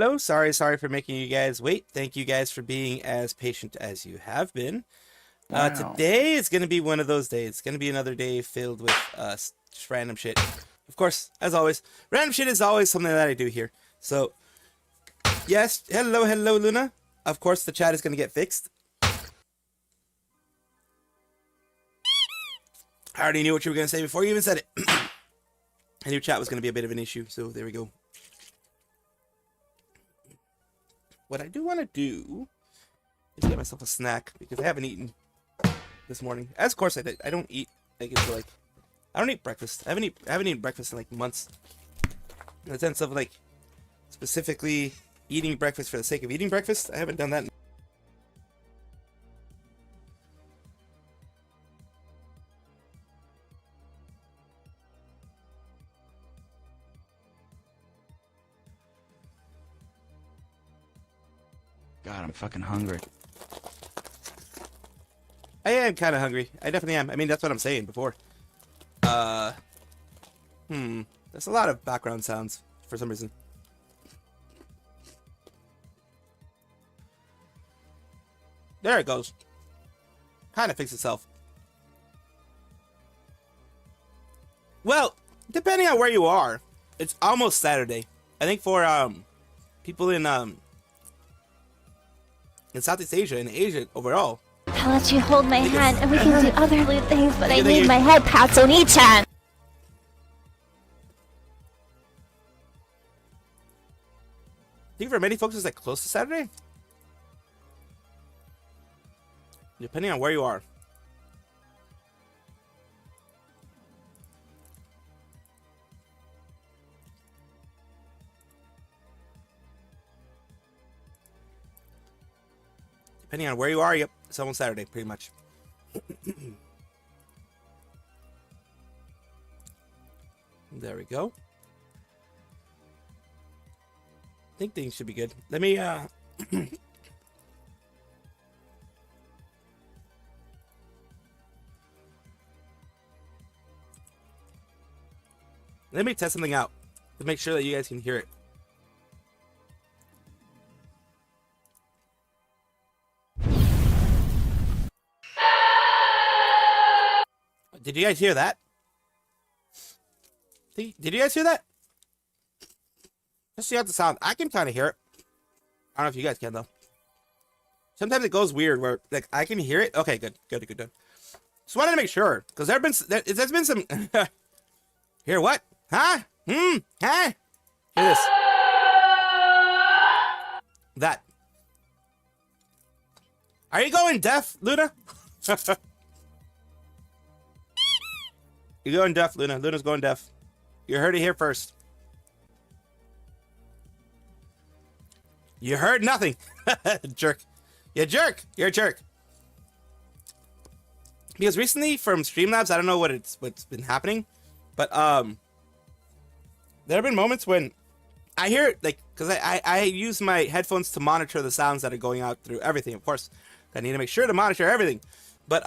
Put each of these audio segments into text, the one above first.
hello. Sorry for making you guys wait. Thank you guys for being as patient as you have been. Wow. Today is going to be one of those days. It's going to be another day filled with just random shit. Of course, as always, random shit is always something that I do here. So, yes, hello, Luna. Of course, the chat is going to get fixed. I already knew what you were going to say before you even said it. I knew chat was going to be a bit of an issue, so there we go. What I do want to do is get myself a snack because I haven't eaten this morning. As of course I did. I don't eat I don't eat breakfast. I haven't eaten breakfast in like months. In the sense of like specifically eating breakfast for the sake of eating breakfast. I haven't done that. God, I'm fucking hungry. I am kind of hungry. I definitely am. I mean, that's what I'm saying before. There's a lot of background sounds for some reason. There it goes. Kind of fixed itself. Well, depending on where you are, it's almost Saturday. I think for people in Southeast Asia and Asia overall. I'll let you hold my hand and we can do other loot things, but I need my head pat Oni-chan. I think for many folks it's like close to Saturday. Depending on where you are. Depending on where you are, yep, it's almost Saturday, pretty much. There we go. I think things should be good. Let me, let me test something out to make sure that you guys can hear it. Did you guys hear that? Did you guys hear that? Just see out the sound. I can kind of hear it. I don't know if you guys can though. Sometimes it goes weird where like I can hear it. Okay, good. Just wanted to make sure because there's been some. Hear what? Huh? Huh? Hear this. That. Are you going deaf, Luna? You're going deaf, Luna. Luna's going deaf. You heard it here first. You heard nothing. Jerk. You jerk. You're a jerk. Because recently from Streamlabs, I don't know what's been happening, but there have been moments when I hear it, like, because I use my headphones to monitor the sounds that are going out through everything. Of course, I need to make sure to monitor everything. But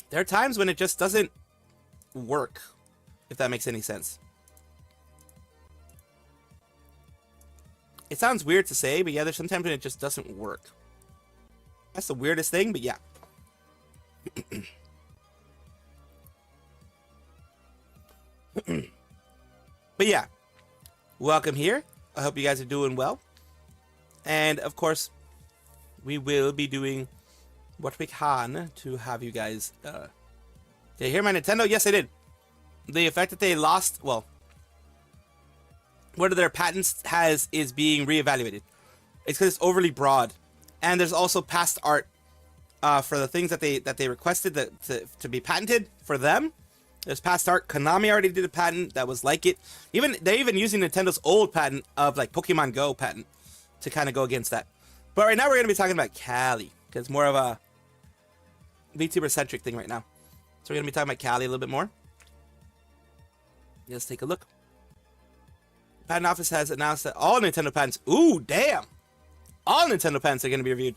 there are times when it just doesn't work, if that makes any sense. It sounds weird to say, but yeah, there's sometimes when it just doesn't work. That's the weirdest thing, but yeah. But yeah, welcome here. I hope you guys are doing well. And of course, we will be doing what we can to have you guys. Did you hear my Nintendo? Yes, I did. The fact that they lost, well, one of their patents is being reevaluated. It's because it's overly broad, and there's also past art for the things that they requested to be patented for them. There's past art. Konami already did a patent that was like it. They're even using Nintendo's old patent of like Pokemon Go patent to kind of go against that. But right now we're gonna be talking about Cali because it's more of a VTuber centric thing right now. So we're gonna be talking about Cali a little bit more. Let's take a look. Patent Office has announced that all Nintendo patents, ooh, damn! All Nintendo patents are going to be reviewed.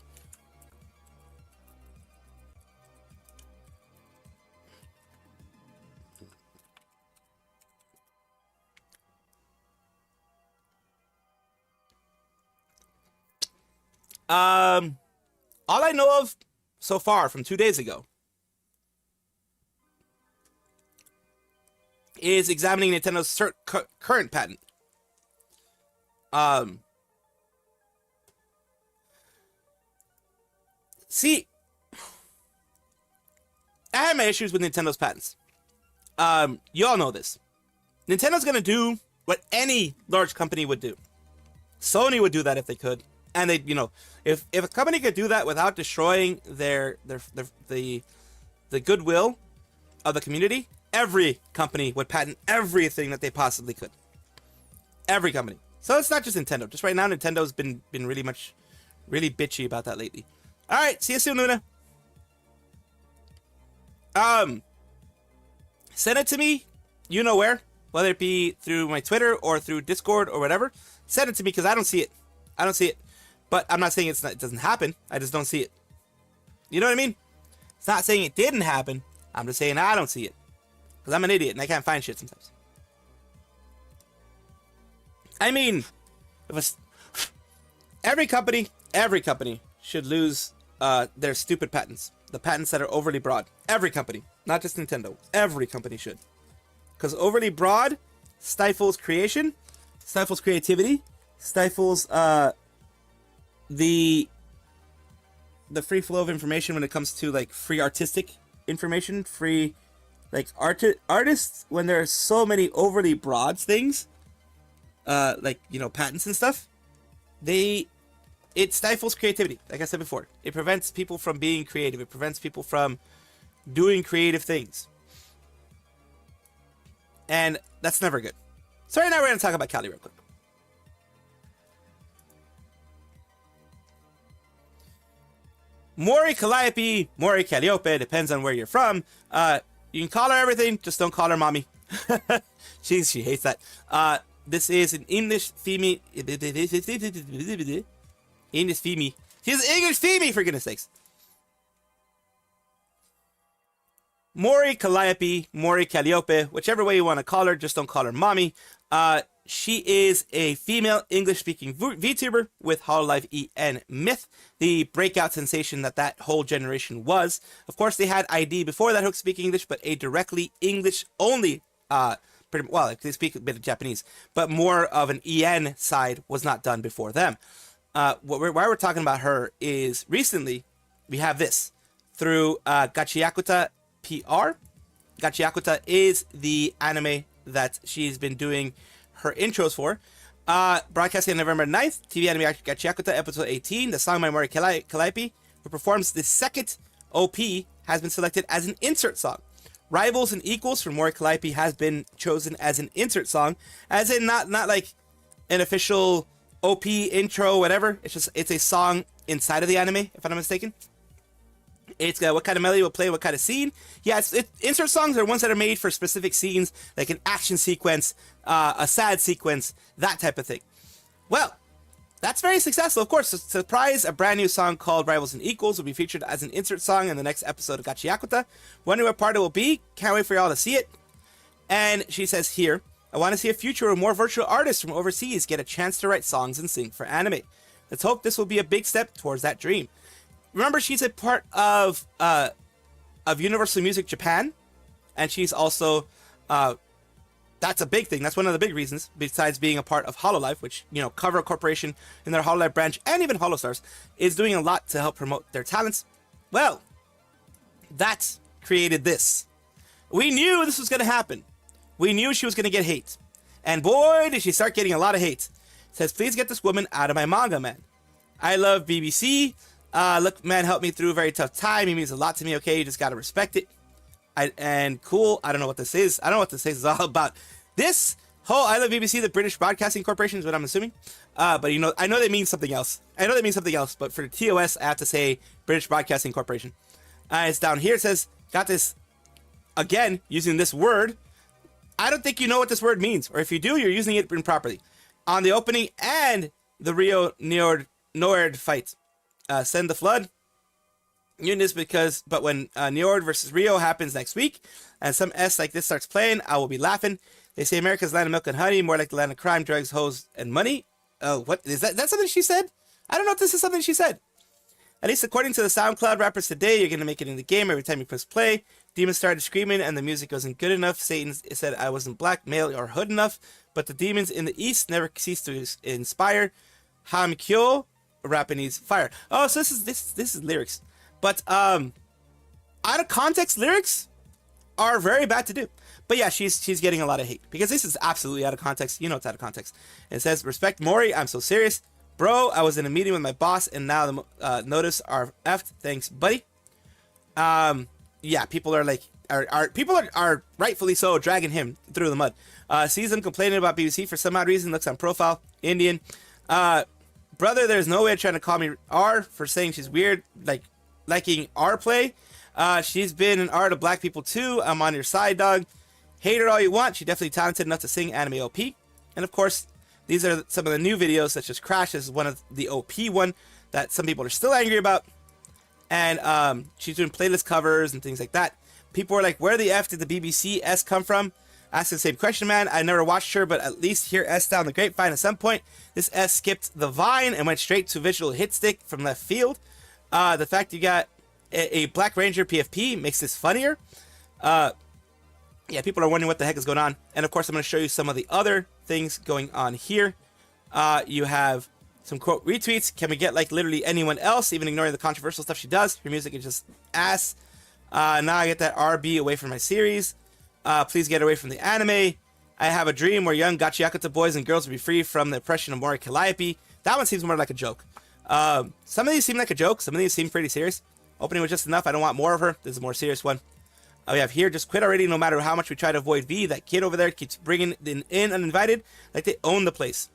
All I know of so far from 2 days ago is examining Nintendo's current patent. See, I have my issues with Nintendo's patents. You all know this. Nintendo's gonna do what any large company would do. Sony would do that if they could, and they, if a company could do that without destroying the goodwill of the community, every company would patent everything that they possibly could. Every company. So it's not just Nintendo. Just right now, Nintendo's been really bitchy about that lately. All right, see you soon, Luna. Send it to me, you know where, whether it be through my Twitter or through Discord or whatever. Send it to me because I don't see it. I don't see it. But I'm not saying it doesn't happen. I just don't see it. You know what I mean? It's not saying it didn't happen. I'm just saying I don't see it. Because I'm an idiot and I can't find shit sometimes. I mean, every company should lose their stupid patents. The patents that are overly broad. Every company. Not just Nintendo. Every company should. Because overly broad stifles creation, stifles creativity, stifles the free flow of information when it comes to like free artistic information, free like artists. When there are so many overly broad things, like patents and stuff, it stifles creativity. Like I said before, it prevents people from being creative. It prevents people from doing creative things. And that's never good. So right now we're going to talk about Cali real quick. Mori Calliope, Mori Calliope, depends on where you're from. You can call her everything, just don't call her mommy. she hates that. This is an English female. English female. She's an English female, for goodness sakes. Mori Calliope, Mori Calliope, whichever way you want to call her, just don't call her mommy. She is a female English-speaking VTuber with Hololive EN Myth, the breakout sensation that whole generation was. Of course, they had ID before that who speak English, but a directly English-only, they speak a bit of Japanese, but more of an EN side was not done before them. Why we're talking about her is recently we have this through Gachiakuta PR. Gachiakuta is the anime that she's been doing her intros for. Broadcasting on November 9th, TV anime Gachiakuta episode 18, the song by Mori Calliope, who performs the second OP, has been selected as an insert song. Rivals and Equals from Mori Calliope has been chosen as an insert song, as in not like an official OP intro, whatever. It's a song inside of the anime, if I'm not mistaken. It's what kind of melody will play, what kind of scene. Yeah, insert songs are ones that are made for specific scenes, like an action sequence, a sad sequence, that type of thing. Well, that's very successful. Of course, surprise, a brand new song called Rivals and Equals will be featured as an insert song in the next episode of Gachiakuta. Wondering what part it will be. Can't wait for y'all to see it. And she says here, I want to see a future where more virtual artists from overseas get a chance to write songs and sing for anime. Let's hope this will be a big step towards that dream. Remember, she's a part of Universal Music Japan, and she's also that's a big thing. That's one of the big reasons, besides being a part of Hololive, which Cover Corporation in their Hololive branch, and even Holostars, is doing a lot to help promote their talents. Well, that created this. We knew this was going to happen. We knew she was going to get hate, and boy, did she start getting a lot of hate. It says, please get this woman out of my manga, man. I love BBC. Look, man, helped me through a very tough time. He means a lot to me, okay? You just gotta respect it. Cool. I don't know what this is. I don't know what this is all about. This whole I love BBC, the British Broadcasting Corporation, is what I'm assuming. But I know they mean something else. But for the TOS, I have to say British Broadcasting Corporation. It's down here. It says, got this, again, using this word. I don't think you know what this word means. Or if you do, you're using it improperly. On the opening and the Rio Nord fight. Send the flood. Units but when Njord versus Rio happens next week, and some S like this starts playing, I will be laughing. They say America's land of milk and honey, more like the land of crime, drugs, hoes, and money. Oh, what is that? That's something she said? I don't know if this is something she said. At least according to the SoundCloud rappers today, you're gonna make it in the game every time you press play. Demons started screaming and the music wasn't good enough. Satan said I wasn't black, male, or hood enough. But the demons in the east never ceased to inspire. Ham Kyo, rapping needs fire. Oh, so this is lyrics. But out of context lyrics are very bad to do. But yeah, she's getting a lot of hate because this is absolutely out of context. You know it's out of context. It says, respect Mori, I'm so serious. Bro, I was in a meeting with my boss and now the notice are effed. Thanks, buddy. Yeah, people are like, people are rightfully so dragging him through the mud. Sees him complaining about BBC for some odd reason, looks on profile, Indian. Brother, there's no way of trying to call me R for saying she's weird, like liking R play. She's been an R to black people too. I'm on your side, dog. Hate her all you want. She's definitely talented enough to sing anime OP. And of course, these are some of the new videos, such as Crash is one of the OP one that some people are still angry about. And she's doing playlist covers and things like that. People are like, where the F did the BBC S come from? Asking the same question, man. I never watched her, but at least hear S down the grapevine at some point. This S skipped the Vine and went straight to visual hit stick from left field. The fact you got a Black Ranger PFP makes this funnier. Yeah, people are wondering what the heck is going on. And of course, I'm going to show you some of the other things going on here. You have some quote retweets. Can we get like literally anyone else, even ignoring the controversial stuff she does? Her music is just ass. Now I get that RB away from my series. Please get away from the anime. I have a dream where young Gachiakuta boys and girls will be free from the oppression of Mori Calliope. That one seems more like a joke. Some of these seem like a joke. Some of these seem pretty serious. Opening was just enough. I don't want more of her. This is a more serious one. We have here, just quit already no matter how much we try to avoid V. That kid over there keeps bringing in uninvited like they own the place.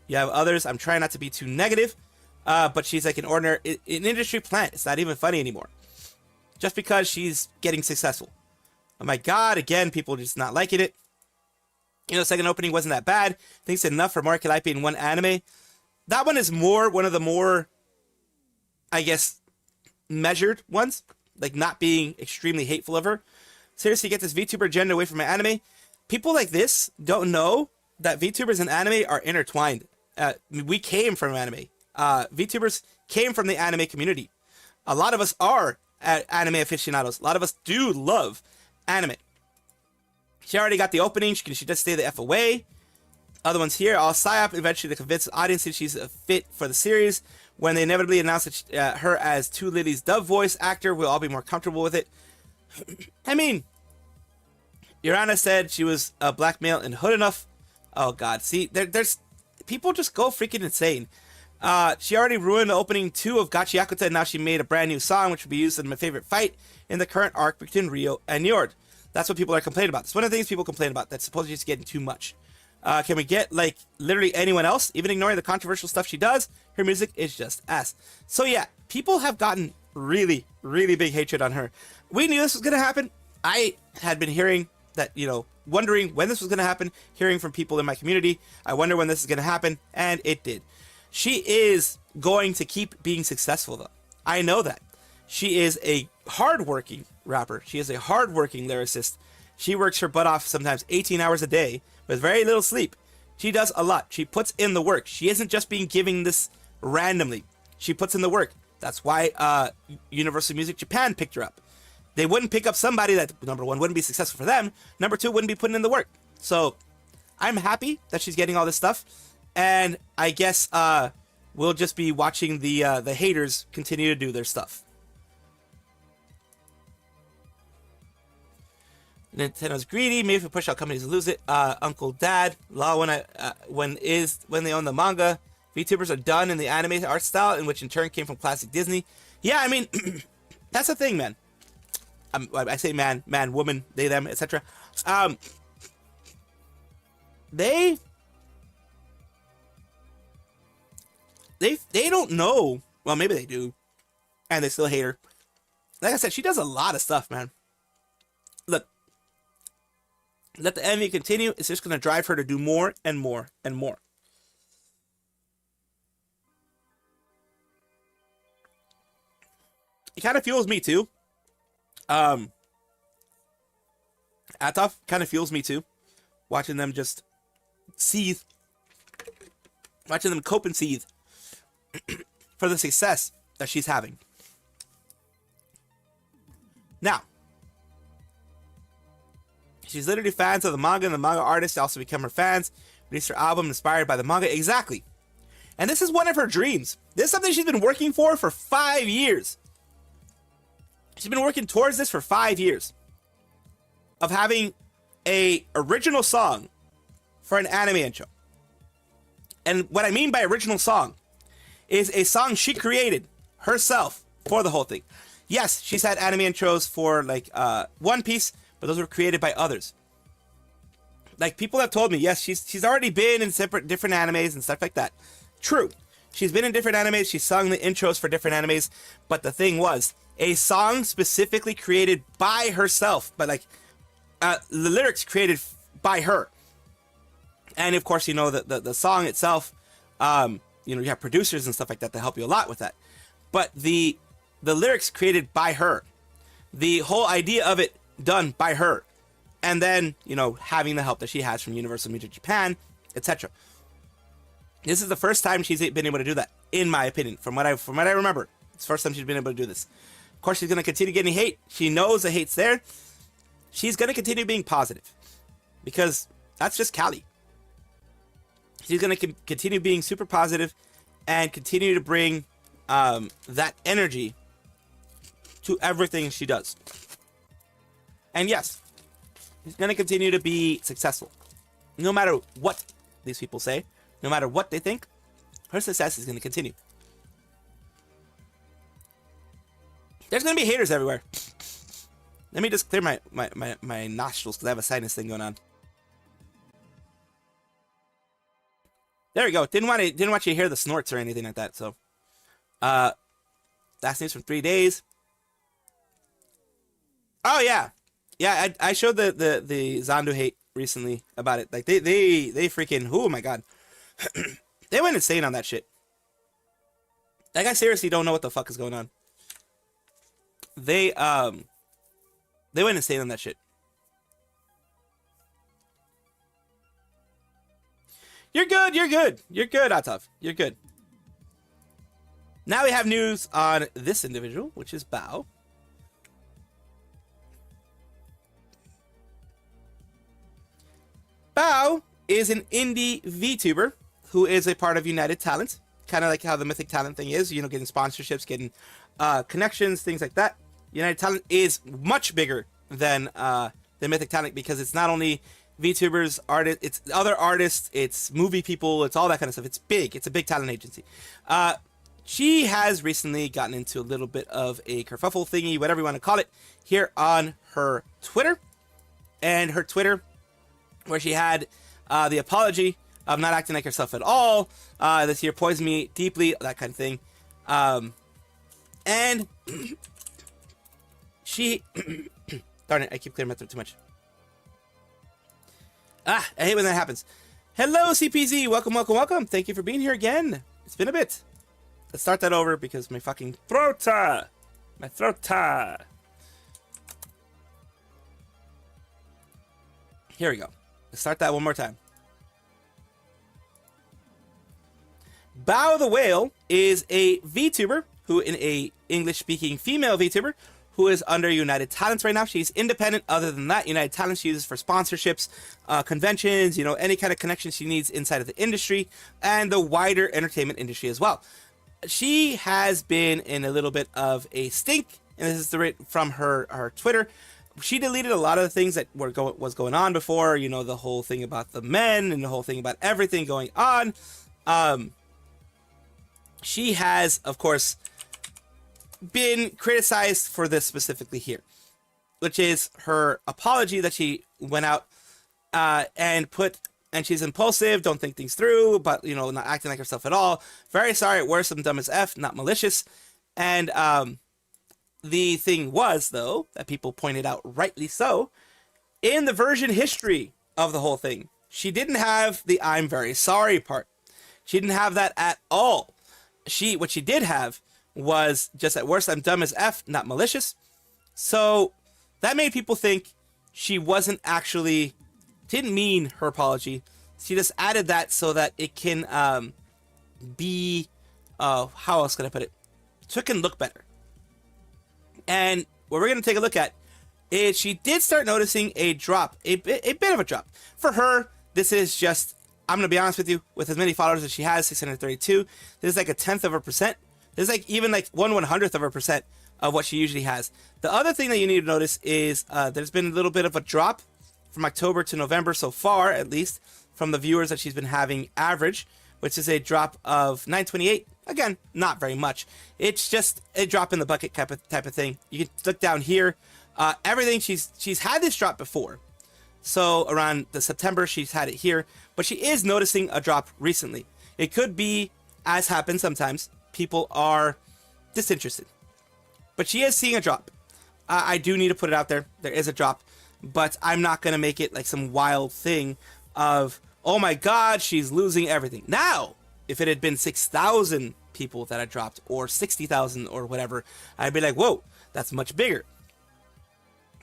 You have others. I'm trying not to be too negative. But she's like an ordinary, an industry plant. It's not even funny anymore. Just because she's getting successful. Oh my god, again, people just not liking it. You know, second opening wasn't that bad. Thinks enough for Mori Calliope in one anime. That one is more, one of the more, I guess, measured ones. Like not being extremely hateful of her. Seriously, get this VTuber agenda away from my anime. People like this don't know that VTubers and anime are intertwined. We came from anime. VTubers came from the anime community. A lot of us are anime aficionados. A lot of us do love anime. She already got the opening. She just stay the F away. Other ones here, all psyop eventually to convince the audience that she's a fit for the series. When they inevitably announced that her as Two Lily's dub voice actor, we'll all be more comfortable with it. I mean, Urana said she was a black male and hood enough. Oh god, see, there's people just go freaking insane. She already ruined the opening 2 of Gachiakuta, and now she made a brand new song, which will be used in my favorite fight in the current arc between Rio and Njord. That's what people are complaining about. It's one of the things people complain about. That's supposedly just getting too much. Can we get, like, literally anyone else? Even ignoring the controversial stuff she does, her music is just ass. So yeah, people have gotten really, really big hatred on her. We knew this was going to happen. I had been hearing that, you know, wondering when this was going to happen, hearing from people in my community. I wonder when this is going to happen, and it did. She is going to keep being successful, though. I know that. She is a hardworking rapper. She is a hardworking lyricist. She works her butt off sometimes 18 hours a day with very little sleep. She does a lot. She puts in the work. She isn't just being giving this randomly. She puts in the work. That's why Universal Music Japan picked her up. They wouldn't pick up somebody that, number one, wouldn't be successful for them. Number two, wouldn't be putting in the work. So I'm happy that she's getting all this stuff. And I guess we'll just be watching the haters continue to do their stuff. Nintendo's greedy. Maybe if we push out companies to lose it. Uncle Dad. Law when they own the manga. VTubers are done in the anime art style, in which in turn came from classic Disney. Yeah, I mean, that's the thing, man. I say man, woman, they, them, etc. They don't know. Well, maybe they do, and they still hate her. Like I said, she does a lot of stuff, man. Look, let the envy continue. It's just gonna drive her to do more and more and more. It kind of fuels me too. Atov kind of fuels me too. Watching them just seethe. Watching them cope and seethe. for the success that she's having. Now, she's literally fans of the manga, and the manga artists also become her fans. Released her album inspired by the manga. Exactly. And this is one of her dreams. This is something she's been working for 5 years. She's been working towards this for 5 years. Of having a original song for an anime intro. And what I mean by original song is a song she created herself for the whole thing. Yes, she's had anime intros for like One Piece, but those were created by others. Like, people have told me, yes, she's already been in different animes and stuff like that. True. She's been in different animes, she's sung the intros for different animes, but the thing was, a song specifically created by herself, but like, the lyrics created by her. And of course, you know, the song itself, you know, you have producers and stuff like that to help you a lot with that. But the lyrics created by her. The whole idea of it done by her. And then, you know, having the help that she has from Universal Music Japan, etc. This is the first time she's been able to do that, in my opinion. From what I remember, it's the first time she's been able to do this. Of course, she's going to continue getting hate. She knows the hate's there. She's going to continue being positive. Because that's just Callie. She's going to continue being super positive and continue to bring that energy to everything she does. And yes, she's going to continue to be successful. No matter what these people say, no matter what they think, her success is going to continue. There's going to be haters everywhere. Let me just clear my nostrils because I have a sinus thing going on. There we go. Didn't want you to hear the snorts or anything like that. So, last news from 3 days. Oh yeah, yeah. I showed the Zandu hate recently about it. Like they freaking, oh my god, they went insane on that shit. Like, I seriously don't know what the fuck is going on. They went insane on that shit. You're good, Atav. You're good. Now we have news on this individual, which is Bao. Bao is an indie VTuber who is a part of United Talent. Kind of like how the Mythic Talent thing is, you know, getting sponsorships, getting connections, things like that. United Talent is much bigger than Mythic Talent because it's not only VTubers, artists, it's other artists, it's movie people, it's all that kind of stuff. It's big. It's a big talent agency. She has recently gotten into a little bit of a kerfuffle thingy, whatever you want to call it, here on her Twitter. And her Twitter, where she had the apology of not acting like herself at all, this year poisoned me deeply, that kind of thing. And she... Darn it, I keep clearing my throat too much. I hate when that happens. Hello, CPZ. Welcome. Thank you for being here again. It's been a bit. Let's start that over because my fucking throat. My throat. Here we go. Let's start that one more time. Bao the Whale is a VTuber who, in a English-speaking female VTuber, who is under United Talents right now. She's independent. Other than that, United Talents she uses for sponsorships, conventions, you know, any kind of connection she needs inside of the industry and the wider entertainment industry as well. She has been in a little bit of a stink, and this is from her Twitter. She deleted a lot of the things that was going on before, you know, the whole thing about the men and the whole thing about everything going on. She has, of course, been criticized for this specifically here, which is her apology that she went out and she's impulsive, don't think things through, but, you know, not acting like herself at all. Very sorry, worse, I'm dumb as F, not malicious. And the thing was, though, that people pointed out rightly so, in the version history of the whole thing, she didn't have the I'm very sorry part. She didn't have that at all. What she did have was just at worst, I'm dumb as F, not malicious. So that made people think she didn't mean her apology. She just added that so that it can be how else can I put it? So it can look better. And what we're going to take a look at is she did start noticing a drop, a bit of a drop. For her, this is just, I'm going to be honest with you, with as many followers as she has, 632, this is like 0.1%. This is like even like 1/100th of a percent of what she usually has. The other thing that you need to notice is there's been a little bit of a drop from October to November so far, at least, from the viewers that she's been having average, which is a drop of 928. Again, not very much. It's just a drop in the bucket type of thing. You can look down here. Everything she's had this drop before. So around the September, she's had it here, but she is noticing a drop recently. It could be, as happens sometimes, people are disinterested, but she is seeing a drop. I do need to put it out there. There is a drop, but I'm not going to make it like some wild thing of, oh my God, she's losing everything. Now, if it had been 6,000 people that had dropped or 60,000 or whatever, I'd be like, whoa, that's much bigger.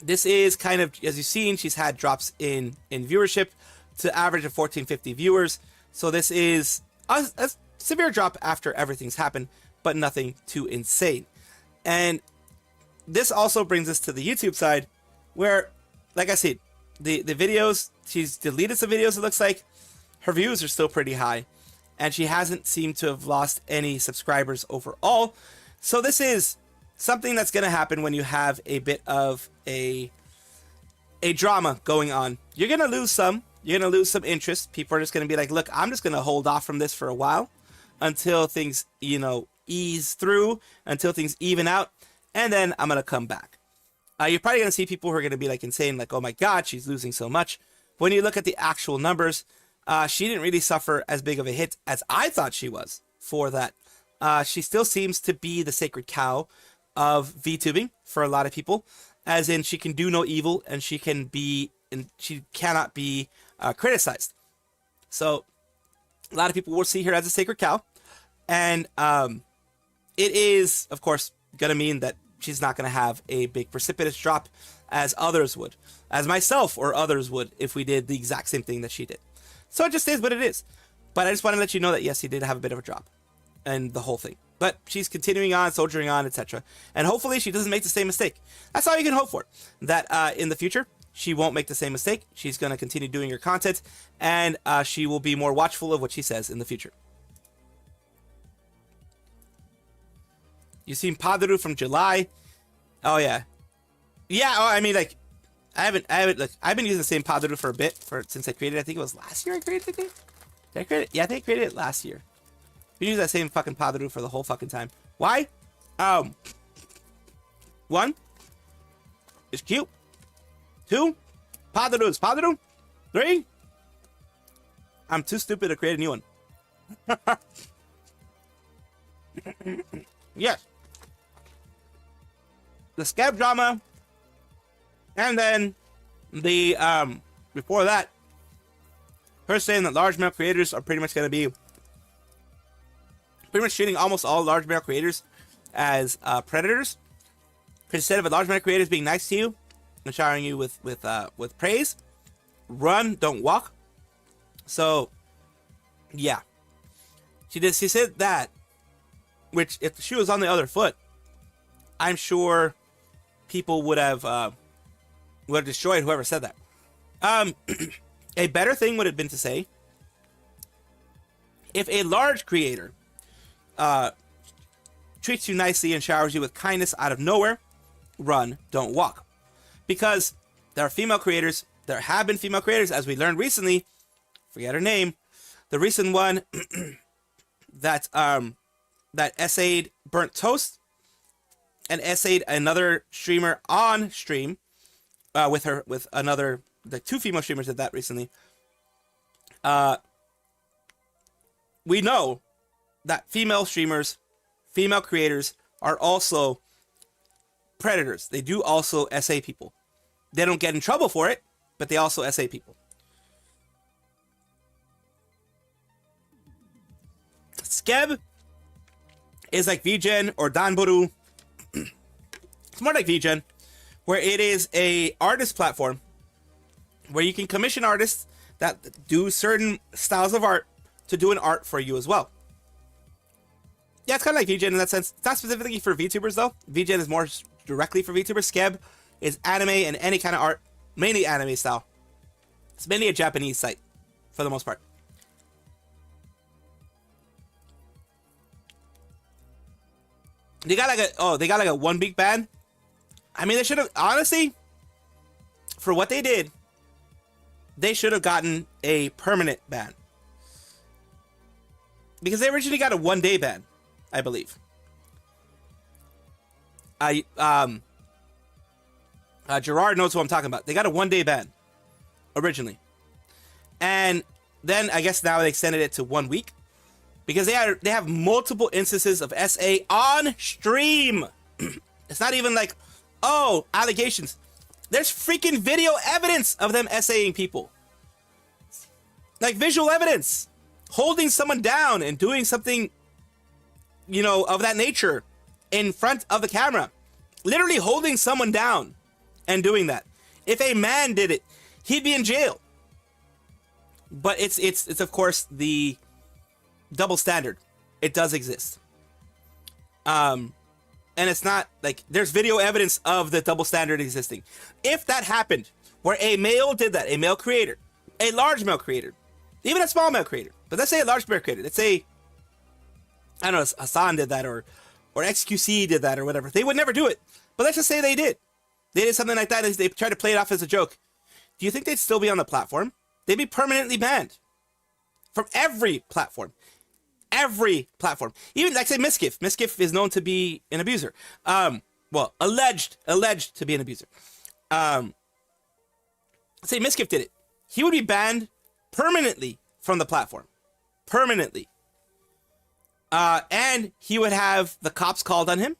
This is kind of, as you've seen, she's had drops in viewership to average of 1450 viewers. So this is a severe drop after everything's happened, but nothing too insane. And this also brings us to the YouTube side where, like I said, the videos, she's deleted some videos, it looks like. Her views are still pretty high, and she hasn't seemed to have lost any subscribers overall. So this is something that's going to happen when you have a bit of a drama going on. You're going to lose some. You're going to lose some interest. People are just going to be like, look, I'm just going to hold off from this for a while until things, ease through, until things even out, and then I'm going to come back. You're probably going to see people who are going to be like insane, like, oh my God, she's losing so much. When you look at the actual numbers, she didn't really suffer as big of a hit as I thought she was for that. She still seems to be the sacred cow of VTubing for a lot of people, as in she can do no evil and she cannot be criticized. So a lot of people will see her as a sacred cow, and it is, of course, gonna mean that she's not gonna have a big precipitous drop as others would, as myself or others would, if we did the exact same thing that she did. So it just is what it is. But I just want to let you know that yes, he did have a bit of a drop and the whole thing. But she's continuing on, soldiering on, etc. And hopefully she doesn't make the same mistake. That's all you can hope for. That in the future, she won't make the same mistake. She's going to continue doing her content, and she will be more watchful of what she says in the future. You seen Padaru from July? Oh yeah. Yeah, I mean, like, I haven't, look, I've been using the same Padaru for a bit, since I created it. I think it was last year I created it, Did I create it? Yeah, I think I created it last year. We use that same fucking Padaru for the whole fucking time. Why? One, it's cute. Two, Padaru. Three, I'm too stupid to create a new one. Yes. The scab drama, and then the before that, her saying that large male creators are pretty much going to be treating almost all large male creators as predators. Instead of a large male creators being nice to you and showering you with praise, run, don't walk. So yeah, she said that, which if the shoe was on the other foot, I'm sure people would have destroyed whoever said that. A better thing would have been to say, if a large creator treats you nicely and showers you with kindness out of nowhere, run, don't walk. Because there are female creators, there have been female creators, as we learned recently, forget her name, the recent one that essayed Burnt Toast and essayed another streamer on stream with another, the two female streamers did that recently. We know that female streamers, female creators are also predators. They do also essay people. They don't get in trouble for it, but they also essay people. Skeb is like VGen or Danboru. It's more like VGen, where it is a artist platform where you can commission artists that do certain styles of art to do an art for you as well. Yeah, it's kind of like VGen in that sense. It's not specifically for VTubers though. VGen is more directly for VTubers. Skeb is anime and any kind of art, mainly anime style. It's mainly a Japanese site for the most part. They got like a 1 week ban. I mean, they should have, honestly, for what they did, they should have gotten a permanent ban. Because they originally got a 1 day ban, I believe. Gerard knows what I'm talking about. They got a 1 day ban originally. And then I guess now they extended it to 1 week. Because they have multiple instances of SA on stream. It's not even like, oh, allegations. There's freaking video evidence of them SAing people. Like visual evidence. Holding someone down and doing something, you know, of that nature in front of the camera. Literally holding someone down and doing that. If a man did it, he'd be in jail. But it's of course the double standard. It does exist. And it's not like there's video evidence of the double standard existing. If that happened, where a male did that, a male creator, a large male creator, even a small male creator, but let's say a large male creator, let's say, I don't know, Hassan did that or XQC did that or whatever. They would never do it. But let's just say they did. They did something like that and they tried to play it off as a joke. Do you think they'd still be on the platform? They'd be permanently banned from every platform. Every platform. Even like say Miskiff. Miskiff is known to be an abuser. Well, alleged to be an abuser. Say Miskiff did it. He would be banned permanently from the platform. Permanently. And he would have the cops called on him.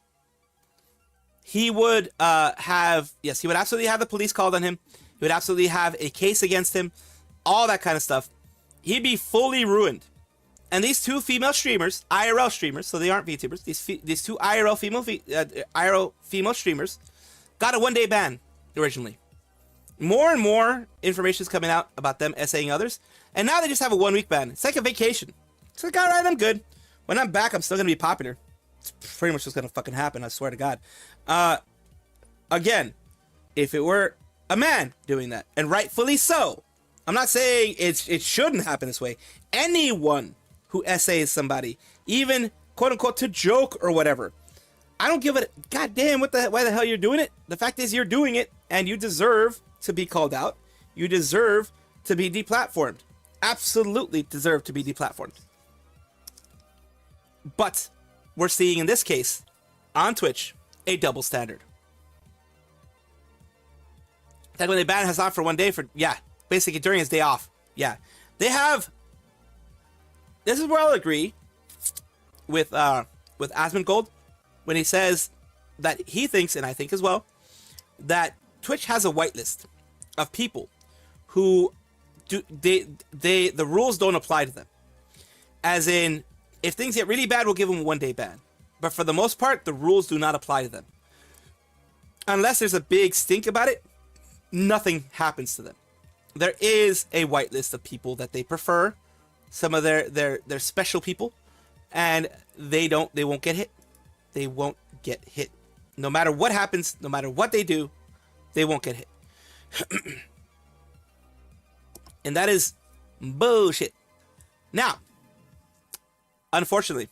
He would he would absolutely have the police called on him. He would absolutely have a case against him. All that kind of stuff. He'd be fully ruined. And these two female streamers, IRL streamers, so they aren't VTubers, these two IRL female streamers got a 1 day ban originally. More and more information is coming out about them SAing others. And now they just have a 1 week ban. It's like a vacation. It's like, all right, I'm good. When I'm back, I'm still going to be popular. It's pretty much what's going to fucking happen, I swear to God. Again, if it were a man doing that, and rightfully so, I'm not saying it shouldn't happen this way. Anyone who SAs somebody, even quote unquote to joke or whatever, I don't give it. Goddamn, why the hell you're doing it? The fact is you're doing it, and you deserve to be called out. You deserve to be deplatformed. Absolutely deserve to be deplatformed. But we're seeing in this case on Twitch a double standard. That when they ban Hassan for 1 day basically during his day off. Yeah, they have. This is where I'll agree with Asmongold when he says that he thinks, and I think as well, that Twitch has a whitelist of people who the rules don't apply to them. As in, if things get really bad, we'll give them a 1 day ban. But for the most part, the rules do not apply to them. Unless there's a big stink about it, nothing happens to them. There is a whitelist of people that they prefer. Some of their special people, and they won't get hit. They won't get hit. No matter what happens, no matter what they do, they won't get hit. And that is bullshit. Now, unfortunately,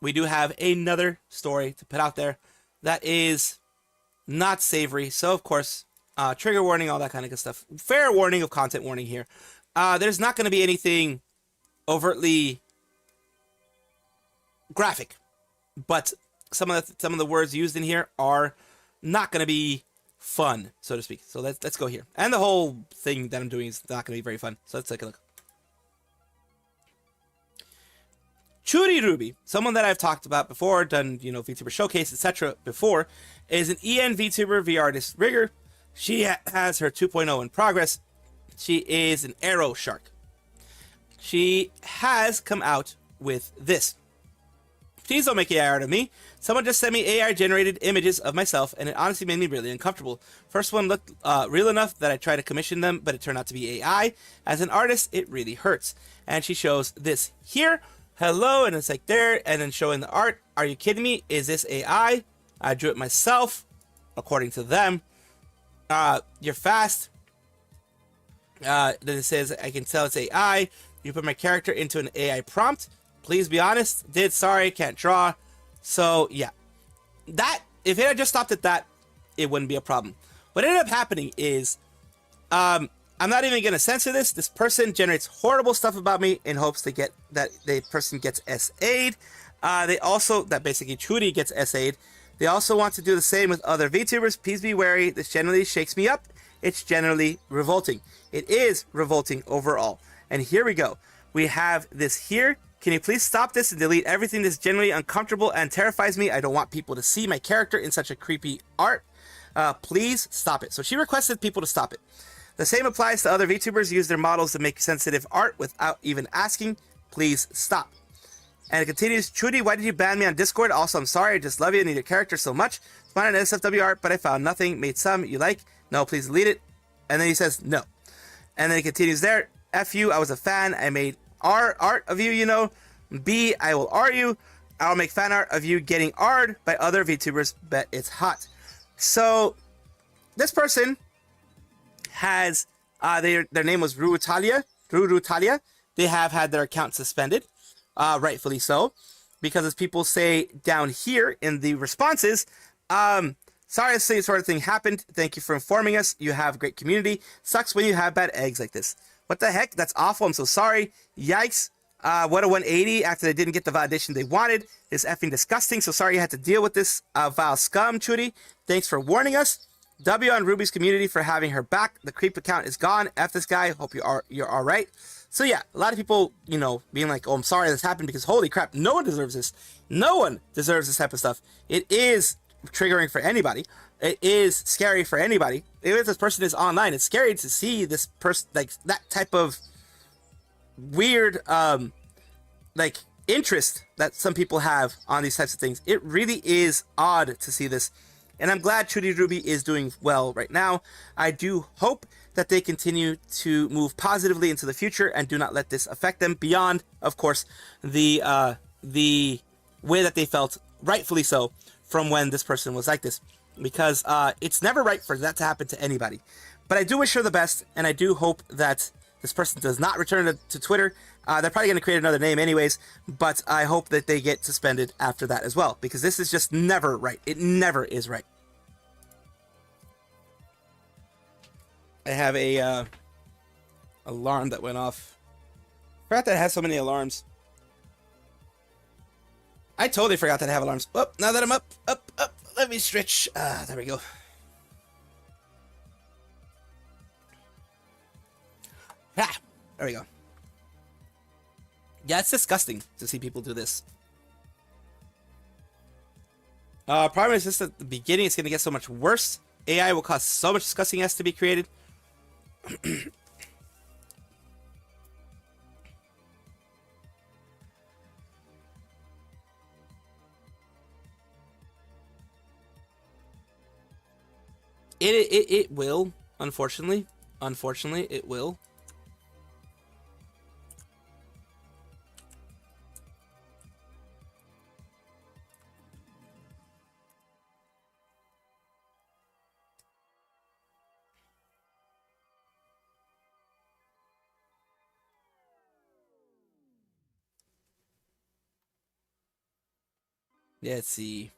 we do have another story to put out there that is not savory. So, of course, trigger warning, all that kind of good stuff. Fair warning of content warning here. There's not going to be anything overtly graphic, but some of the words used in here are not going to be fun, so to speak. So let's go here. And the whole thing that I'm doing is not going to be very fun. So let's take a look. Churi Ruby, someone that I've talked about before, done, VTuber Showcase, etc. before, is an EN VTuber, V-Artist Rigger. She has her 2.0 in progress. She is an arrow shark. She has come out with this. Please don't make AI art of me. Someone just sent me AI generated images of myself, and it honestly made me really uncomfortable. First one looked real enough that I tried to commission them, but it turned out to be AI. As an artist, it really hurts. And she shows this here. hello, and it's like there, and then showing the art. Are you kidding me? Is this AI? I drew it myself, according to them. You're fast. Then it says, I can tell it's AI. You put my character into an AI prompt. Please be honest. Sorry, can't draw. So, yeah. That, if it had just stopped at that, it wouldn't be a problem. What ended up happening is, I'm not even going to censor this. This person generates horrible stuff about me in hopes to get that the person gets SA'd. They also, that basically Trudy gets SA'd. They also want to do the same with other VTubers. Please be wary. This generally shakes me up. It's generally revolting. It is revolting overall. And here we go. We have this here. Can you please stop this and delete everything that's generally uncomfortable and terrifies me? I don't want people to see my character in such a creepy art. Please stop it. So she requested people to stop it. The same applies to other VTubers. Use their models to make sensitive art without even asking. Please stop. And it continues, Trudy, why did you ban me on Discord? Also, I'm sorry, I just love you and need your character so much. Found an SFW art, but I found nothing. Made some you like. No, please delete it. And then he says, no. And then he continues there, F you, I was a fan. I made art of you, you know. B, I will R you. I'll make fan art of you getting R'd by other VTubers. Bet it's hot. So, this person has, their name was Rurutalia. They have had their account suspended. Rightfully so, because as people say down here in the responses, sorry to say this sort of thing happened. Thank you for informing us. You have a great community. Sucks when you have bad eggs like this. What the heck? That's awful. I'm so sorry. Yikes. What a 180 after they didn't get the validation they wanted. It's effing disgusting. So sorry you had to deal with this vile scum, Trudy. Thanks for warning us. W on Ruby's community for having her back. The creep account is gone. F this guy. Hope you're all right. So yeah, a lot of people, you know, being like, oh, I'm sorry this happened because holy crap, no one deserves this. No one deserves this type of stuff. It is triggering for anybody. It is scary for anybody. Even if this person is online, it's scary to see this person, like that type of weird, like interest that some people have on these types of things. It really is odd to see this. And I'm glad Trudy Ruby is doing well right now. I do hope that they continue to move positively into the future and do not let this affect them beyond, of course, the way that they felt, rightfully so, from when this person was like this. Because it's never right for that to happen to anybody. But I do wish her the best, and I do hope that this person does not return to Twitter. They're probably going to create another name anyways, but I hope that they get suspended after that as well, because this is just never right. It never is right. I have a alarm that went off. Forgot that it has so many alarms. I totally forgot that I have alarms. Oh, now that I'm up, let me stretch. There we go. Ah, there we go. Yeah, it's disgusting to see people do this. Problem is just at the beginning, it's going to get so much worse. AI will cause so much disgusting S to be created. It will, unfortunately. Unfortunately, it will. Let's see.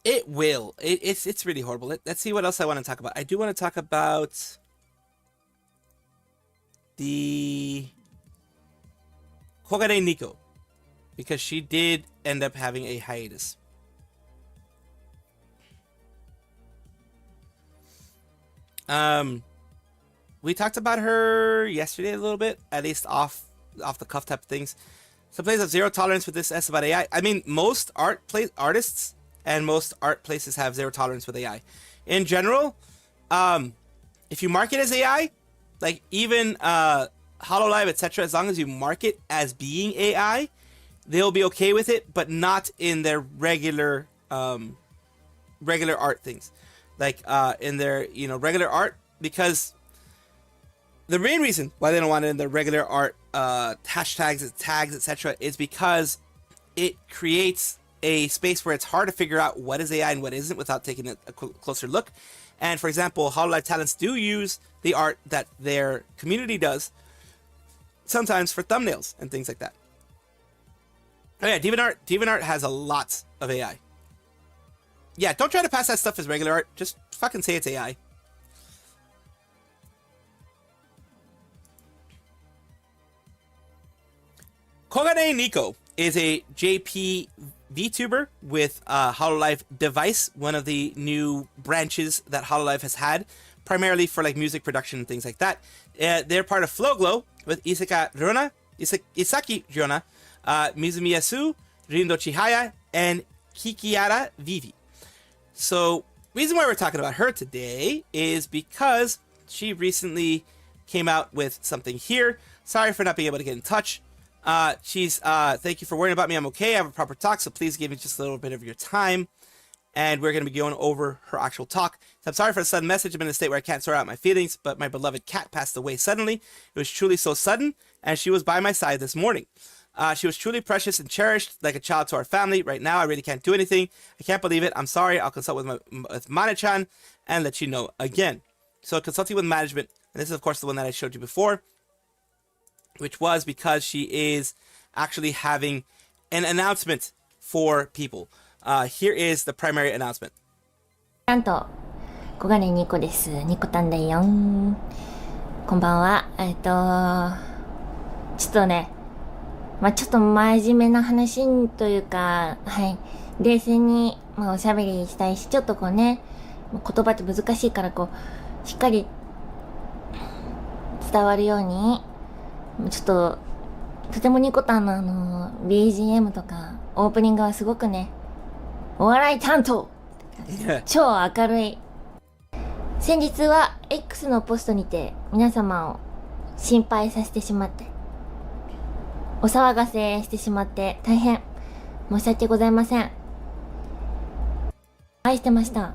It will. It's really horrible. Let's see what else I want to talk about. I do want to talk about the Kogare Nico, because she did end up having a hiatus. We talked about her yesterday a little bit, at least off the cuff type of things. Some places have zero tolerance with this S about AI. I mean, most artists and most art places have zero tolerance with AI. In general, if you mark it as AI, like even HoloLive, etc., as long as you mark it as being AI, they'll be okay with it, but not in their regular regular art things, like in their regular art, because the main reason why they don't want it in their regular art hashtags, tags, etc. is because it creates a space where it's hard to figure out what is AI and what isn't without taking a closer look. And for example, Hololive talents do use the art that their community does sometimes for thumbnails and things like that. Oh yeah, DeviantArt has a lot of AI. Yeah, don't try to pass that stuff as regular art. Just fucking say it's AI. Kogane Nico is a JP VTuber with Hololive Device, one of the new branches that Hololive has had, primarily for like music production and things like that. They're part of FlowGlow with Isaki Ryona, Mizumiyasu, Rindo Chihaya, and Kikiara Vivi. So, reason why we're talking about her today is because she recently came out with something here. Sorry for not being able to get in touch. She's thank you for worrying about me. I'm okay. I have a proper talk, so please give me just a little bit of your time. And we're going to be going over her actual talk. So I'm sorry for the sudden message. I'm in a state where I can't sort out my feelings, but my beloved cat passed away suddenly. It was truly so sudden, and she was by my side this morning. She was truly precious and cherished, like a child to our family. Right now, I really can't do anything. I can't believe it. I'm sorry. I'll consult with Mane-chan and let you know again. So consulting with management, and this is of course the one that I showed you before, which was because she is actually having an announcement for people. Here is the primary announcement. なんと、小金ニコです。ニコタンだよん。こんばんは。ちょっとね、ちょっと真面目な話というか、はい。冷静に、おしゃべりしたいし、ちょっとこうね、言葉って難しいからこう、しっかり伝わるように、ちょっと、とてもニコタンのBGM とか、オープニングはすごくね、お笑い担当超明るい。先日は X のポストにて皆様を心配させてしまって、お騒がせしてしまって大変申し訳ございません。愛してました。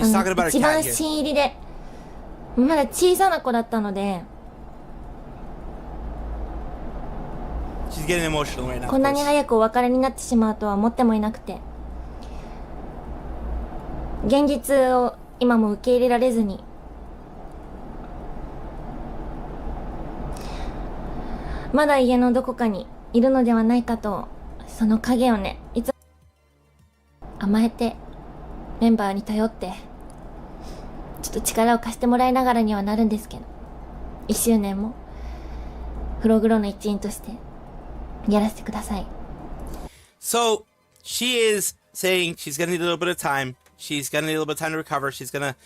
一番新入りで、まだ小さな子だったので、こんなに早くお別れになってしまうとは思ってもいなくて、現実を今も受け入れられずに、まだ家のどこかにいるのではないかと、その影をね、いつも甘えてメンバーに頼ってちょっと力を貸してもらいながらにはなるんですけど、1周年もフログロの一員としてやらせてください。 So she is saying she's gonna need a little bit of time. She's gonna need a little bit of time to recover. She's gonna,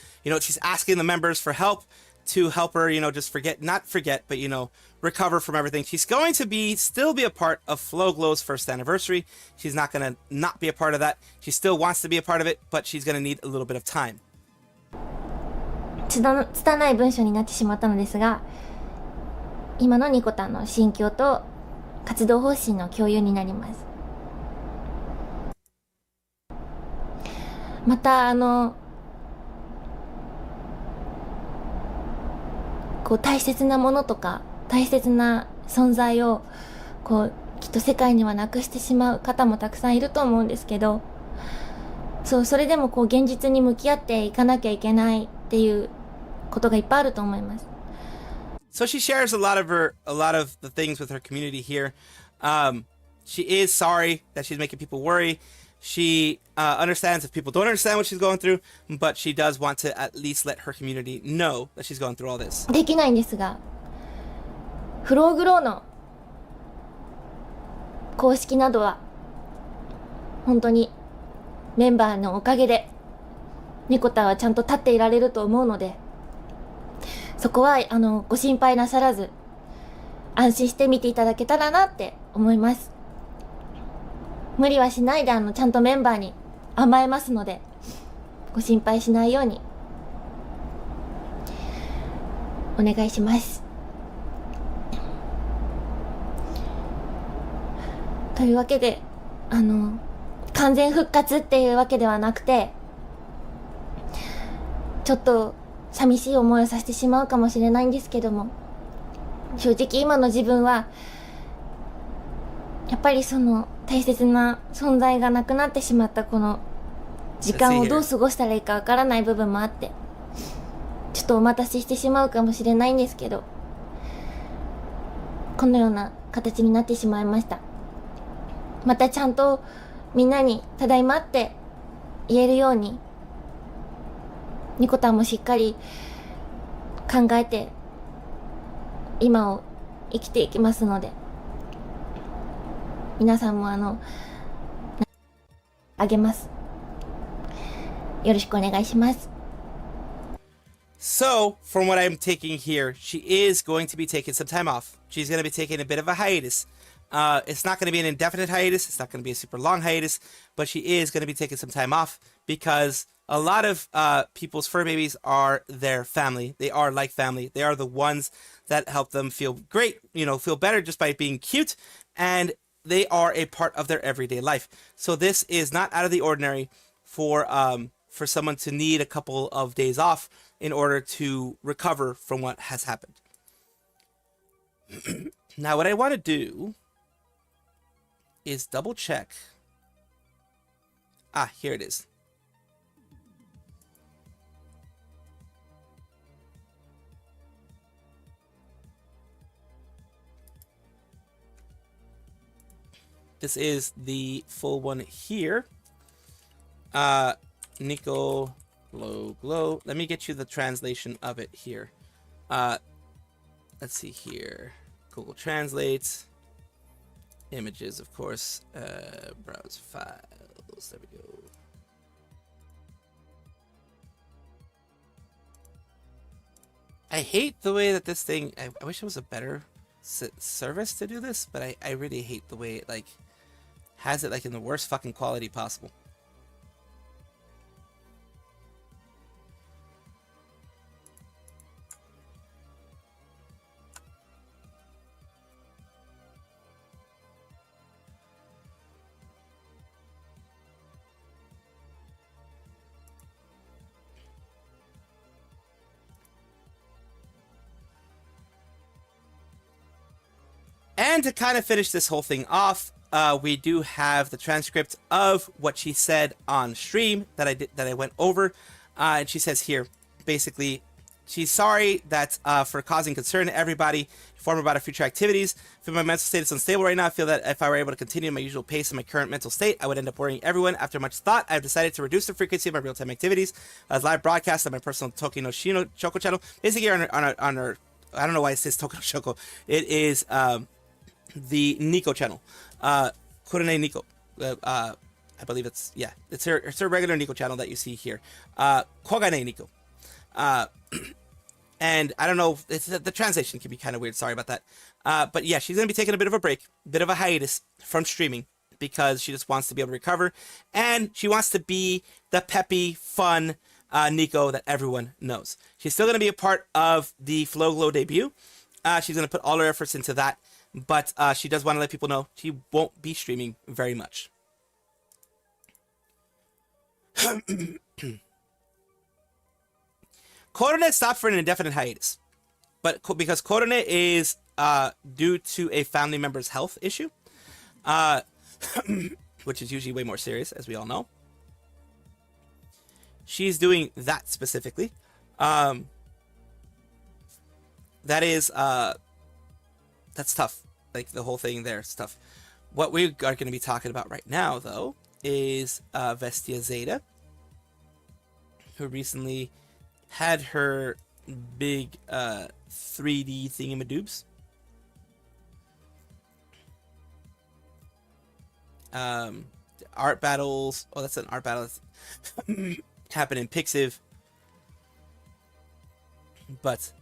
she's asking the members for help to help her, just not forget, but recover from everything. She's going to still be a part of FlowGlow's first anniversary. She's not gonna not be a part of that. She still wants to be a part of it, but she's gonna need a little bit of time. 拙い文章になってしまったのですが、今のニコタンの心境と活動方針の共有になります。またこう大切なものとか大切な存在をこうきっと世界にはなくしてしまう方もたくさんいると思うんですけど、それでもこう現実に向き合っていかなきゃいけないっていうことがいっぱいあると思います。So she shares a lot of the things with her community here. She is sorry that she's making people worry. She understands if people don't understand what she's going through, but she does want to at least let her community know that she's going through all this. できないんですが、フローグローの公式などは本当にメンバーのおかげでニコタンはちゃんと立っていられると思うので、そこはご心配なさらず安心して見ていただけたらなって思います。無理はしないでちゃんとメンバーに甘えますので、ご心配しないようにお願いします。というわけで、完全復活っていうわけではなくて、ちょっと寂しい思いをさせてしまうかもしれないんですけども、正直今の自分は、やっぱりその大切な存在がなくなってしまったこの時間をどう過ごしたらいいかわからない部分もあって、ちょっとお待たせしてしまうかもしれないんですけど、このような形になってしまいました。またちゃんとみんなにただいまって言えるように、ニコタンもしっかり考えて今を生きていきますので、皆さんもあげます。よろしくお願いします。So, from what I'm taking here, she is going to be taking some time off. She's going to be taking a bit of a hiatus. It's not going to be an indefinite hiatus. It's not going to be a super long hiatus, but she is going to be taking some time off because a lot of people's fur babies are their family. They are like family. They are the ones that help them feel great, feel better just by being cute, and they are a part of their everyday life. So this is not out of the ordinary for someone to need a couple of days off in order to recover from what has happened. Now, what I want to do is double check. Here it is. This is the full one here. Nico Glow. Let me get you the translation of it here. Let's see here. Google Translate. Images, of course. Browse files. There we go. I hate the way that this thing... I wish it was a better service to do this, but I really hate the way it, has it, in the worst fucking quality possible. And to kind of finish this whole thing off, we do have the transcript of what she said on stream that I went over, and she says here, basically, she's sorry that for causing concern to everybody, inform about our future activities. I feel my mental state is unstable right now. I feel that if I were able to continue my usual pace in my current mental state, I would end up worrying everyone. After much thought, I've decided to reduce the frequency of my real-time activities as live broadcasts on my personal Toki no Shino Choco channel. Basically, on our I don't know why it says Toki no Choco. It is the Nico channel, Kurone Nico. I believe it's her regular Nico channel that you see here. Kogane Nico. And I don't know, the translation can be kind of weird. Sorry about that. But yeah, she's gonna be taking a bit of a break, bit of a hiatus from streaming because she just wants to be able to recover, and she wants to be the peppy, fun Nico that everyone knows. She's still gonna be a part of the Flow Glow debut. She's gonna put all her efforts into that. But she does want to let people know she won't be streaming very much. Korone stopped for an indefinite hiatus. But because Korone is due to a family member's health issue, which is usually way more serious, as we all know. She's doing that specifically. That is... that's tough. The whole thing there is tough. What we are going to be talking about right now, though, is Vestia Zeta, who recently had her big 3D thingamadoobs. Art battles. Oh, that's an art battle that's happened in Pixiv. But,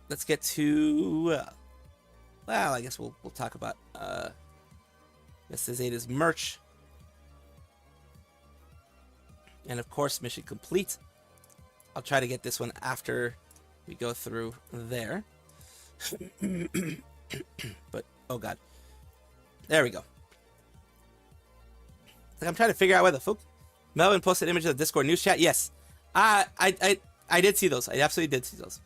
let's get to, well, I guess we'll talk about Mr. Zeta's merch. And of course, mission complete. I'll try to get this one after we go through there. But Oh god. There we go. Like I'm trying to figure out where the fuck. Melvin posted images of Discord news chat. Yes. I did see those. I absolutely did see those.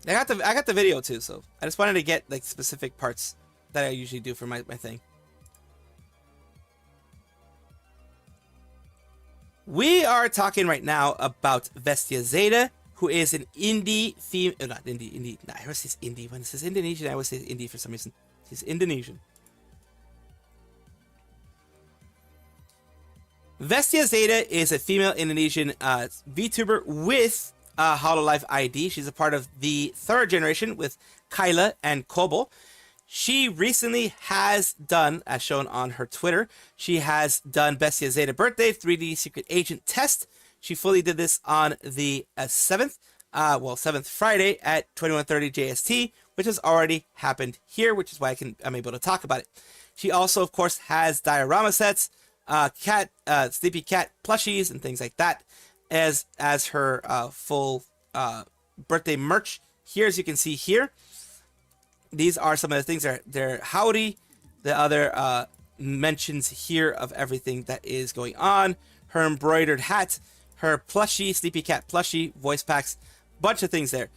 I got the video too, so I just wanted to get like specific parts that I usually do for my thing. We are talking right now about Vestia Zeta, who is an indie female, not indie. Nah, I always say indie. When it says Indonesian, I always say indie for some reason. She's Indonesian. Vestia Zeta is a female Indonesian VTuber with Hololive ID. She's a part of the third generation with Kyla and Kobo. She recently has done, as shown on her Twitter, she has done Vestia Zeta Birthday 3D Secret Agent test. She fully did this on the 7th Friday at 21:30 JST, which has already happened here, which is why I'm able to talk about it. She also, of course, has diorama sets, Sleepy Cat plushies, and things like that as her full birthday merch. Here, as you can see here, these are some of the things. They're howdy. The other mentions here of everything that is going on. Her embroidered hat, her plushie, Sleepy Cat plushie, voice packs, bunch of things there.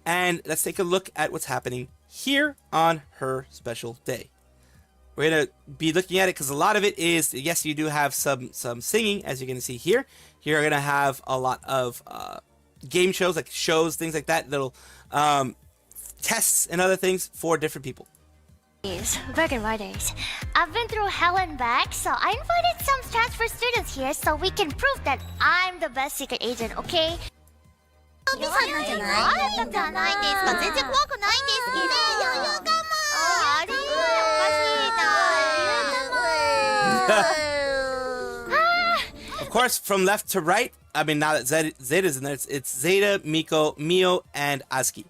And let's take a look at what's happening here on her special day. We're going to be looking at it because a lot of it is, yes, you do have some singing, as you're going to see here. You're going to have a lot of game shows, like shows, things like that, little tests and other things for different people. Burger Riders. I've been through hell and back, so I invited some transfer students here so we can prove that I'm the best secret agent, okay? じゃないですか。全然怖くないんですけど。よかも。あれOf course, from left to right, I mean, now that Zeta's in there, it's Zeta, Miko, Mio, and Azuki.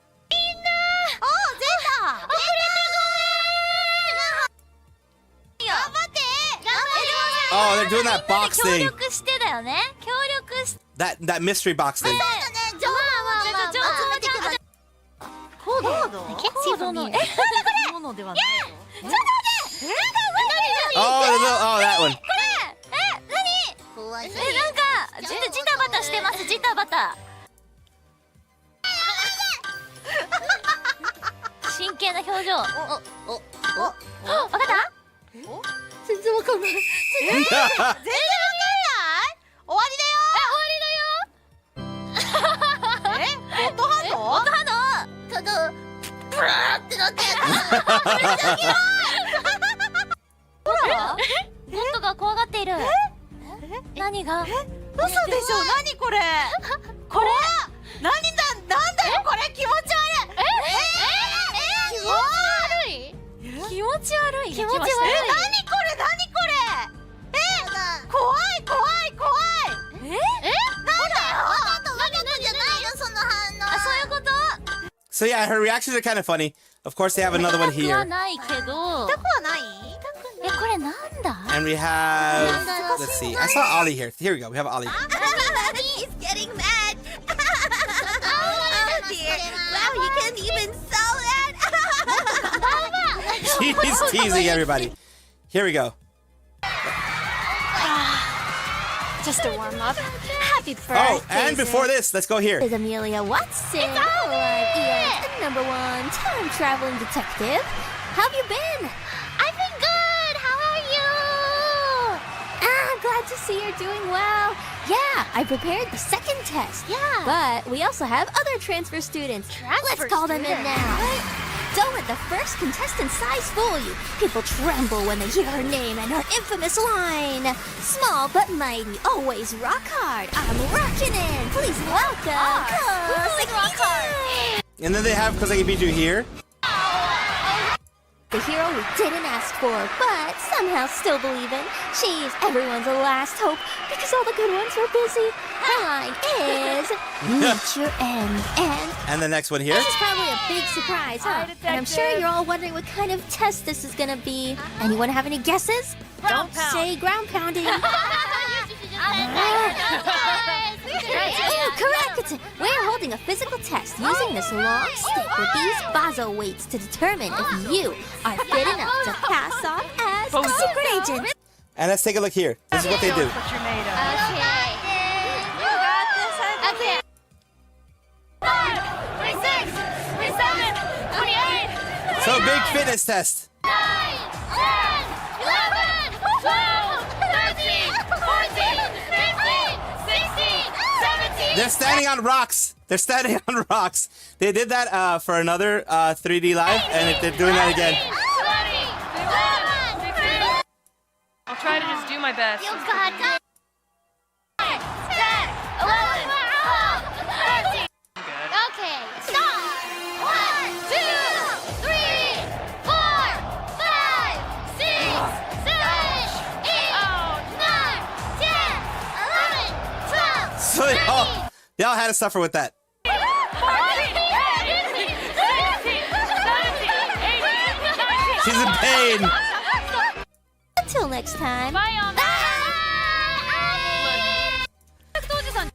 Oh, they're doing that box thing. That mystery box thing. Oh, that one. なんかジタバタしてますジタバタ真剣な表情わかった全然わかんない全然わかんない終わりだよゴッドハンドゴッドハンドただブラーってなってほらゴッドが怖がっている何が嘘でしょ何これこれなんだよこれ気持ち悪い気持ち悪い何これ怖いなんだよわざとじゃないよその反応あそういうこと So yeah, her reactions are kind of funny. Of course, they have another one here. ないけど痛くはないこれなんだ And we have, let's see, I saw Ollie here. Here we go, we have Ollie. He's getting mad. Oh dear. Wow, you can't even sell that. She's teasing everybody. Here we go. Just a warm up. Happy birthday. Oh, and before this, let's go here. Is Amelia Watson, ES, the #1 time-traveling detective. How have you been? I've been good. How are you? I'm glad to see you're doing well. Yeah, I prepared the second test. Yeah. But we also have other transfer students. Let's call them in now. Don't let the first contestant size fool you. People tremble when they hear her name and her infamous line. Small but mighty, always rock hard. I'm rocking in. Please welcome. Who's rock hard? And then they have Kozaki Biju here. The hero we didn't ask for, but somehow still believe in. She's everyone's last hope because all the good ones were busy. Her line is meet your end. And the next one here. This is probably a big surprise, huh? And I'm sure you're all wondering what kind of test this is gonna be. Anyone have any guesses? Don't say ground pounding. Ooh, correct! We're holding a physical test using this long stick with these Bazo weights to determine if you are fit enough to pass off as a secret agent. And let's take a look here. This is what they do. Okay. You got this, okay. 5, 36, 37, 28. So big fitness test. 9, 10, 11, 12, 13, 14, 15, 16, 17. They're standing on rocks. They're standing on rocks. They did that for another 3D live, and they're doing that again. 20, 11, I'll try to just do my best. you got this. 10, 11, 12, 13. Okay, stop. 1, 2, 3, 4, 5, 6, 7, 8, 9, 10, 11, 12, So they all had to suffer with that. 14, 15, 16, 17, 18, 19. She's in pain. Until next time.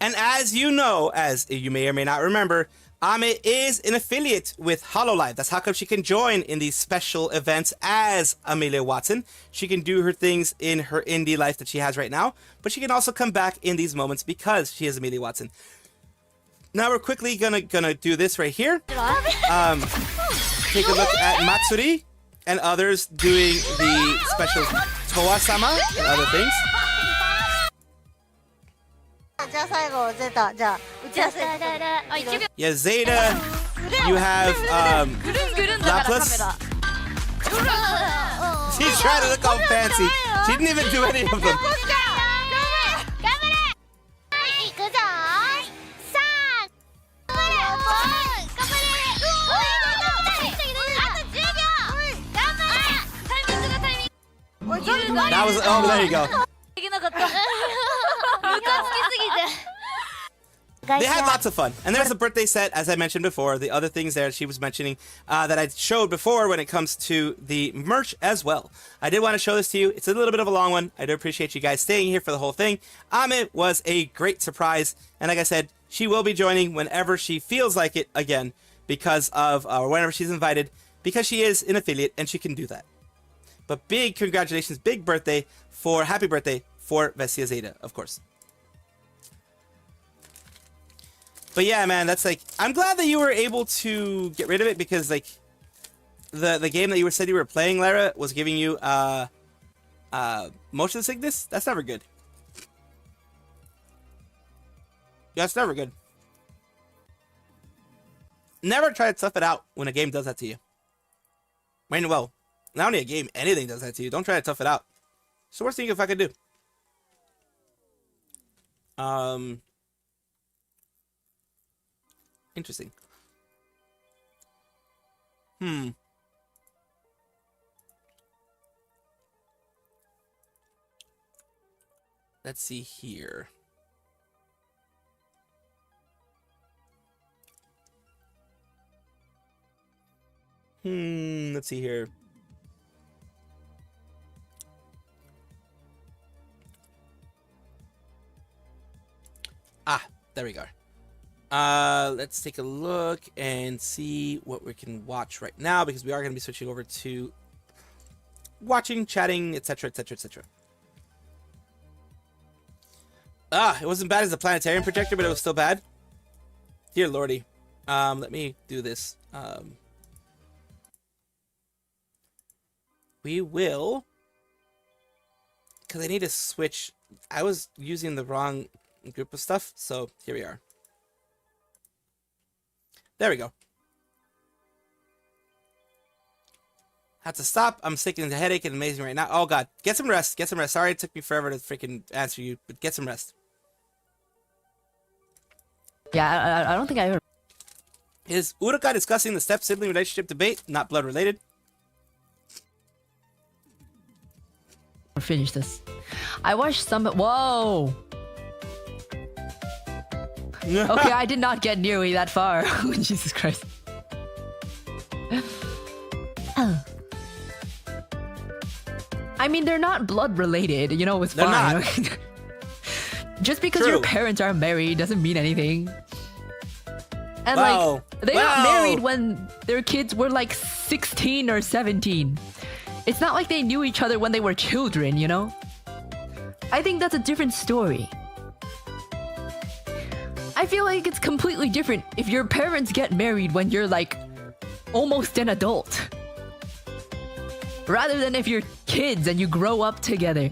And as you know, as you may or may not remember, Ame is an affiliate with HoloLive. That's how come she can join in these special events as Amelia Watson. She can do her things in her indie life that she has right now, but she can also come back in these moments because she is Amelia Watson. Now we're quickly gonna do this right here. Take a look at Matsuri and others doing the special Toa-sama and other things. じゃあ最後ゼータじゃあ打ち合わせ Yeah, Zeta. You have Lapis. She's trying to look all fancy. She didn't even do any of them. いくぞー。さあ、頑張れ。頑張れ。あと10秒。頑張れ。タイミングがタイミング。おいちょっと That was, oh, there you go. できなかった。ムカつきすぎて。 They had lots of fun. And there's the birthday set, as I mentioned before. The other things there she was mentioning that I showed before when it comes to the merch as well. I did want to show this to you. It's a little bit of a long one. I do appreciate you guys staying here for the whole thing. Ame was a great surprise. And like I said, she will be joining whenever she feels like it again because of, or whenever she's invited, because she is an affiliate and she can do that. But big congratulations, big birthday happy birthday for Vestia Zeta, of course. But yeah, man, that's like, I'm glad that you were able to get rid of it because like the game that you said you were playing, Lara, was giving you motion sickness. That's never good. That's never good. Never try to tough it out when a game does that to you. I mean, well, not only a game, anything does that to you. Don't try to tough it out. It's the worst thing if I could do. Interesting. Let's see here. Let's see here. Ah, there we go. Let's take a look and see what we can watch right now because we are going to be switching over to watching, chatting, etc, etc, etc. It wasn't bad as the planetarium projector, but it was still bad. Dear lordy. Let me do this. We will, because I need to switch. I was using the wrong group of stuff, so here we are. There we go. Had to stop. I'm sick and the headache and amazing right now. Oh god, get some rest. Get some rest. Sorry it took me forever to freaking answer you, but get some rest. Yeah, I don't think I ever. Is Uruka discussing the step-sibling relationship debate? Not blood-related. Finish this. I watched some. Whoa. Okay, I did not get nearly that far. Jesus Christ. Oh. I mean, they're not blood related. You know, it's They're fine. not. Just because True. your parents are married doesn't mean anything. And Well, like, they got well. married when their kids were like 16 or 17. It's not like they knew each other when they were children, you know? I think that's a different story. I feel like it's completely different if your parents get married when you're like almost an adult. Rather than if you're kids and you grow up together.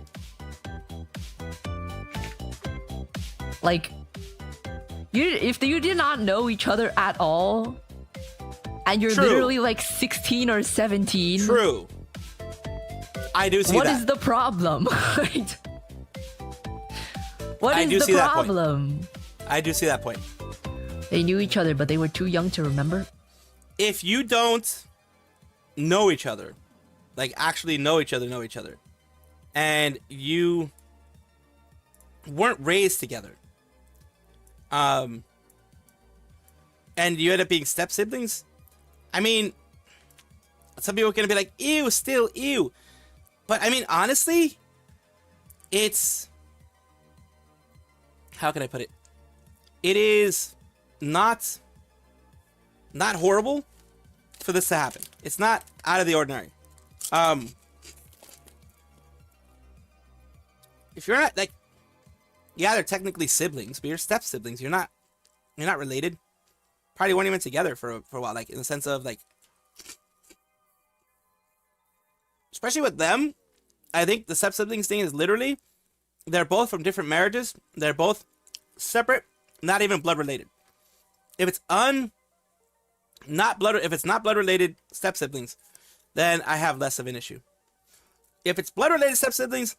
Like, if you did not know each other at all, and you're True. literally like 16 or 17, True. I do see what that. is the problem? Right? What I is do the see that point. problem? I do see that point. They knew each other, but they were too young to remember. If you don't know each other, like actually know each other, and you weren't raised together, and you end up being step siblings, I mean, some people are gonna be like, ew, still ew. But I mean, honestly, it's, how can I put it? It is not horrible for this to happen. It's not out of the ordinary. If you're not like, yeah, they're technically siblings, but you're step siblings. You're not related. Probably weren't even together for a while. Like in the sense of like, especially with them, I think the step siblings thing is literally, they're both from different marriages. They're both separate, not even blood related. If it's not blood related step siblings, then I have less of an issue. If it's blood related step siblings,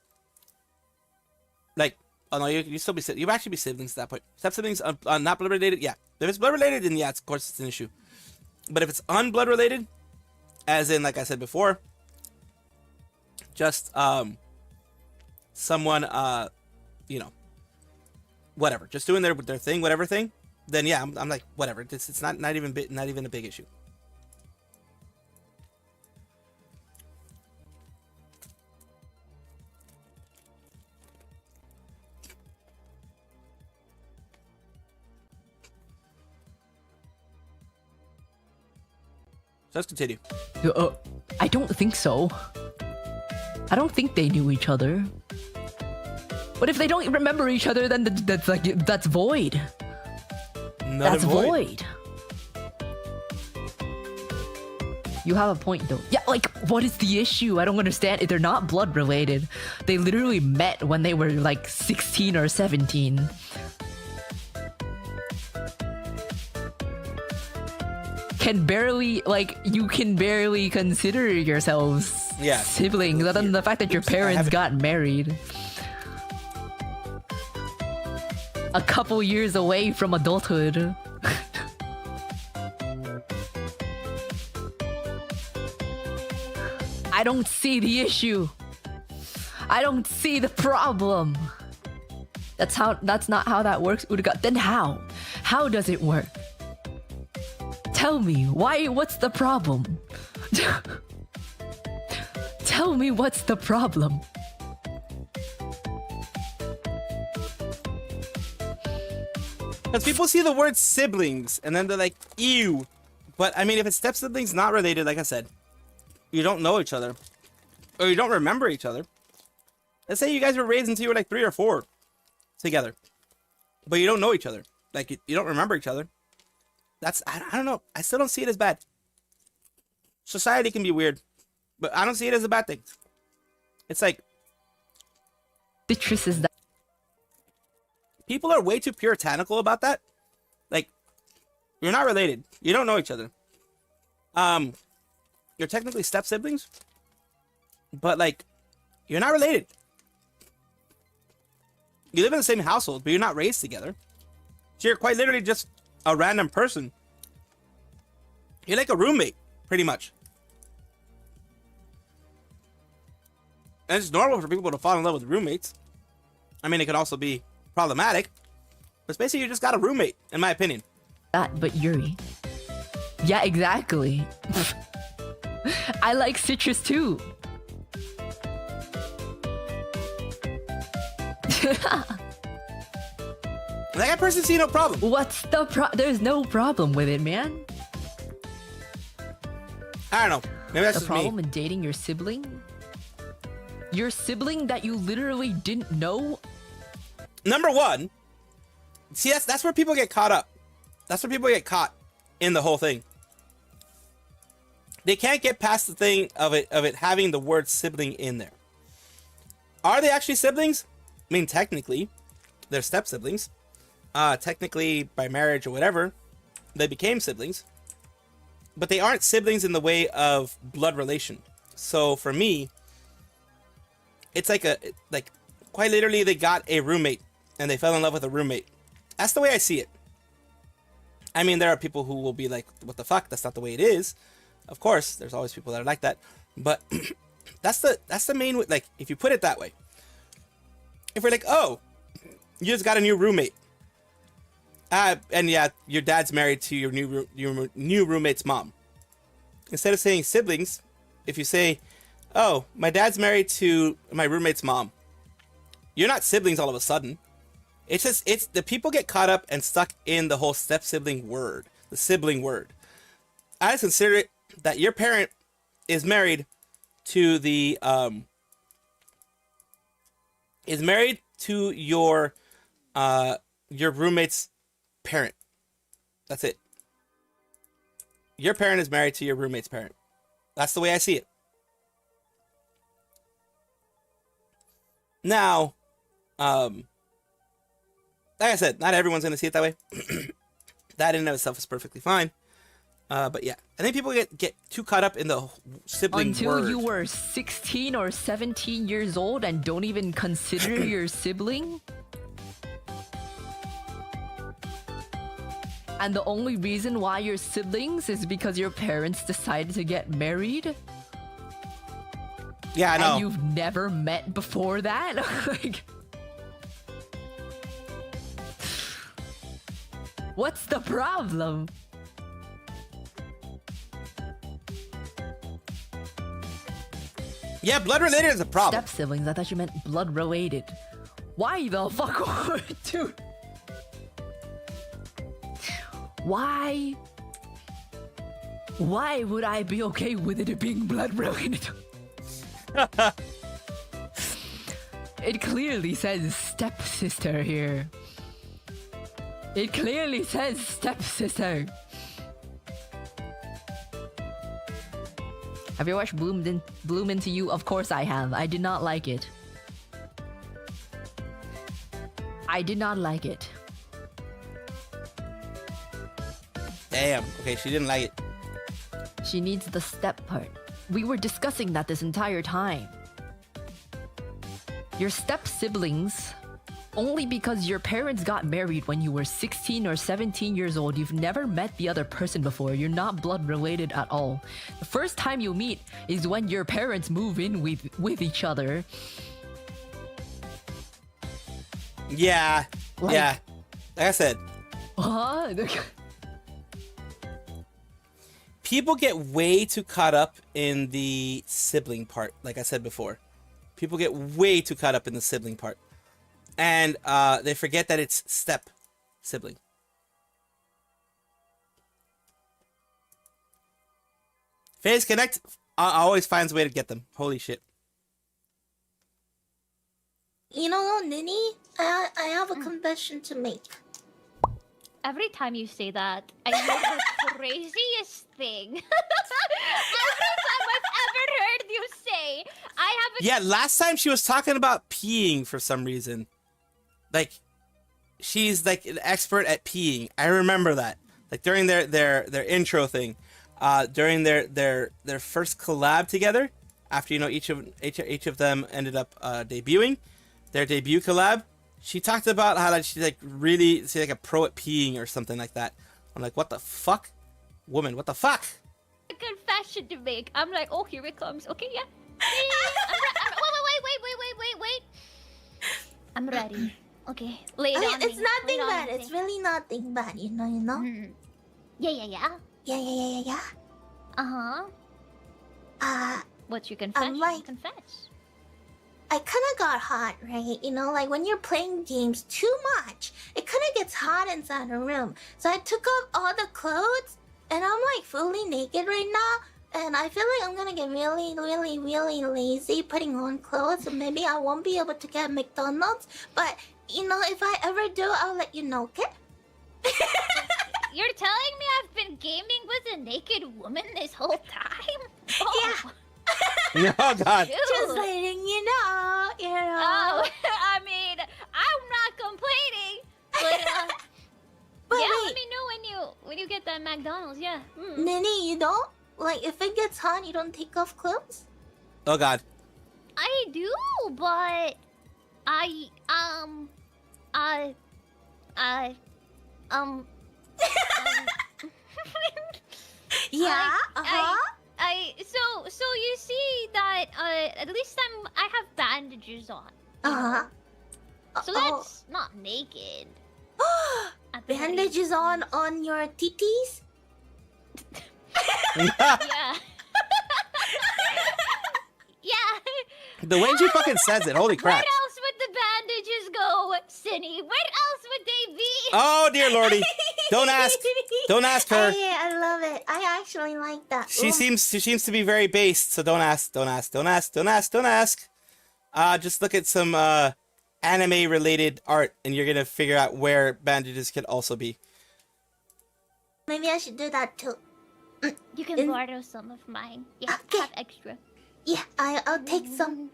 like, oh no, you still be, you actually be siblings at that point. Step siblings are not blood related, yeah. If it's blood related, then yeah, of course it's an issue. But if it's unblood related, as in like I said before, just someone you know, whatever, just doing their thing, whatever thing, then yeah, I'm like whatever. It's not even a big issue. So let's continue. I don't think so. I don't think they knew each other. But if they don't remember each other, then that's void. That's void. You have a point though. Yeah, like, what is the issue? I don't understand. If they're not blood related, they literally met when they were like 16 or 17. You can barely consider yourselves siblings, other than the fact that your parents got married a couple years away from adulthood. I don't see the issue. I don't see the problem. That's not how that works, Uruga. Then how? How does it work? Tell me, what's the problem? Tell me what's the problem. Because people see the word siblings and then they're like, ew. But I mean, if it's step siblings not related, like I said, you don't know each other, or you don't remember each other. Let's say you guys were raised until you were like 3 or 4 together, but you don't know each other. Like you don't remember each other. That's, I don't know. I still don't see it as bad. Society can be weird, but I don't see it as a bad thing. It's like, Citrus is that. people are way too puritanical about that. Like, you're not related. You don't know each other. You're technically step siblings, but like, you're not related. You live in the same household, but you're not raised together. So you're quite literally just a random person. You're like a roommate, pretty much. And it's normal for people to fall in love with roommates. I mean, it could also be problematic, but basically you just got a roommate, in my opinion. That, but Yuri. Yeah, exactly. I like Citrus too. Like, I personally see no problem. What's the There's no problem with it, man. I don't know. Maybe that's The just problem me. in dating your sibling? Your sibling that you literally didn't know? Number one, see, that's where people get caught up. That's where people get caught in the whole thing. They can't get past the thing of it having the word sibling in there. Are they actually siblings? I mean, technically, they're step siblings. Technically, by marriage or whatever, they became siblings. But they aren't siblings in the way of blood relation. So for me, it's like quite literally, they got a roommate and they fell in love with a roommate. That's the way I see it. I mean, there are people who will be like, what the fuck? That's not the way it is. Of course, there's always people that are like that. But that's the main, like, if you put it that way. If we're like, oh, you just got a new roommate. And yeah, your dad's married to your new roommate's mom. Instead of saying siblings, if you say, oh, my dad's married to my roommate's mom, you're not siblings all of a sudden. It's the people get caught up and stuck in the whole step sibling word, the sibling word. I just consider it that your parent is married to your roommate's parent. That's it. Your parent is married to your roommate's parent. That's the way I see it. Now, like I said, not everyone's going to see it that way. That in and of itself is perfectly fine. But yeah, I think people get too caught up in the sibling Until word. you were 16 or 17 years old and don't even consider your sibling? And the only reason why you're siblings is because your parents decided to get married? Yeah, I know. And you've never met before that? Like, what's the problem? Yeah, blood related is a problem. Step siblings, I thought you meant blood related. Why the fuck would dude? Why would I be okay with it being blood related? It clearly says stepsister here. It clearly says stepsister. Have you watched Bloom Into You? Of course I have. I did not like it. I did not like it. Damn. Okay, she didn't like it. She needs the step part. We were discussing that this entire time. Your step siblings, only because your parents got married when you were 16 or 17 years old, you've never met the other person before. You're not blood related at all. The first time you meet is when your parents move in with each other. Yeah. Yeah. Like I said, people get way too caught up in the sibling part. Like I said before, people get way too caught up in the sibling part. And they forget that it's step sibling. Phase Connect always finds a way to get them. Holy shit. You know, Nini, I have a confession to make. Every time you say that, I know the craziest thing. Every time I've ever heard you say, I have a... Yeah, last time she was talking about peeing for some reason. Like, she's like an expert at peeing. I remember that. Like during their intro thing, during their first collab together, after each of them ended up debuting their debut collab. She talked about how like she's like really a pro at peeing or something like that. I'm like, what the fuck, woman? What the fuck? A confession to make. I'm like, oh, here it comes. Okay, yeah. Wait. I'm ready. Okay, lay it on It's me. nothing Lay it on bad. me. It's really nothing bad. You know. Mhm. Yeah. Yeah. Uh-huh. What's your confession? like- Confess. I kind of got hot, right? You know, like when you're playing games too much, it kind of gets hot inside a room. So I took off all the clothes, and I'm like fully naked right now. And I feel like I'm gonna get really, really, really lazy putting on clothes. So maybe I won't be able to get McDonald's. But, you know, if I ever do, I'll let you know, okay? You're telling me I've been gaming with a naked woman this whole time? Oh. Yeah. Oh God. Just letting you know, you know. Oh, I mean, I'm not complaining, but But yeah, wait, let me know when you get that McDonald's. Yeah. Mm. Nini, you don't? Like, if it gets hot, you don't take off clothes? Oh God. I do, but Yeah, so you see that at least I have bandages on. Uh-huh. So that's not naked. At the very Bandages on your titties? Yeah. Yeah. The way she fucking says it, holy crap. Where else would the bandages go, Cindy? Where else would they be? Oh dear lordy. Don't ask. Don't ask her. Hey, I love it. I actually like that. She Ooh. seems to be very based, so don't ask. Just look at some anime related art and you're gonna figure out where bandages could also be. Maybe I should do that too. You can borrow some of mine. Yeah, Okay. have extra. Yeah, I'll take some.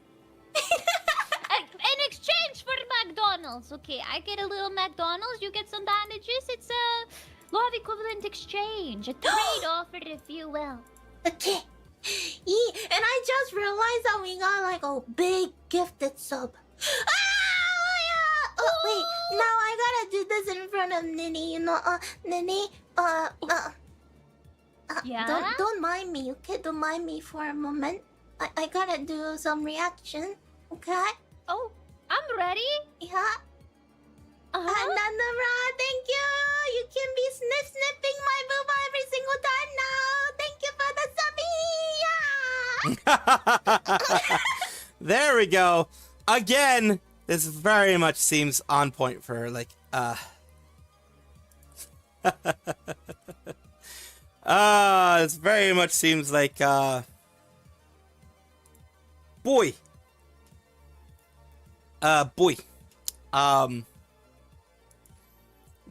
In exchange for McDonald's, okay? I get a little McDonald's, you get some bandages. It's a law of equivalent exchange, a trade offer, if you will. Okay. And I just realized that we got like a big gifted sub. Yeah! Oh, wait, now I gotta do this in front of Nini, you know, Nini, Yeah? Don't mind me, okay? Don't mind me for a moment. I gotta do some reaction, okay? Oh, I'm ready. Yeah. Uh-huh. Anandamra, thank you! You can be sniffing my booba every single time now! Thank you for the subby! Yeah! There we go. Again, this very much seems on point for her. Like, this very much seems like, boy.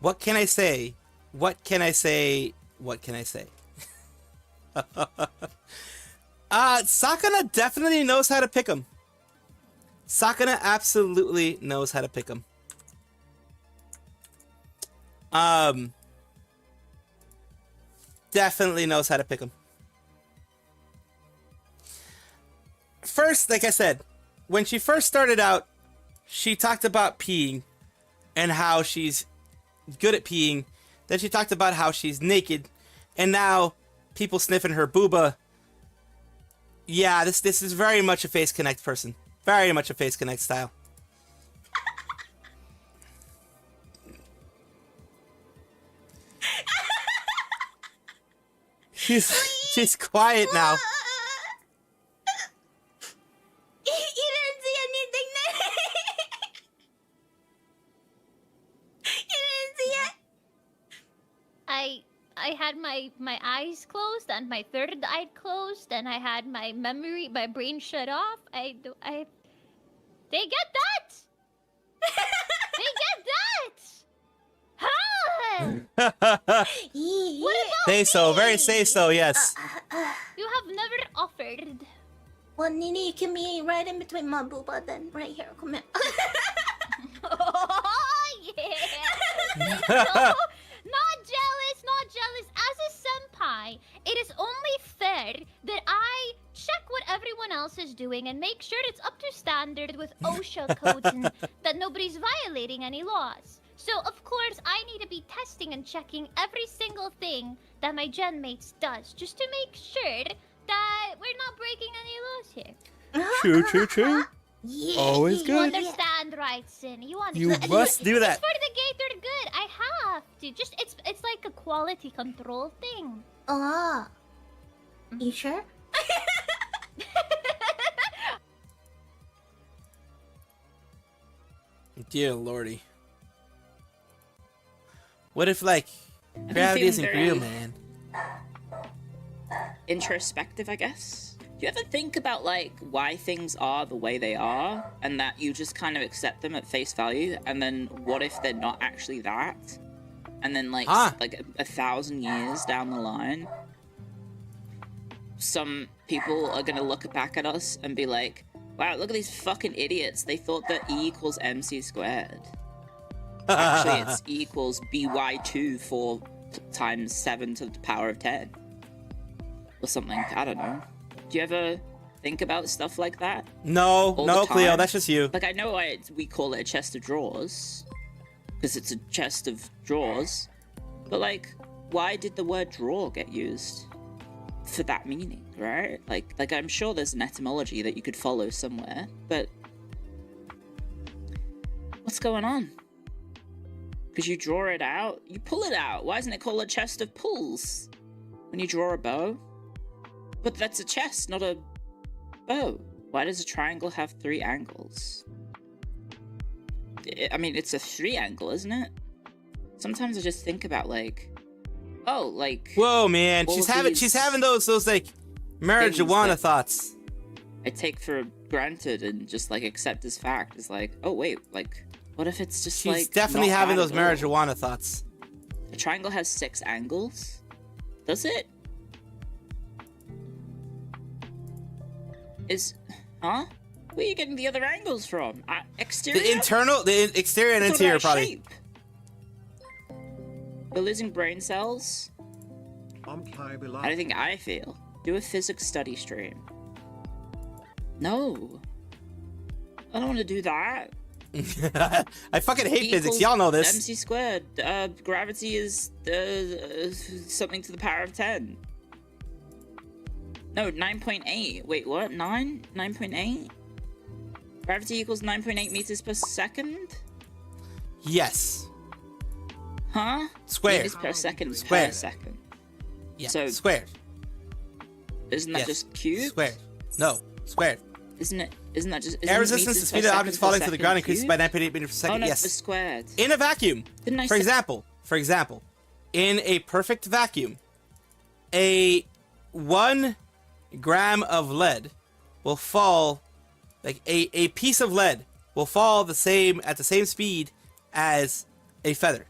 What can I say? Sakana definitely knows how to pick him. Sakana absolutely knows how to pick him. Definitely knows how to pick him. First, like I said, when she first started out, she talked about peeing and how she's good at peeing. Then she talked about how she's naked, and now people sniffing her booba. Yeah, this is very much a Face Connect person. Very much a Face Connect style. She's quiet now. You didn't see anything there. You didn't see it. I had my eyes closed and my third eye closed, and I had my brain shut off. They get that. They get that. Huh? What about Say so, me? very say so, yes. You have never offered. Well, Nini, you can be right in between my booba then. Right here, come here. Oh yeah. No, not jealous, not jealous. As a senpai, it is only fair that I check what everyone else is doing and make sure it's up to standard with OSHA codes and that nobody's violating any laws. So, of course, I need to be testing and checking every single thing that my gen mates does, just to make sure that we're not breaking any laws here. True. Yeah. Always You good. understand, right, Sin? You You understand. must do that. It's for the greater good. I have to. Just it's like a quality control thing. Ah. You sure? Dear lordy. What if, like, I've been gravity feeling isn't real, very man? introspective, I guess. Do you ever think about like why things are the way they are, and that you just kind of accept them at face value, and then what if they're not actually that? And then like like a 1,000 years down the line, some people are gonna look back at us and be like, wow, look at these fucking idiots. They thought that E equals MC squared. Actually, it's E equals by2 4 times 7 to the power of 10. Or something, I don't know. Do you ever think about stuff like that? No, All no, the Cleo, time? that's just you. Like, I know we call it a chest of drawers, because it's a chest of drawers, but like, why did the word drawer get used for that meaning, right? Like I'm sure there's an etymology that you could follow somewhere, but what's going on? Because you draw it out, you pull it out. Why isn't it called a chest of pulls when you draw a bow? But that's a chest, not a bow. Why does a triangle have 3 angles? I mean, it's a 3-angle, isn't it? Sometimes I just think about like, oh, like. Whoa, man, all she's of having these those like marijuana that- thoughts. I take for granted and just like accept as fact. Is like, oh wait, like, what if it's just She's like definitely not having that those at all? marijuana thoughts. A triangle has 6 angles. Does it? Huh? Where are you getting the other angles from? Exterior? The exterior and It's all interior about probably. shape. We're losing brain cells. How do you think I feel? Do a physics study stream. No. I don't want to do that. I fucking hate physics. Equals Y'all know this. MC squared. Gravity is something to the power of 10. No, 9.8. Wait, what? 9? 9.8? Gravity equals 9.8 meters per second? Yes. Huh? Squared. Meters per second. Per Squared. second. Yeah. So- Squared. Isn't that Yes. just cubed? Squared. No. Squared. Isn't that just... Air isn't resistance meters to per speed of second objects per falling to the second ground increases by cubed? 9.8 meters per second. Oh, no, Yes. it's squared. In a vacuum. Didn't I For say- example, in a perfect vacuum, a 1 gram of lead will fall, like a piece of lead will fall at the same speed as a feather,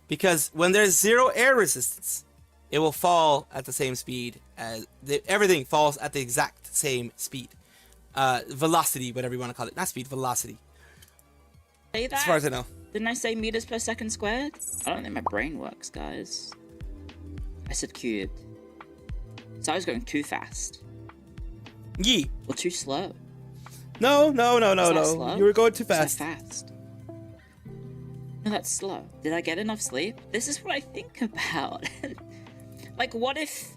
because when there's 0 air resistance, it will fall at the same speed as everything falls at the exact same speed, velocity, whatever you want to call it, not speed, velocity. Say that? As far as I know. Didn't I say meters per second squared? I don't think my brain works, guys. I said cubed. So I was going too fast. Yee. Or too slow. No. Is that slow? You were going too Is that fast. fast? No, that's slow. Did I get enough sleep? This is what I think about. Like, what if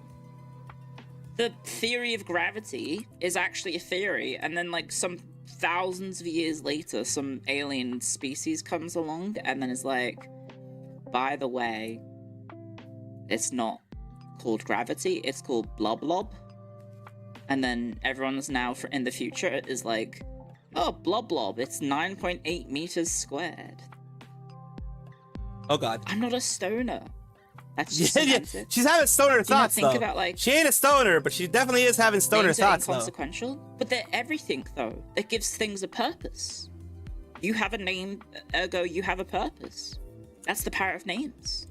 the theory of gravity is actually a theory, and then, like, some thousands of years later, some alien species comes along and then is like, by the way, it's not called gravity, it's called blob blob. And then everyone's now in the future is like, oh, blob blob, it's 9.8 meters squared. Oh god. I'm not a stoner. That's Yeah, just yeah. semantics. She's having stoner Do you not thoughts think though. about, like, she ain't a stoner, but she definitely is having stoner Names are thoughts though. inconsequential, but they're everything though. That gives things a purpose. You have a name, ergo you have a purpose. That's the power of names.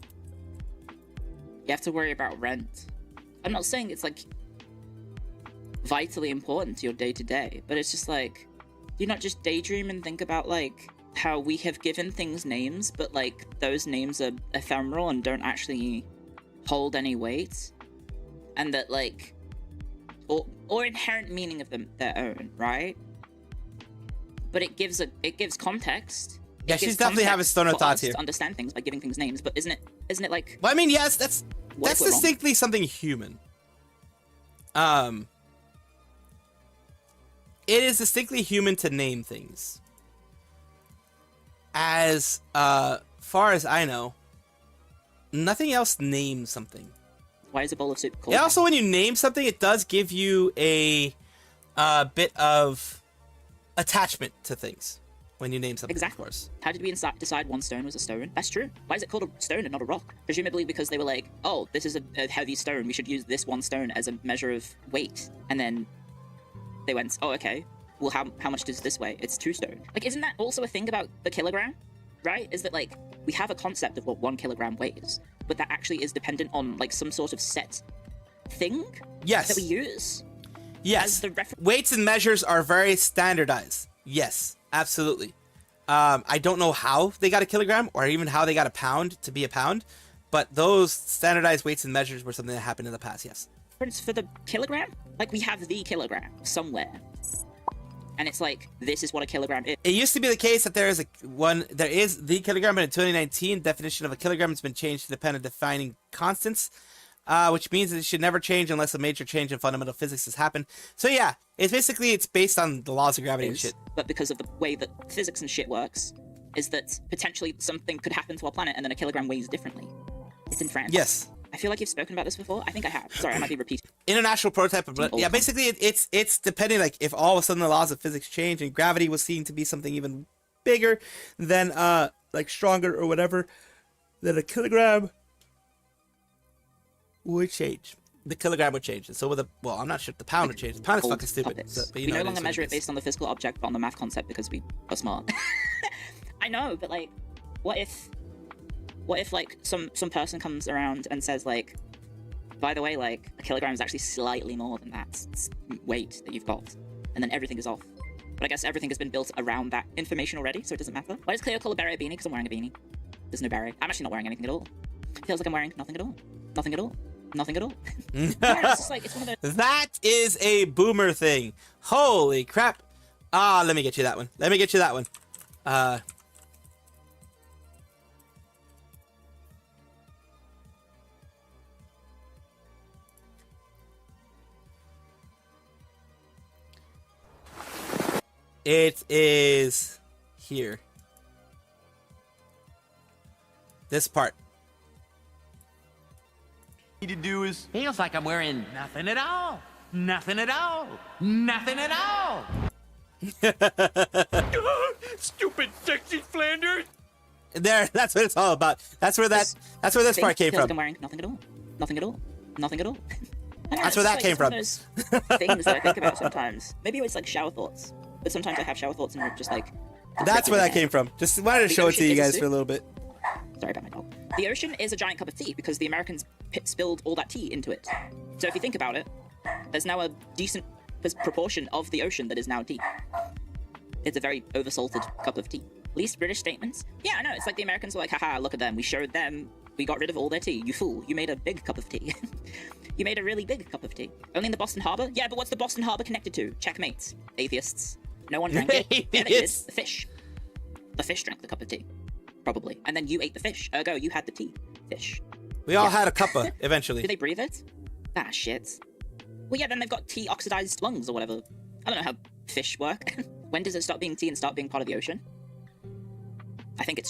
You have to worry about rent. I'm not saying it's like vitally important to your day to day, but it's just like, do you not just daydream and think about like how we have given things names, but like those names are ephemeral and don't actually hold any weight, and that like, or inherent meaning of them their own, right? But it gives context. Yeah, It she's gives definitely having context stoner for thoughts us here. to understand things by giving things names, but isn't it like? Well, I mean, yes, that's What if we're wrong? distinctly something human. It is distinctly human to name things. As far as I know, nothing else names something. Why is a bowl of soup called? And also, when you name something, it does give you a bit of attachment to things when you name something. Exactly. Of course. How did we decide one stone was a stone? That's true. Why is it called a stone and not a rock? Presumably because they were like, oh, this is a heavy stone. We should use this one stone as a measure of weight. And then they went, oh, okay. Well, how much does this weigh? It's 2 stone. Like, isn't that also a thing about the kilogram? Right? Is that, like, we have a concept of what 1 kilogram weighs, but that actually is dependent on, like, some sort of set thing Yes. that we use? Yes. As the Weights and measures are very standardized. Yes, absolutely. I don't know how they got a kilogram or even how they got a pound to be a pound, but those standardized weights and measures were something that happened in the past, yes. For the kilogram? Like, we have the kilogram somewhere. And it's like, this is what a kilogram is. It used to be the case that there is the kilogram, but in 2019, definition of a kilogram has been changed to depend on defining constants, which means that it should never change unless a major change in fundamental physics has happened. So yeah, it's based on the laws of gravity and shit. But because of the way that physics and shit works, is that potentially something could happen to our planet and then a kilogram weighs differently. It's in France. Yes. I feel like you've spoken about this before. I think I have. Sorry, I might be repeating. International prototype, but yeah, basically it's depending, like, if all of a sudden the laws of physics change and gravity was seen to be something even bigger than like stronger or whatever, then a kilogram would change. The kilogram would change, and so would I'm not sure if the pound would change. The pound is fucking stupid. So, but, we no longer measure it based on the physical object, but on the math concept because we are smart. I know, but like, what if like some person comes around and says like, by the way, like a kilogram is actually slightly more than that weight that you've got, and then everything is off. But I guess everything has been built around that information already, so it doesn't matter. Why does Cleo call a beret a beanie? Because I'm wearing a beanie. There's no beret. I'm actually not wearing anything at all. It feels like I'm wearing nothing at all. Nothing at all. Nothing at all. It's just like, it's one of those... That is a boomer thing. Holy crap. Let me get you that one. It is here. This part. To do is feels like I'm wearing nothing at all. Nothing at all. Nothing at all. Stupid sexy Flanders. There, that's what it's all about. That's where this part came from. I'm wearing nothing at all. Nothing at all. Nothing at all. That's where that came from. Those things that I think about sometimes. Maybe it's like shower thoughts, but sometimes I have shower thoughts and I'm just like. That's where that came from. Just wanted to show it to you guys for a little bit. Sorry about my dog. The ocean is a giant cup of tea because the Americans spilled all that tea into it. So if you think about it, there's now a decent proportion of the ocean that is now tea. It's a very oversalted cup of tea. Least British statements? Yeah, I know. It's like the Americans were like, haha, look at them. We showed them. We got rid of all their tea. You fool. You made a big cup of tea. You made a really big cup of tea. Only in the Boston Harbor? Yeah, but what's the Boston Harbor connected to? Checkmate. Atheists. No one drank it. Yeah, they did. The fish. The fish drank the cup of tea. Probably. And then you ate the fish. Ergo, you had the tea. Fish. We all had a cuppa, eventually. Do they breathe it? Ah, shit. Well, yeah, then they've got tea oxidized lungs or whatever. I don't know how fish work. When does it stop being tea and start being part of the ocean? I think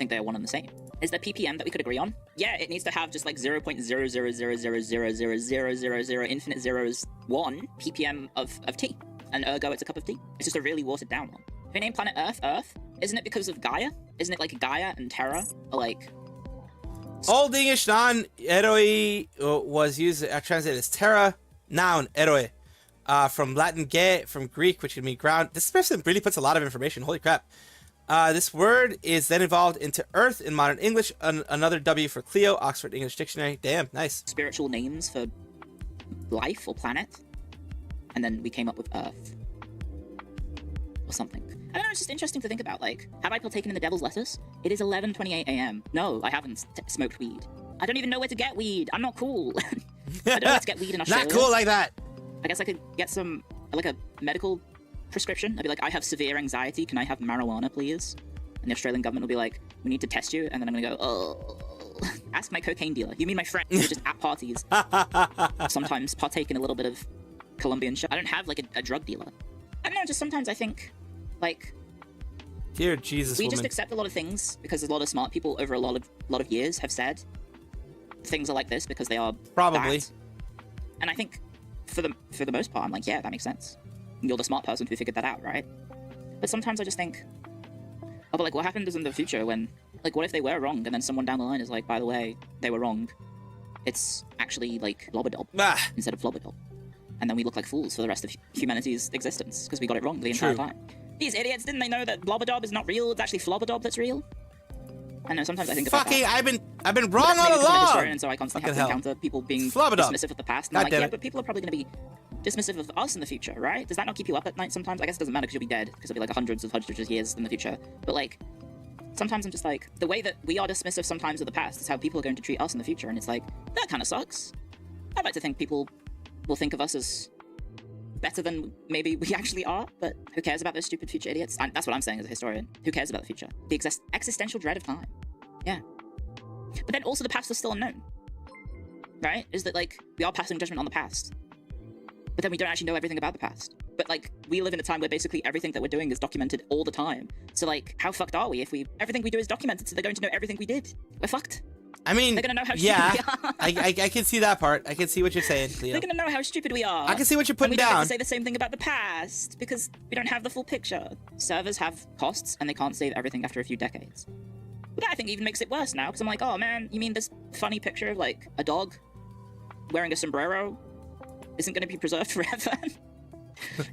they are one and the same. Is there ppm that we could agree on? Yeah, it needs to have just like 0.000000000 infinite zeros 1 ppm of tea. And ergo, it's a cup of tea. It's just a really watered down one. If we name planet Earth Earth, isn't it because of Gaia? Isn't it like Gaia and Terra are like... Old English noun eroi was used, translated as terra, noun eroi. From Latin ge, from Greek, which would mean ground. This person really puts a lot of information. Holy crap. This word is then evolved into earth in modern English. Another W for Cleo, Oxford English Dictionary. Damn, nice. Spiritual names for life or planet. And then we came up with Earth. Or something. I don't know, it's just interesting to think about, like, have I partaken in the devil's lettuce? It is 11:28 a.m. No, I haven't smoked weed. I don't even know where to get weed. I'm not cool. I don't know where to get weed in Australia. Not cool like that. I guess I could get some, like a medical prescription. I'd be like, I have severe anxiety. Can I have marijuana, please? And the Australian government will be like, we need to test you. And then I'm going to go, oh. Ask my cocaine dealer. You mean my friend who's just at parties. Sometimes partake in a little bit of Colombian shit. I don't have, like, a drug dealer. I don't know, just sometimes I think, like... Dear Jesus, we just accept a lot of things because a lot of smart people over a lot of years have said things are like this because they are probably that. And I think for the most part I'm like, yeah, that makes sense. You're the smart person who figured that out, right? But sometimes I just think Oh, but like, what happens in the future when, like, what if they were wrong and then someone down the line is like, by the way, they were wrong. It's actually like Blobberdob instead of Flobberdob. And then we look like fools for the rest of humanity's existence because we got it wrong the entire time. These idiots, didn't they know that Blobberdob is not real? It's actually Flobberdob that's real? I know, sometimes I think about Fucking, that. I've been wrong all I'm a along. historian, so I constantly have to encounter people being dismissive of the past. And I'm like, yeah, but people are probably going to be dismissive of us in the future, right? Does that not keep you up at night sometimes? I guess it doesn't matter because you'll be dead, because it'll be like hundreds of years in the future. But like, sometimes I'm just like, the way that we are dismissive sometimes of the past is how people are going to treat us in the future, and it's like, that kind of sucks. I'd like to think people will think of us as better than maybe we actually are, but who cares about those stupid future idiots? That's what I'm saying as a historian. Who cares about the future? The existential dread of time. Yeah. But then also the past is still unknown. Right? Is that like, we are passing judgment on the past. But then we don't actually know everything about the past. But like, we live in a time where basically everything that we're doing is documented all the time. So like, how fucked are we if everything we do is documented, so they're going to know everything we did? We're fucked. I mean, they're gonna know how yeah, stupid we are. I can see that part. I can see what you're saying, Cleo. They're gonna know how stupid we are. I can see what you're putting and we don't down. get to say the same thing about the past because we don't have the full picture. Servers have costs and they can't save everything after a few decades. But that I think even makes it worse now because I'm like, oh man, you mean this funny picture of like a dog wearing a sombrero isn't gonna be preserved forever?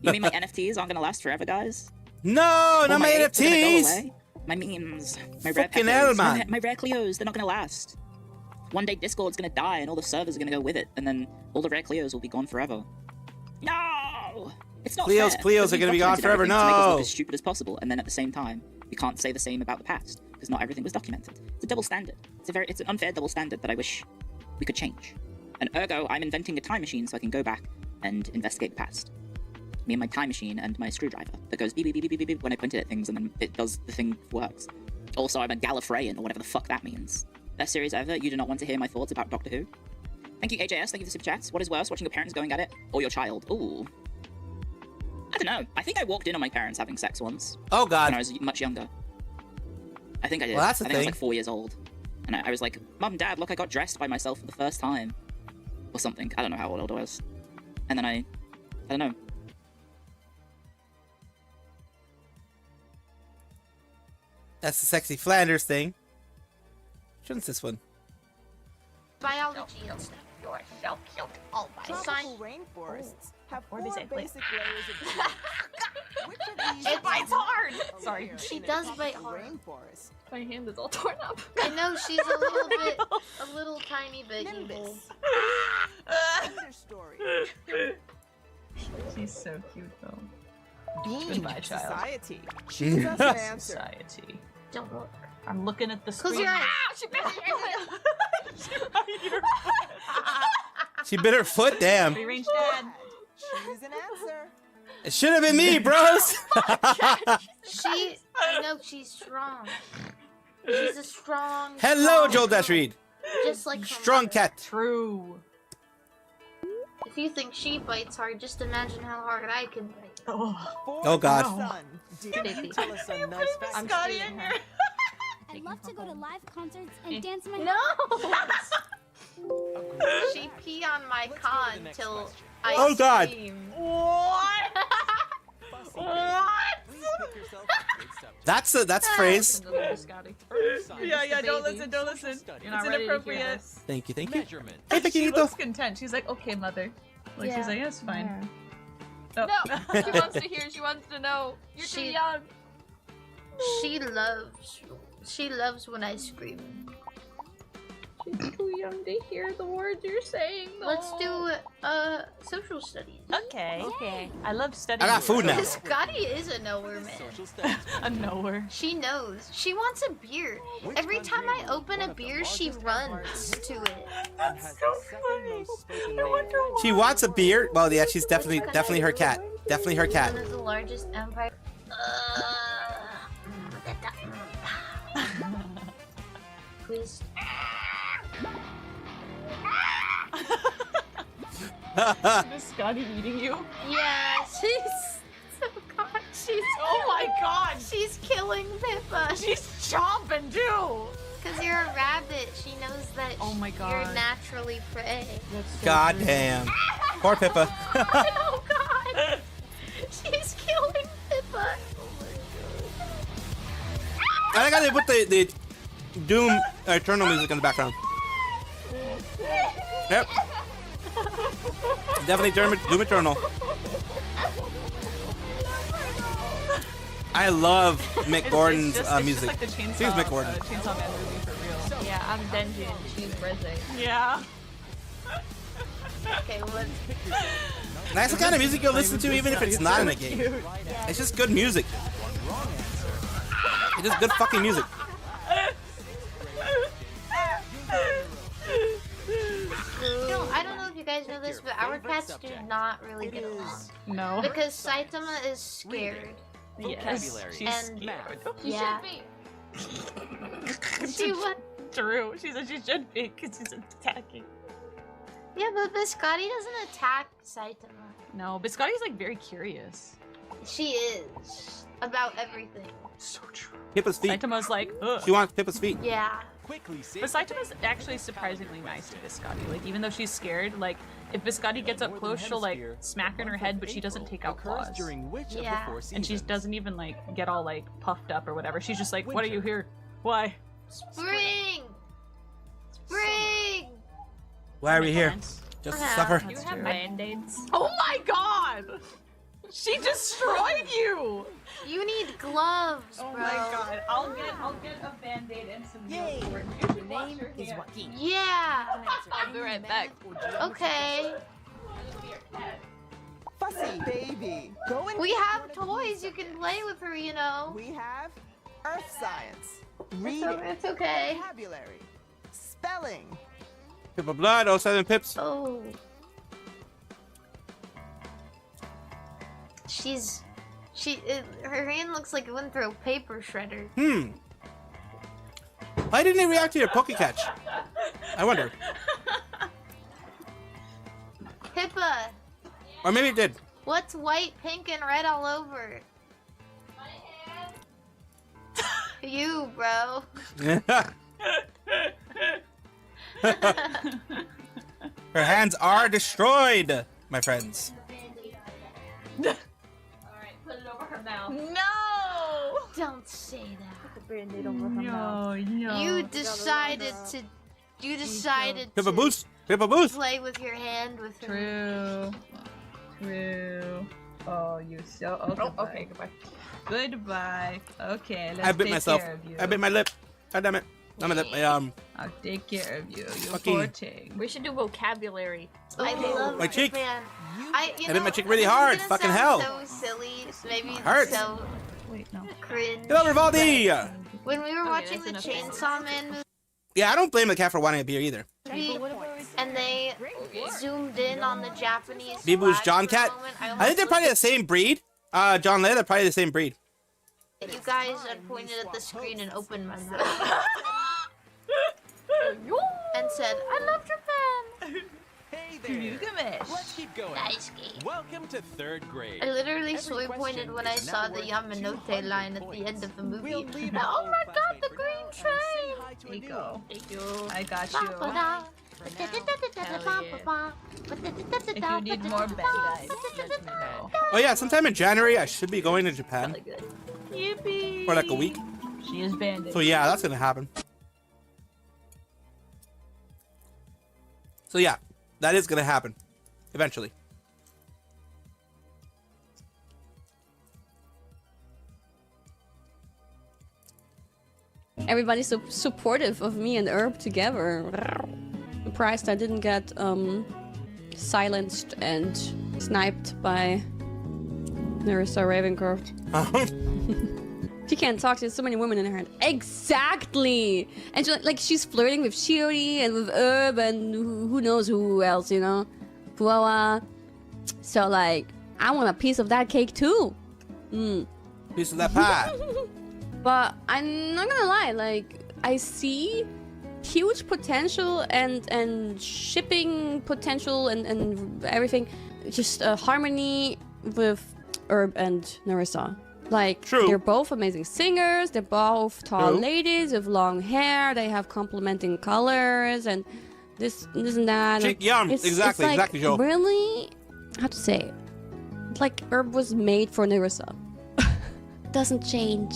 You mean my NFTs aren't gonna last forever, guys? No, not my apes are gonna go NFTs. away? My memes, my rare Fucking hell, peppers, man. my rare Cleos, they're not gonna last. One day Discord's gonna die and all the servers are gonna go with it, and then all the rare Cleos will be gone forever. No! It's not Cleos fair, are because gonna we've be gone documented forever, everything to make us look no. as stupid as possible, and then at the same time, we can't say the same about the past, because not everything was documented. It's a double standard. It's an unfair double standard that I wish we could change. And ergo, I'm inventing a time machine so I can go back and investigate the past. Me and my time machine and my screwdriver that goes beep beep beep beep beep beep when I point it at things and then it does the thing works. Also, I'm a Gallifreyan or whatever the fuck that means. Best series ever, you do not want to hear my thoughts about Doctor Who. Thank you AJS, thank you for the super chats. What is worse, watching your parents going at it or your child? Ooh. I don't know. I think I walked in on my parents having sex once. Oh god. When I was much younger. I think I did. Well, that's the I think I was thing. like 4 years old. And I was like, Mum, Dad, look, I got dressed by myself for the first time. Or something. I don't know how old I was. And then I don't know. That's the sexy Flanders thing. Which one's this one? Biology and stuff. You're so cute. Oh my god. rainforests have Or four they say, basic layers of food. Which of these It bites hard. Sorry. She does bite hard. rainforest? My hand is all torn up. I know she's a little tiny bit evil. Nimbus. Understory. She's so cute though. Being Goodbye, child. society. Choose us an answer. Society. Don't look. I'm looking at the Close screen. your eyes. She bit your She bit her foot, damn. Free range dad. Choose an answer. It should have been me, bros. I know she's strong. She's a strong. Hello, strong Joel Dash Reed. Just like her Strong mother. cat. True. If you think she bites hard, just imagine how hard I can bite. Oh, God. Son, dare you tell us a nice fact? I'm Scotty in here. I'd love to go to live concerts and dance my No! She pee on my con till I Oh, God. scream. What? That's phrase. Yeah, don't listen, don't listen. You're not ready inappropriate. Thank you, thank you. Measurement. Hey, She Pequeñito. looks content. She's like, okay, mother. Like, she's like, yeah, it's fine. Oh. No, she wants to hear, she wants to know. You're too young. She loves when I scream. She's too young to hear the words you're saying, though. Let's do social studies. Okay. I love studying. I got food now. Scotty is a knower, man. A knower. She knows. She wants a beer. Every time I open a beer, she runs to it. That's so funny. I wonder why. She wants a beer. Well, yeah, she's definitely her cat. Definitely her cat. One of the largest empire. Please. Is Scotty eating you? Yeah, she's. God, she's. Oh my god! She's killing Pippa. She's chomping too! Because you're a rabbit, she knows that Oh my you're God. naturally prey. God damn. Poor Pippa. Oh god! She's killing Pippa. I like how they put the Doom Eternal music in the background. Yep. Definitely Doom Eternal. I love Mick Gordon's music. Like the Chainsaw, She's Mick Gordon. Chainsaw Man movie for real. Yeah, I'm Denji and she's Reze. Yeah. Okay, well, That's the kind of music you'll listen to even if it's not in a game. It's just good music. It's just good fucking music. I don't know if you guys know this, but our cats do not really get along. No. Because Saitama is scared. Yes. She's And scared. yeah. She what? True. She said she should be because she's attacking. Yeah, but Biscotti doesn't attack Saitama. No, Biscotti's like very curious. She is about everything. So true. Pippa's feet. Saitama's like, ugh. She wants Pippa's feet. Yeah. But Saitama's actually surprisingly nice to Biscotti. Like, even though she's scared, like, if Biscotti gets up close, she'll, like, smack her in her head, but she doesn't take out claws. Yeah. And she doesn't even, like, get all, like, puffed up or whatever. She's just like, what are you here? Why? Spring! Spring! Why are we here? Just to suffer. You have band-aids. Oh my god! She destroyed you! You need gloves, Oh bro. my god. I'll get a band-aid and some Yay! Neosporin. Your name is Joaquin. Yeah. I'll be right back. Okay. Fussy baby. Go and We have toys. You can play with her, you know. We have earth science, reading, It's okay. vocabulary, spelling. Pippa Blood, 07 Pips. Oh. Her hand looks like it went through a paper shredder. Why didn't they react to your Pokecatch? I wonder. Pippa, Or maybe it did. what's white, pink, and red all over? You, bro. Her hands are destroyed, my friends. Alright, put it over her mouth. No! Don't say that. No. You decided to. You decided Pippa to Boost. Pippa Boost. play with your hand with her. True. Oh, you so. Oh, okay, goodbye. Goodbye. Okay, let's I bit take myself. care of you. I bit my lip. God damn it. Not my lip. I'll take care of you. You're Fucking- poor thing. We should do vocabulary. I love My cheek. Japan. I bit my cheek really hard. this is Fucking gonna hell. sound So silly. Maybe Hurts. so Wait, no. cringe. Hello, Rivaldi. When we were watching the Chainsaw Man Yeah, I don't blame the cat for wanting a beer either. movie, and they zoomed in on the Japanese Bibu's flag John for a Cat. moment, I think almost they're probably the same breed. John Lay, they're probably the same breed. looked at you guys and pointed at the screen and opened my mouth and said, "I love Japan." Hey there. Let's keep going. Nice game. Welcome to third grade. I literally soy pointed when I saw the Yamanote line at the end of the movie. Oh my god, the green train! There you go. Thank you. I got you. Ba-ba-da. If you need more bad guys, let me know. Oh yeah, sometime in January I should be going to Japan Yippee! for like a week. She is banded. So yeah, that's gonna happen. So yeah, that is gonna happen eventually. Everybody's so supportive of me and Herb together. Surprised I didn't get silenced and sniped by Nerissa Ravencroft. She can't talk. There's so many women in her head. Exactly. And she's flirting with Shiori and with Herb and who knows who else, you know, Fuawa. So like, I want a piece of that cake too. Piece of that pie. But I'm not gonna lie, like I see huge potential and shipping potential and everything. Just harmony with Herb and Nerissa. Like, True. They're both amazing singers. They're both tall True. ladies with long hair. They have complementing colors and this and that. Chick yum. Exactly, like exactly, Joe. Really, how to say it? Like Herb was made for Nerissa. Doesn't change.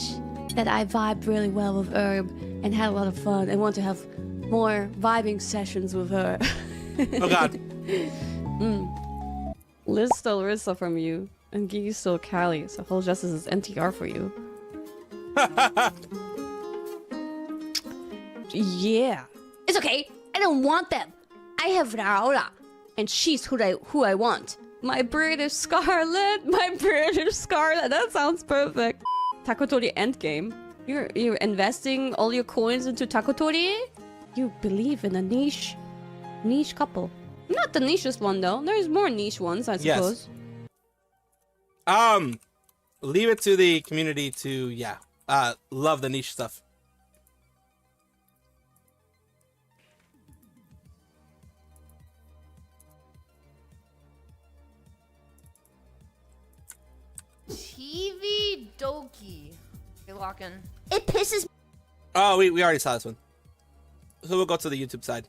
that I vibed really well with Herb and had a lot of fun and want to have more vibing sessions with her. Oh god. Liz stole Rissa from you, and Gigi stole Callie, so Whole Justice is NTR for you. Yeah. It's okay. I don't want them. I have Raura, and she's who I want. My British Scarlet. My British Scarlet. That sounds perfect. Takotori endgame. You're investing all your coins into Takotori? You believe in a niche couple. Not the nichest one though. There's more niche ones, I suppose. Yes. Leave it to the community to love the niche stuff. TV Doki. Okay, lock in. It pisses. Oh, we already saw this one. So we'll go to the YouTube side.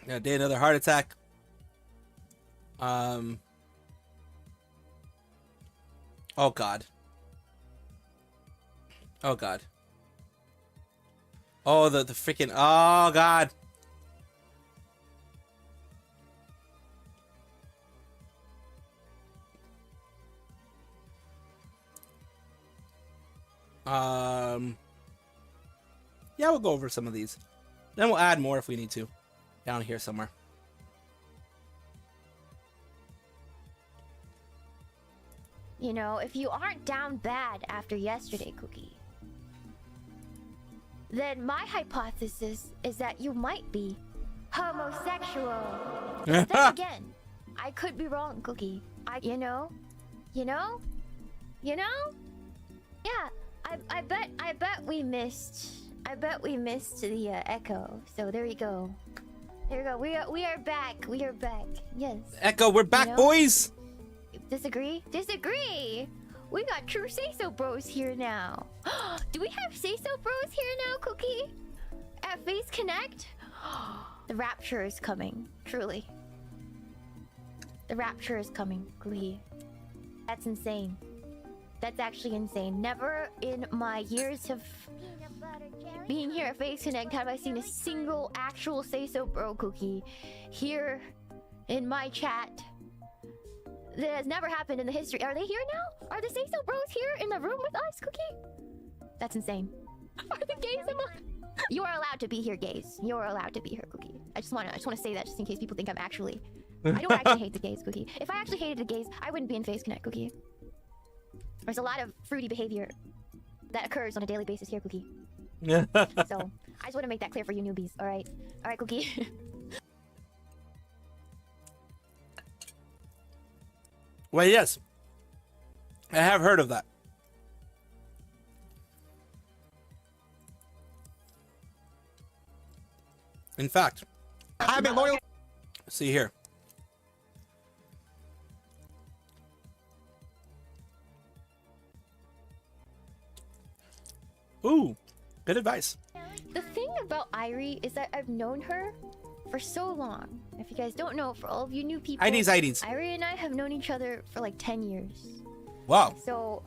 Yeah, day another heart attack. Oh god. Oh god. Oh the freaking oh god. Yeah, we'll go over some of these. Then we'll add more if we need to. Down here somewhere. You know, if you aren't down bad after yesterday, Cookie, then my hypothesis is that you might be homosexual. Then again, I could be wrong, Cookie. You know? Yeah, I bet we missed the echo. So there you go. There we go. We are back. We are back. Yes. Echo, we're back, You know? boys. Disagree? We got true say-so bros here now. Do we have say-so bros here now, Cookie? At Face Connect? The rapture is coming. Truly. The rapture is coming, Cookie. That's insane. That's actually insane. Never in my years of being here at Face Connect have I seen a single actual say-so bro, Cookie, here in my chat. That has never happened in the history. Are they here now? Are the say-so bros here in the room with us, Cookie? That's insane. Are the gays among? You are allowed to be here, gays. You are allowed to be here, Cookie. I just want to say that just in case people think I'm actually. I don't actually hate the gays, Cookie. If I actually hated the gays, I wouldn't be in Face Connect, Cookie. There's a lot of fruity behavior that occurs on a daily basis here, Cookie. So I just want to make that clear for you newbies. All right, Cookie. Well, yes. I have heard of that. In fact, I've been loyal. See here. Ooh, good advice. The thing about Irie is that I've known her for so long. If you guys don't know, for all of you new people, IDs. Irie and I have known each other for like 10 years. Wow. So,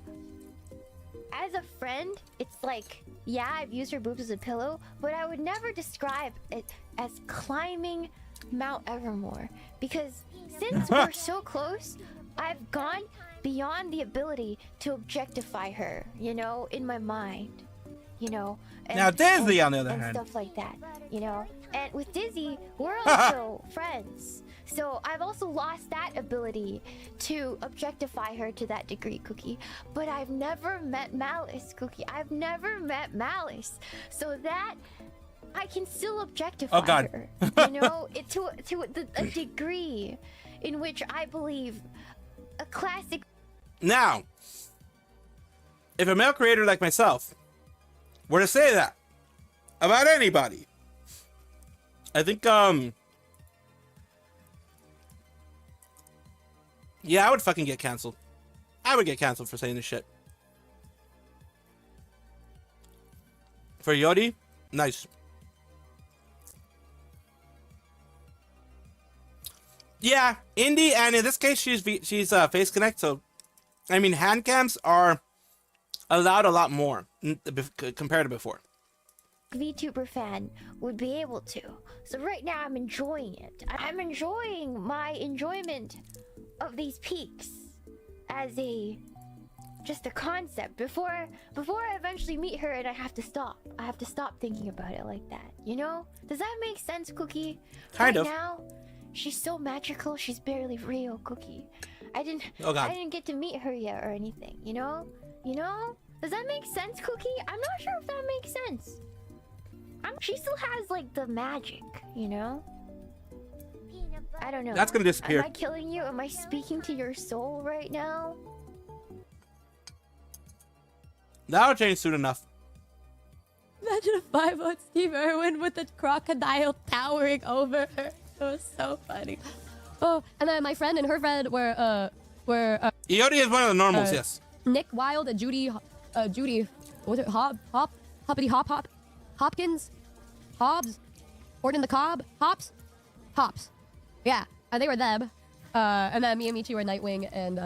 as a friend, it's like, yeah, I've used her boobs as a pillow, but I would never describe it as climbing Mount Evermore. Because since we're so close, I've gone beyond the ability to objectify her, you know, in my mind. You know, now Dizzy on the other hand, stuff like that, you know. And with Dizzy, we're also friends, so I've also lost that ability to objectify her to that degree, Cookie. But I've never met Malice, Cookie. I've never met Malice, so that I can still objectify her. You know, to a degree in which I believe a classic. Now, if a male creator like myself were to say that about anybody, I think yeah, I would fucking get canceled. I would get canceled for saying this shit. For Yodi, nice. Yeah, indie, and in this case, she's Face Connect. So, I mean, hand cams are allowed a lot more compared to before. VTuber fan would be able to. So right now I'm enjoying it. I'm enjoying my enjoyment of these peaks as just a concept before I eventually meet her and I have to stop. I have to stop thinking about it like that. You know? Does that make sense, Cookie? Kind of. Right now, she's so magical. She's barely real, Cookie. I didn't get to meet her yet or anything. You know? Does that make sense, Cookie? I'm not sure if that makes sense. She still has like the magic, you know? I don't know. That's gonna disappear. Am I killing you? Am I speaking to your soul right now? That'll change soon enough. Imagine a 5-0 Steve Irwin with a crocodile towering over her. It was so funny. Oh, and then my friend and her friend were Iodi is one of the normals, yes. Nick Wilde and Judy, what was it? Hoppity Hopkins, Hobbs, Horton the Cobb, Hops. Yeah, and they were them. And then me and Michi were Nightwing and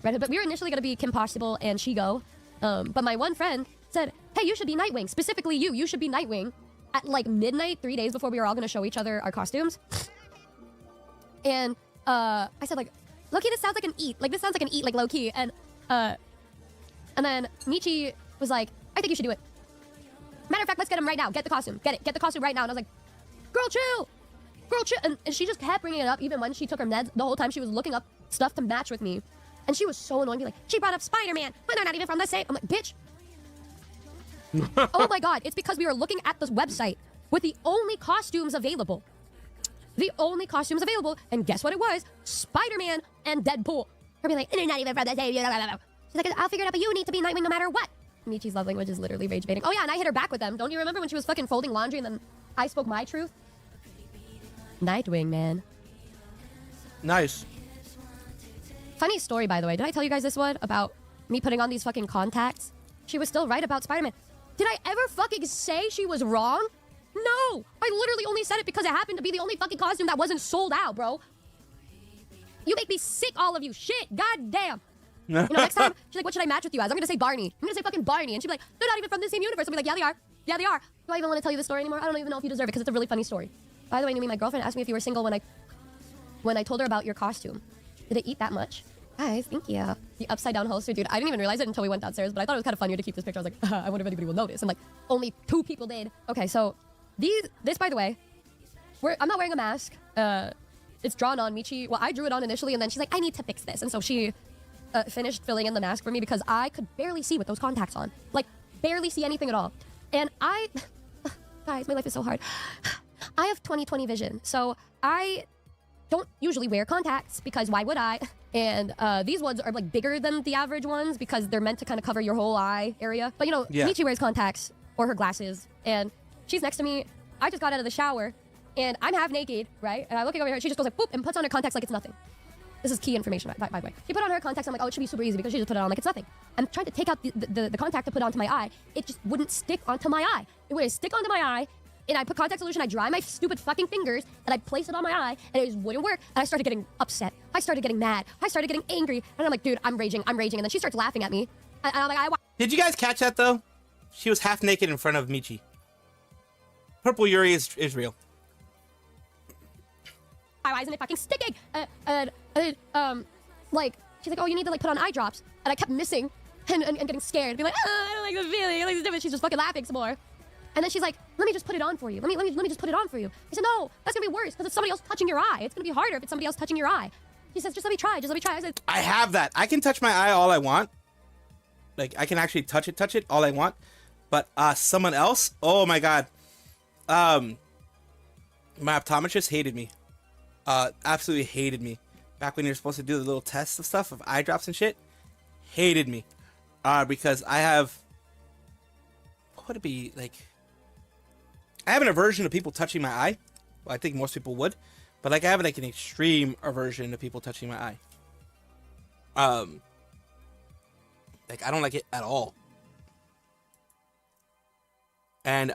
Red Hood. But we were initially gonna be Kim Possible and Shigo. But my one friend said, "Hey, you should be Nightwing. Specifically, you should be Nightwing." At like midnight, 3 days before we were all gonna show each other our costumes. And I said like, "Low-key, this sounds like an eat. Like this sounds like an eat, like low-key." And then Michi was like, "I think you should do it. Matter of fact, let's get him right now. Get the costume. Get the costume right now." And I was like, girl, chill. And she just kept bringing it up even when she took her meds. The whole time she was looking up stuff to match with me. And she was so annoying. Be like, she brought up Spider-Man, but they're not even from the same. I'm like, bitch. Oh my God. It's because we were looking at this website with the only costumes available. The only costumes available. And guess what it was? Spider-Man and Deadpool. Her being like, they're not even from the same. She's like, I'll figure it out, but you need to be Nightwing no matter what. Michi's love language is literally rage baiting. Oh yeah, and I hit her back with them. Don't you remember when she was fucking folding laundry and then I spoke my truth? Nightwing, man. Nice. Funny story, by the way. Did I tell you guys this one about me putting on these fucking contacts? She was still right about Spider-Man. Did I ever fucking say she was wrong? No! I literally only said it because it happened to be the only fucking costume that wasn't sold out, bro. You make me sick, all of you. Shit, goddamn. You know, next time, she's like, what should I match with you as? I'm gonna say Barney. I'm gonna say fucking Barney. And she'd be like, they're not even from the same universe. I'll be like, yeah, they are. Yeah, they are. Do I even want to tell you the story anymore? I don't even know if you deserve it because it's a really funny story. By the way, Numi, my girlfriend asked me if you were single when I told her about your costume. Did it eat that much? Guys, thank you. The upside down holster, dude. I didn't even realize it until we went downstairs, but I thought it was kind of funnier to keep this picture. I was like, I wonder if anybody will notice. And like, only 2 people did. Okay, so this, by the way, I'm not wearing a mask. It's drawn on Michi. Well, I drew it on initially, and then she's like, I need to fix this. And so she finished filling in the mask for me because I could barely see with those contacts on. Like, barely see anything at all. And guys, my life is so hard. I have 20/20 vision, so I don't usually wear contacts because why would I? And these ones are like bigger than the average ones because they're meant to kind of cover your whole eye area. But you know, yeah. Michi wears contacts or her glasses, and she's next to me. I just got out of the shower, and I'm half naked, right? And I'm looking over here, she just goes like, boop, and puts on her contacts like it's nothing. This is key information, by the way. She put on her contacts, I'm like, oh, it should be super easy because she just put it on like it's nothing. I'm trying to take out the contact to put onto my eye. It just wouldn't stick onto my eye. It wouldn't stick onto my eye, and I put contact solution, I dry my stupid fucking fingers, and I place it on my eye, and it just wouldn't work. And I started getting upset. I started getting mad. I started getting angry. And I'm like, dude, I'm raging. And then she starts laughing at me. And I'm like, Did you guys catch that, though? She was half naked in front of Michi. Purple Yuri is real. Why isn't it fucking sticking? Like, she's like, oh, you need to like put on eye drops. And I kept missing and getting scared. Being like, I don't like the feeling. I like the difference. She's just fucking laughing some more. And then she's like, let me just put it on for you. Let me just put it on for you. I said, no, that's gonna be worse because it's somebody else touching your eye. It's gonna be harder if it's somebody else touching your eye. She says, just let me try. I said, I have that. I can touch my eye all I want. Like, I can actually touch it all I want. But someone else, oh my God. My optometrist hated me. Absolutely hated me. Back when you're supposed to do the little tests of stuff of eye drops and shit. Hated me. Because I have, what would it be, like, I have an aversion to people touching my eye. Well, I think most people would. But like I have like an extreme aversion to people touching my eye. Like I don't like it at all. And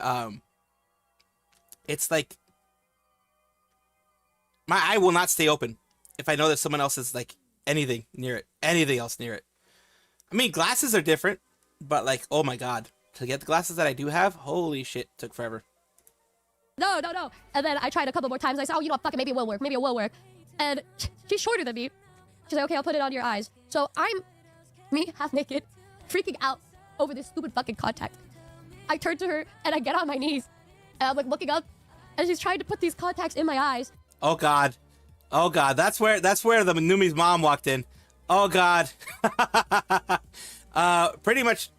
it's like My eye will not stay open if I know that someone else is like anything near it, anything else near it. I mean, glasses are different, but like, oh my god, to get the glasses that I do have, holy shit, took forever. No. And then I tried a couple more times. I said, oh, you know what, fuck it, maybe it will work. And she's shorter than me. She's like, okay, I'll put it on your eyes. So me, half naked, freaking out over this stupid fucking contact. I turn to her and I get on my knees. And I'm like looking up and she's trying to put these contacts in my eyes. Oh god. That's where the Numi's mom walked in. Oh god. Pretty much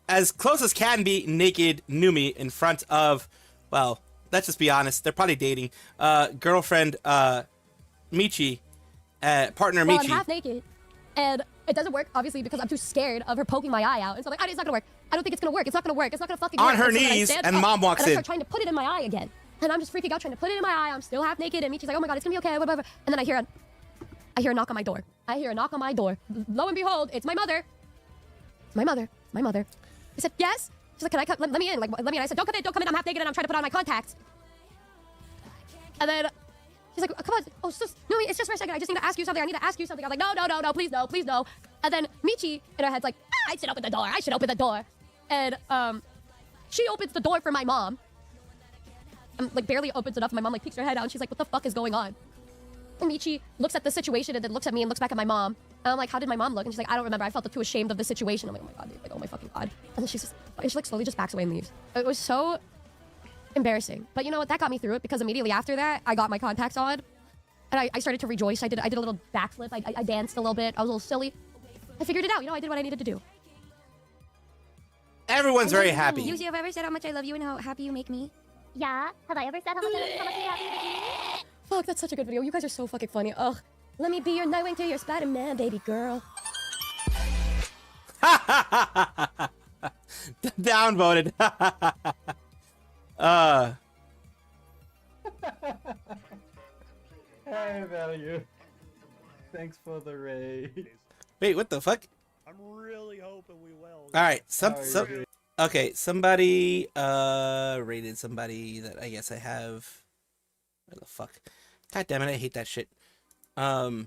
as close as can be naked Numi in front of, well, let's just be honest, they're probably dating. Girlfriend Michi, partner Well, Michi. I'm half naked and it doesn't work obviously because I'm too scared of her poking my eye out. And so I'm like, it's not gonna work. I don't think it's gonna work. It's not gonna work. It's not gonna fucking work. On her And so then I knees, stand and up, mom walks and I in. start trying to put it in my eye again. And I'm just freaking out trying to put it in my eye. I'm still half naked and Michi's like, oh my god, it's gonna be okay, whatever. And then I hear a knock on my door. Lo and behold, it's my mother. It's my mother. I said, yes? She's like, can I come? Let me in. Like, let me in. I said, don't come in. I'm half naked and I'm trying to put on my contacts. And then she's like, come on. Oh, no, it's just for a second. I just need to ask you something. I'm like, no, please no. And then Michi in her head's like, I should open the door. And she opens the door for my mom. Like barely opens it up. And my mom like peeks her head out and she's like, what the fuck is going on? And Michi looks at the situation and then looks at me and looks back at my mom. And I'm like, how did my mom look? And she's like, I don't remember. I felt too ashamed of the situation. I'm like, oh my god, dude. Like, oh my fucking god. And then she like slowly just backs away and leaves. It was so embarrassing. But you know what? That got me through it because immediately after that, I got my contacts on. And I started to rejoice. I did a little backflip. I danced a little bit. I was a little silly. I figured it out. You know, I did what I needed to do. Everyone's very happy. Yuzi, have I ever said how much I love you and how happy you make me? Yeah. Have I ever said how much you have me? Fuck, that's such a good video. You guys are so fucking funny. Ugh. Let me be your Nightwing to your Spider-Man, baby girl. Downvoted. Hey, value. Thanks for the raid. Wait, what the fuck? I'm really hoping we will. All right, okay, somebody rated somebody that I guess I have. Where the fuck? God damn it, I hate that shit. I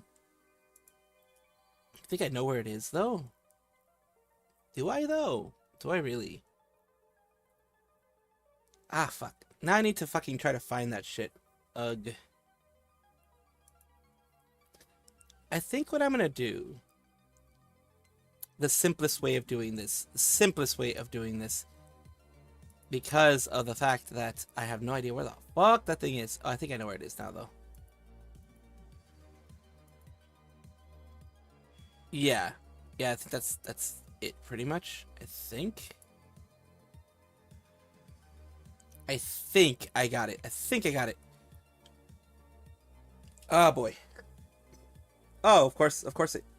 think I know where it is though. Do I though? Do I really? Ah, fuck. Now I need to fucking try to find that shit. Ugh. I think what I'm gonna do, the simplest way of doing this, because of the fact that I have no idea where the fuck that thing is. Oh, I think I know where it is now, though. Yeah, I think that's it, pretty much. I think I got it. Oh boy. Oh, of course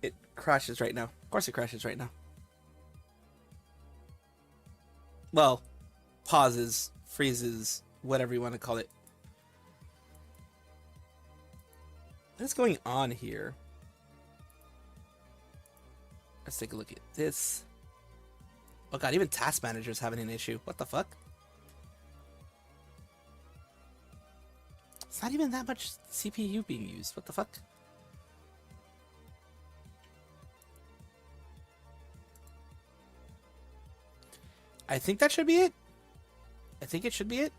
it crashes right now. Of course it crashes right now. Well, pauses, freezes, whatever you want to call it. What is going on here? Let's take a look at this. Oh god, even Task Manager's having an issue. What the fuck? It's not even that much CPU being used. What the fuck? I think that should be it. I think it should be it.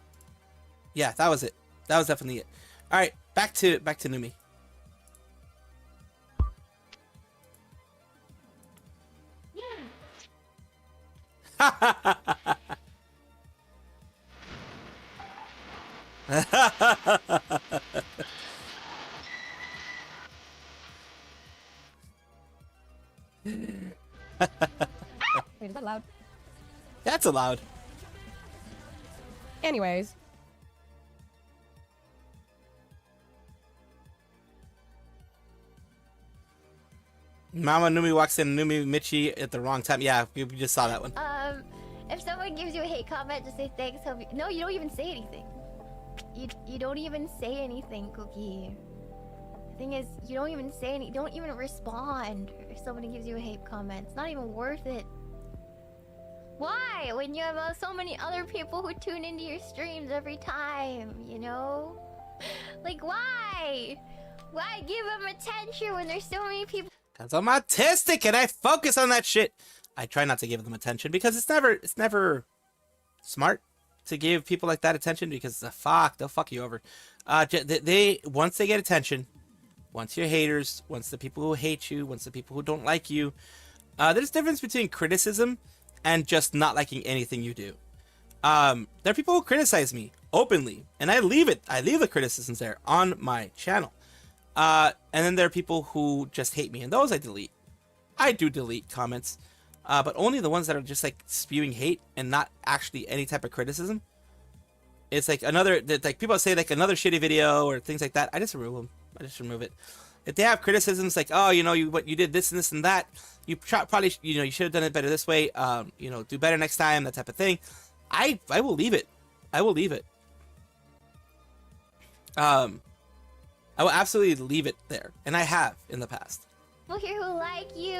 Yeah, that was it. That was definitely it. All right, back to Numi. Wait, is that loud? That's allowed. Anyways. Mama Numi walks in, Numi Michi at the wrong time. Yeah, we just saw that one. If someone gives you a hate comment, just say thanks. No, you don't even say anything. You don't even say anything, Cookie. The thing is, you don't even say any. Don't even respond if somebody gives you a hate comment. It's not even worth it. Why? When you have so many other people who tune into your streams every time, you know? Like, why? Why give them attention when there's so many people? Because I'm autistic and I focus on that shit. I try not to give them attention because it's never smart to give people like that attention because they'll fuck you over. They once they get attention, once you're haters, once the people who hate you, once the people who don't like you, there's a difference between criticism and just not liking anything you do. There are people who criticize me openly, and I leave the criticisms there on my channel. And then there are people who just hate me, and those I delete. I do delete comments, but only the ones that are just like spewing hate and not actually any type of criticism. It's like people say like another shitty video or things like that. I just remove them. I just remove it. If they have criticisms like, oh, you did this and this and that, you probably, you should have done it better this way. Do better next time, that type of thing. I will leave it. I will leave it. I will absolutely leave it there, and I have in the past. People here who like you,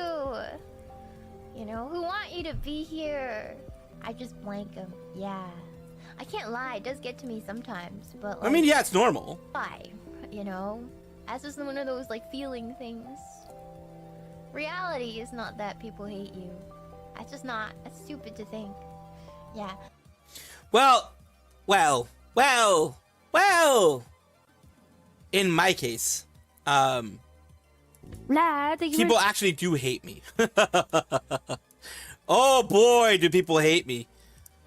who want you to be here. I just blank them. Yeah, I can't lie. It does get to me sometimes, but I mean, yeah, it's normal. Why? That's just one of those like feeling things. Reality is not that people hate you. That's just not. That's stupid to think. Yeah. Well. In my case, people actually do hate me. Oh boy, do people hate me.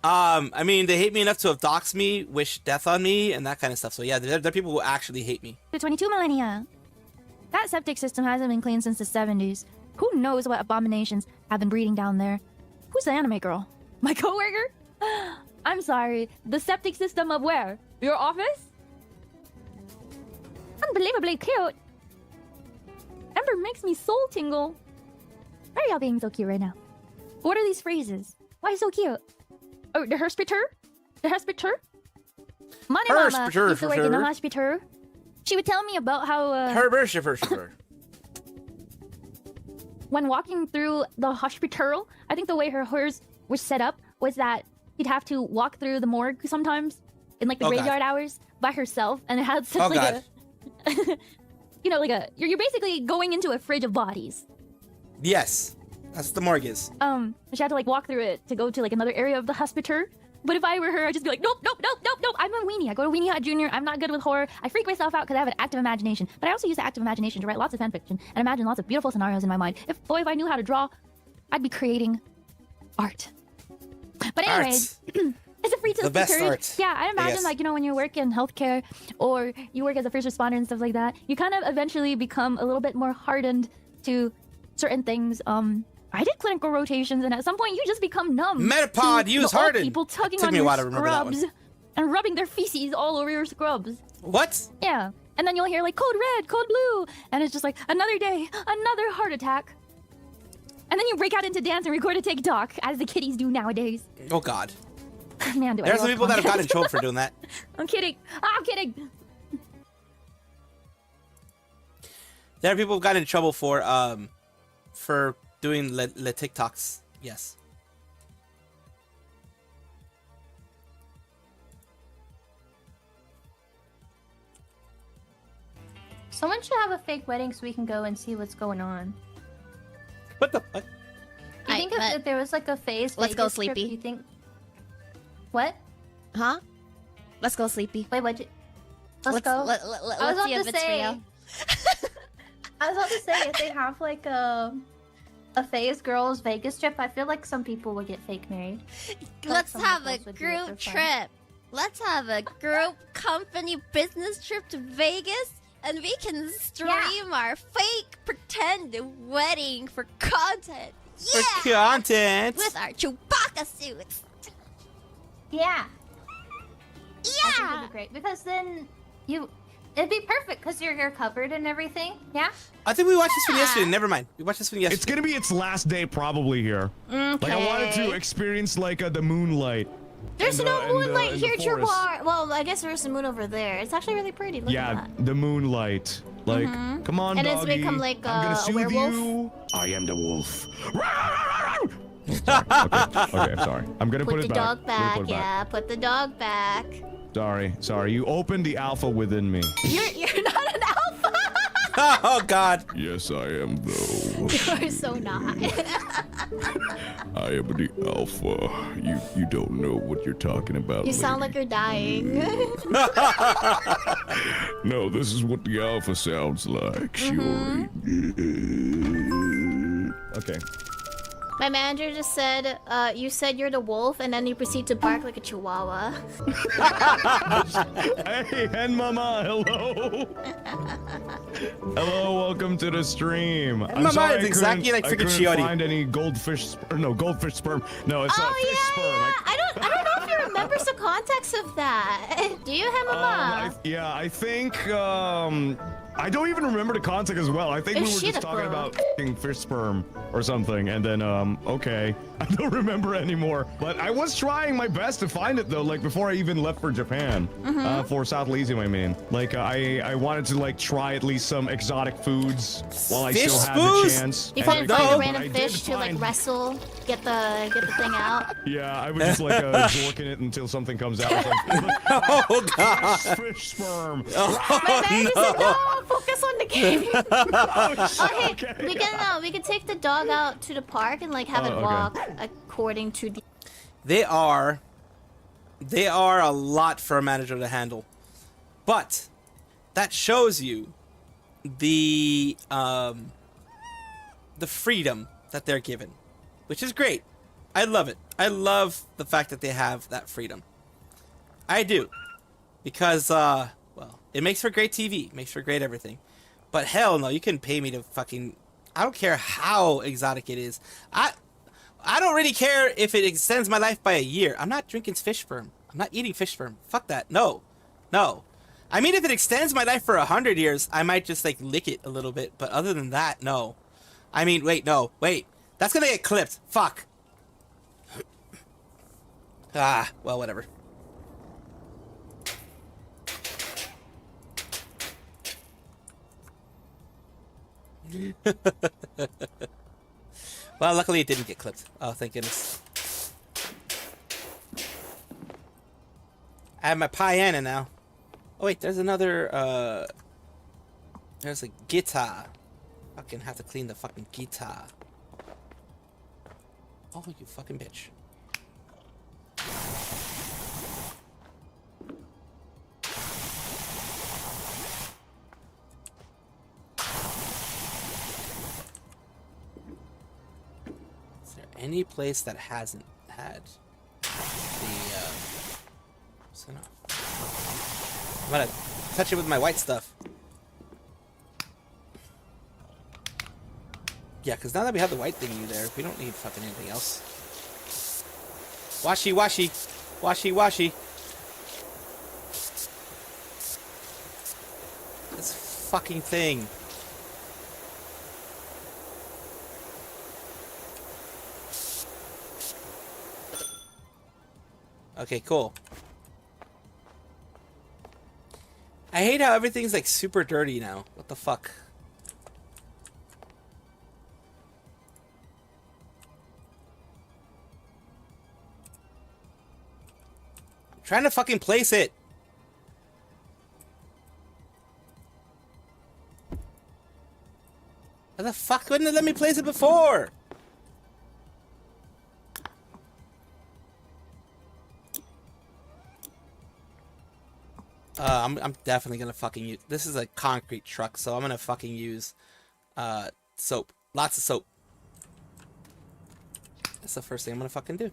I mean, they hate me enough to have doxed me, wish death on me, and that kind of stuff. So yeah, there are people who actually hate me. The 22 millennia. That septic system hasn't been cleaned since the 70s. Who knows what abominations have been breeding down there? Who's the anime girl? My coworker? I'm sorry. The septic system of where? Your office? Unbelievably cute. Ember makes me soul tingle. Why are y'all being so cute right now? What are these phrases? Why so cute? Oh, the hospital? The hospital? Money Mama used to work in the hospital. She would tell me about how when walking through the hospital, I think the way hers was set up was that you'd have to walk through the morgue sometimes in like the graveyard hours by herself, and it had such like a you're basically going into a fridge of bodies. Yes, that's what the morgue is. She had to like walk through it to go to like another area of the hospital. But if I were her, I'd just be like, nope. I'm a weenie. I go to Weenie Hut Junior. I'm not good with horror. I freak myself out because I have an active imagination. But I also use the active imagination to write lots of fanfiction and imagine lots of beautiful scenarios in my mind. If I knew how to draw, I'd be creating art. But anyways, it's a free to the best art. Yeah, I imagine like, when you work in healthcare or you work as a first responder and stuff like that, you kind of eventually become a little bit more hardened to certain things. I did clinical rotations, and at some point you just become numb. Metapod, use hardened. People tugging on your scrubs and rubbing their feces all over your scrubs. What? Yeah, and then you'll hear like code red, code blue, and it's just like another day, another heart attack. And then you break out into dance and record a TikTok, as the kiddies do nowadays. Oh God. Man, do I There's some people that have gotten in trouble for doing that. I'm kidding. I'm kidding. There are people who've gotten in trouble for doing le TikToks. Yes. Someone should have a fake wedding so we can go and see what's going on. What the fuck? Do you think if there was like a phase Let's go, Vegas trip, Sleepy. do you think... What? Huh? Let's go, Sleepy. Wait, what'd you... Let's go. Let's see if it's real. I was about to say, if they have like a phase girls Vegas trip, I feel like some people would get fake married. Let's have a group trip. Let's have a group company business trip to Vegas, and we can stream our fake pretend wedding for content. Yeah! For content! With our Chewbacca suits. Yeah. I think it'd be great, because then it'd be perfect because your hair covered and everything. Yeah. I think we watched this one yesterday. Never mind. We watched this one yesterday. It's gonna be its last day probably here. Okay. Like I wanted to experience like the moonlight. There's in no the- in moonlight the- in the here, forest. Jawar. Well, I guess there's a moon over there. It's actually really pretty. Look at Yeah, that. the moonlight. Like, come on, And it's doggy. become like I'm gonna a soothe werewolf. you. I am the wolf. Okay, sorry. I'm gonna Put put the it back. dog I'm gonna back. put it back. Yeah, put the dog back. Sorry. You opened the alpha within me. You're not an alpha. Oh God. Yes, I am though. You are so not. I am the alpha. You don't know what you're talking about. You sound like you're dying. No, this is what the alpha sounds like. Sure. Okay. My manager just said, you said you're the wolf, and then you proceed to bark like a chihuahua. Hey, Hen Mama, hello. Hello, welcome to the stream. I'm Mama sorry is exactly like I freaking couldn't Chiodi. find any goldfish sperm. No, it's fish sperm. I don't know if he remembers the context of that. Do you, Hen Mama? I think, I don't even remember the context as well. I think we were just talking about f***ing fish sperm or something, and then, okay. I don't remember anymore. But I was trying my best to find it, though, like, before I even left for Japan. For South Elysium, I mean. Like, I wanted to, like, try at least some exotic foods while I still had the chance. You couldn't find a random fish to, like, wrestle, get the thing out? Yeah, I was just, like, jorking it until something comes out. Like, oh, God. Fish sperm. My manager said, no, focus on the game. Oh, okay, we can take the dog out to the park and, like, have it walk according to the... They are a lot for a manager to handle. But that shows you the freedom that they're given, which is great. I love it. I love the fact that they have that freedom. I do. Because well, it makes for great TV, makes for great everything. But hell no, you can pay me to fucking, I don't care how exotic it is. I don't really care if it extends my life by a year. I'm not drinking fish sperm. I'm not eating fish sperm. Fuck that. No. No. I mean, if it extends my life for 100 years, I might just, like, lick it a little bit. But other than that, no. I mean, wait, no. Wait. That's gonna get clipped. Fuck. Ah, well, whatever. Well, luckily it didn't get clipped. Oh, thank goodness. I have my piano now. Oh wait, there's another, there's a guitar. Fucking have to clean the fucking guitar. Oh, you fucking bitch. Any place that hasn't had the I'm gonna touch it with my white stuff. Yeah, because now that we have the white thingy there, we don't need fucking anything else. Washi washi, washi washi. This fucking thing. Okay, cool. I hate how everything's like super dirty now. What the fuck? I'm trying to fucking place it. How the fuck wouldn't it let me place it before? I'm definitely gonna fucking use. This is a concrete truck, so I'm gonna fucking use soap. Lots of soap. That's the first thing I'm gonna fucking do.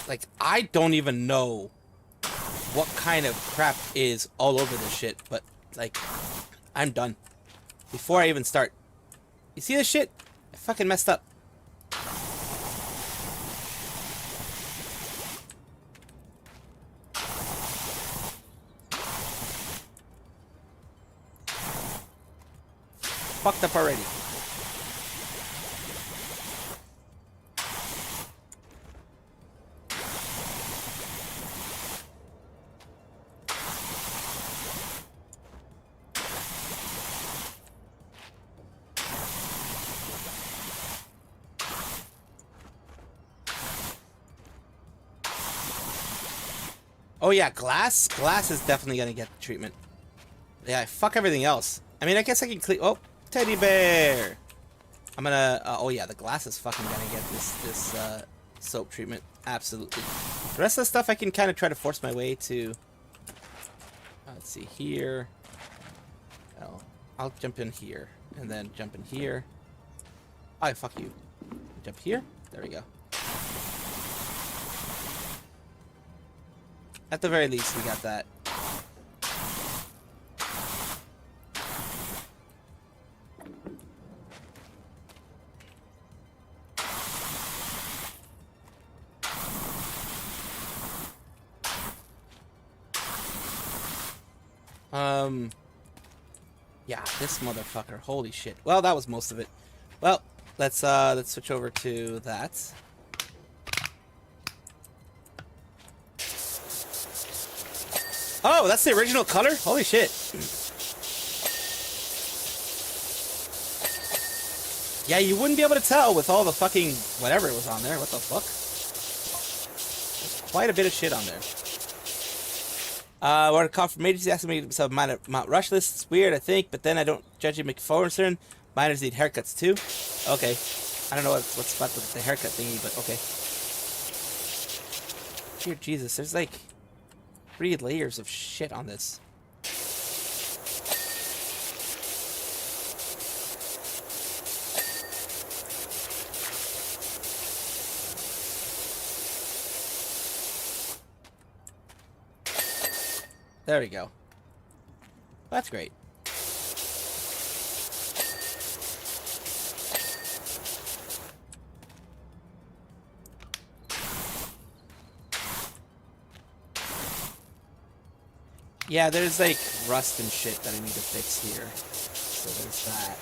Like, I don't even know what kind of crap is all over this shit, but, like, I'm done. Before I even start. You see this shit? I fucking messed up. Fucked up already. Oh yeah, glass. Glass is definitely gonna get the treatment. Yeah, fuck everything else. I mean, I guess I can clean. Oh, teddy bear. I'm gonna. Oh yeah, the glass is fucking gonna get this soap treatment. Absolutely. The rest of the stuff I can kind of try to force my way to. Let's see here. Oh, I'll jump in here and then jump in here. Oh, fuck you. Jump here. There we go. At the very least, we got that. Yeah, this motherfucker. Holy shit. Well, that was most of it. Well, let's switch over to that. Oh, that's the original color? Holy shit. Yeah, you wouldn't be able to tell with all the fucking whatever was on there. What the fuck? There's quite a bit of shit on there. We're confirmation asking me to Mount Rush list. It's weird, I think, but then I don't judge you McForson. Miners need haircuts too. Okay. I don't know what's about with the haircut thingy, but okay. Dear Jesus, there's like 3 layers of shit on this. There we go. That's great. Yeah, there's like rust and shit that I need to fix here. So there's that.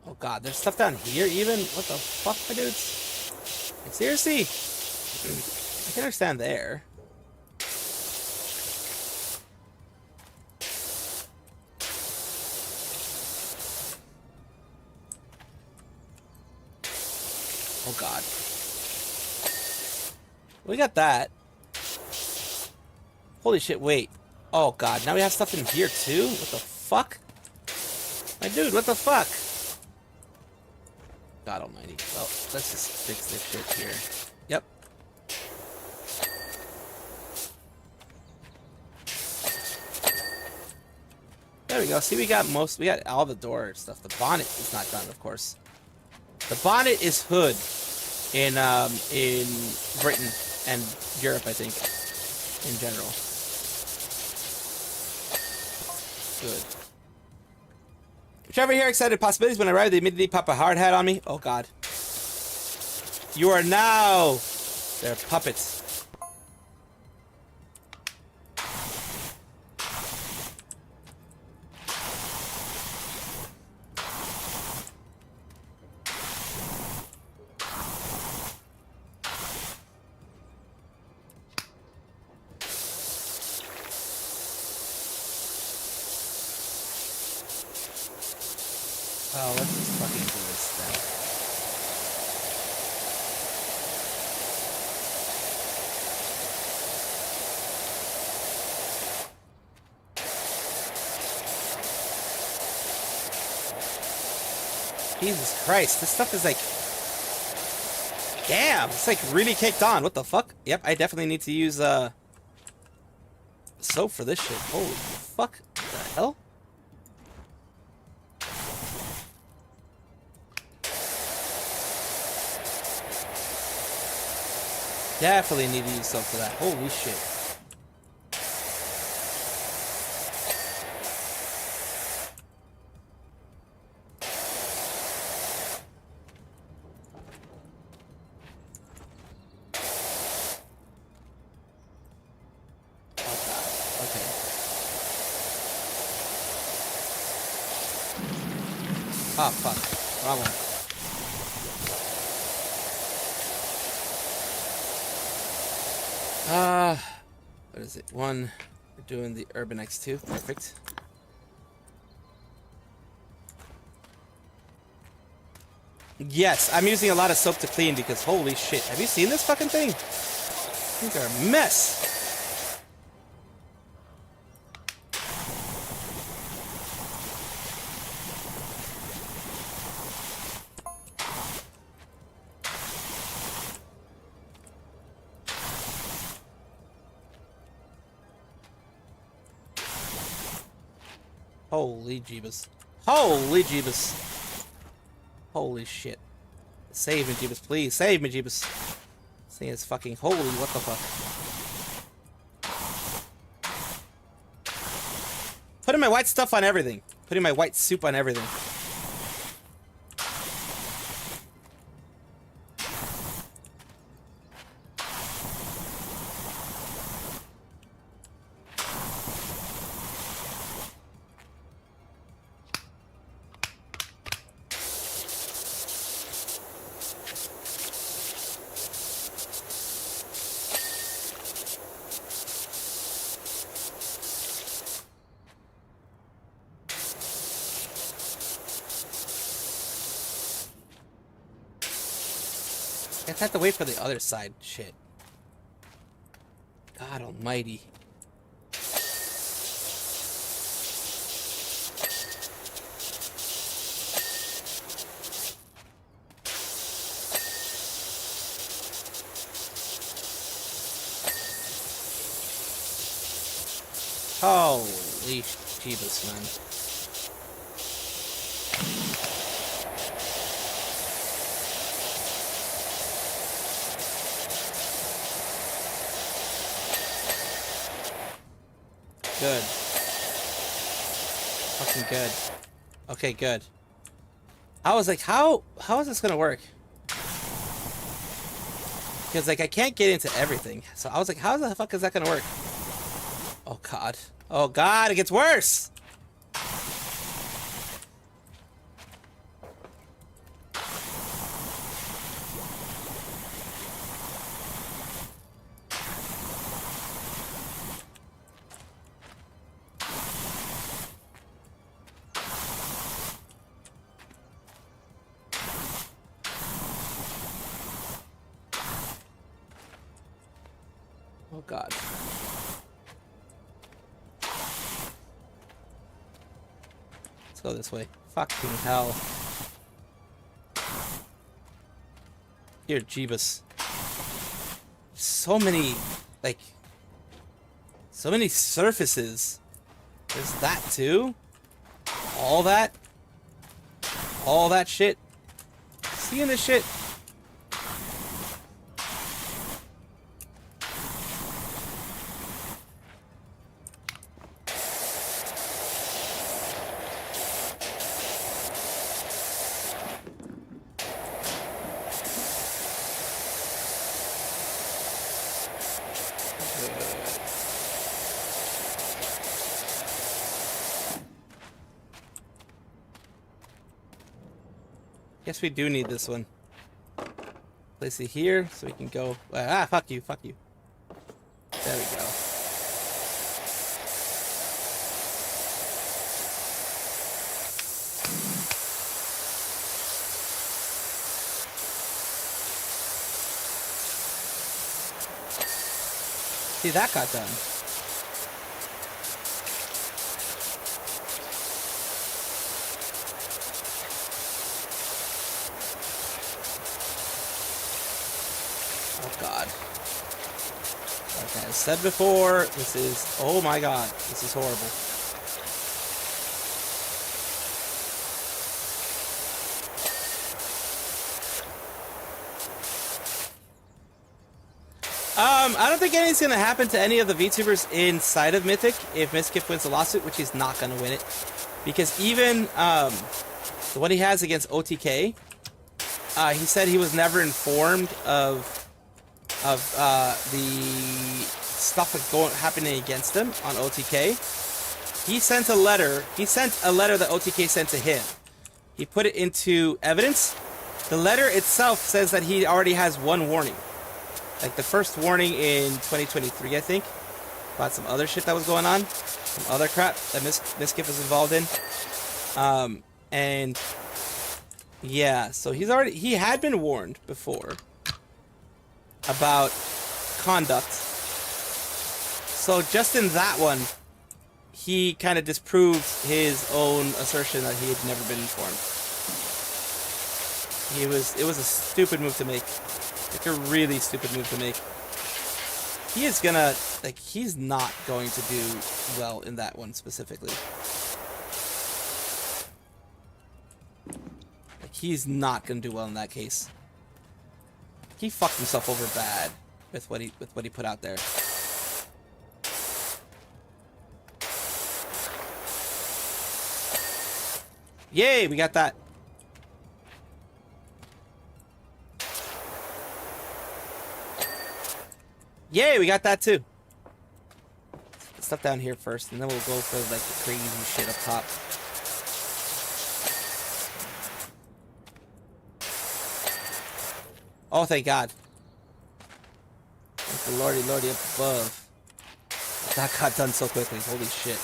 Oh god, there's stuff down here even? What the fuck, my dudes? Like, seriously? I can understand there. Oh god. We got that. Holy shit, wait. Oh god, now we have stuff in here too? What the fuck? My dude, what the fuck? God almighty. Well, let's just fix this shit here. Yep. There we go. See, we got all the door stuff. The bonnet is not done, of course. The bonnet is hood in Britain and Europe, I think, in general. Good. Trevor here, excited possibilities. When I arrived, they immediately pop a hard hat on me. Oh god. You are now their puppets. Oh, let's just fucking do this thing. Jesus Christ, this stuff is like... Damn, it's like really caked on. What the fuck? Yep, I definitely need to use soap for this shit. Holy fuck. What the hell? Definitely need to use soap for that. Holy shit. Okay. Oh, fuck. Wrong one. What is it? We're doing the Urban X2. Perfect. Yes, I'm using a lot of soap to clean because holy shit. Have you seen this fucking thing? These are a mess. Holy Jeebus. Holy Jeebus. Holy shit. Save me, Jeebus, please. Save me, Jeebus. This thing is fucking holy. What the fuck? Putting my white stuff on everything. Putting my white soup on everything. I have to wait for the other side shit. God almighty. Holy Jeebus, man. Good. Fucking good. Okay, good. I was like, how is this gonna work? Because like I can't get into everything. So I was like, how the fuck is that gonna work? Oh god. Oh god, it gets worse! Oh god. Let's go this way. Fucking hell. Here, Jeebus. So many, like, so many surfaces. There's that too. All that. All that shit. Seeing this shit. Guess we do need this one. Place it here so we can go. Ah, fuck you, fuck you. There we go. See, that got done. Oh god. Like I said before, this is, oh my god, this is horrible. I don't think anything's gonna happen to any of the VTubers inside of Mythic if Mizkif wins the lawsuit, which he's not gonna win it. Because even the one he has against OTK, he said he was never informed of the stuff that's happening against him on OTK. He sent a letter. He sent a letter that OTK sent to him. He put it into evidence. The letter itself says that he already has one warning. Like the first warning in 2023, I think, about some other shit that was going on, some other crap that Mizkif was involved in, and Yeah, so he had been warned before about conduct. So just in that one, he kind of disproved his own assertion that he had never been informed. It was a stupid move to make. Like a really stupid move to make. He's not going to do well in that one specifically. Like, he's not going to do well in that case. He fucked himself over bad with what he put out there. Yay, we got that. Yay, we got that too. Stuff down here first, and then we'll go for like the crazy shit up top. Oh, thank God. Thank the Lordy up above. That got done so quickly. Holy shit.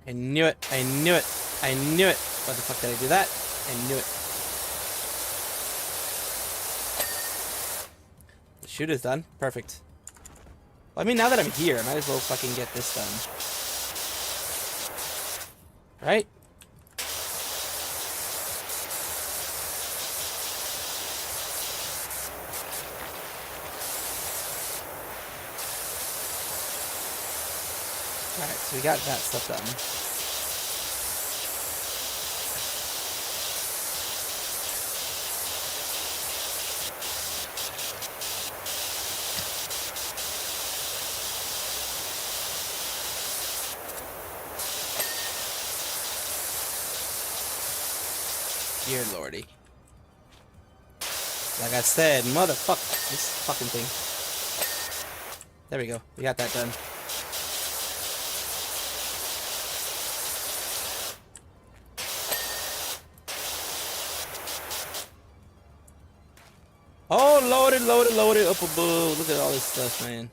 I knew it. I knew it. I knew it. Why the fuck did I do that? I knew it. The shoot is done. Perfect. Well, I mean, now that I'm here, I might as well fucking get this done. Right? Alright, so we got that stuff done. Dear Lordy. Like I said, motherfuck this fucking thing. There we go. We got that done. Oh, loaded up above. Look at all this stuff, man.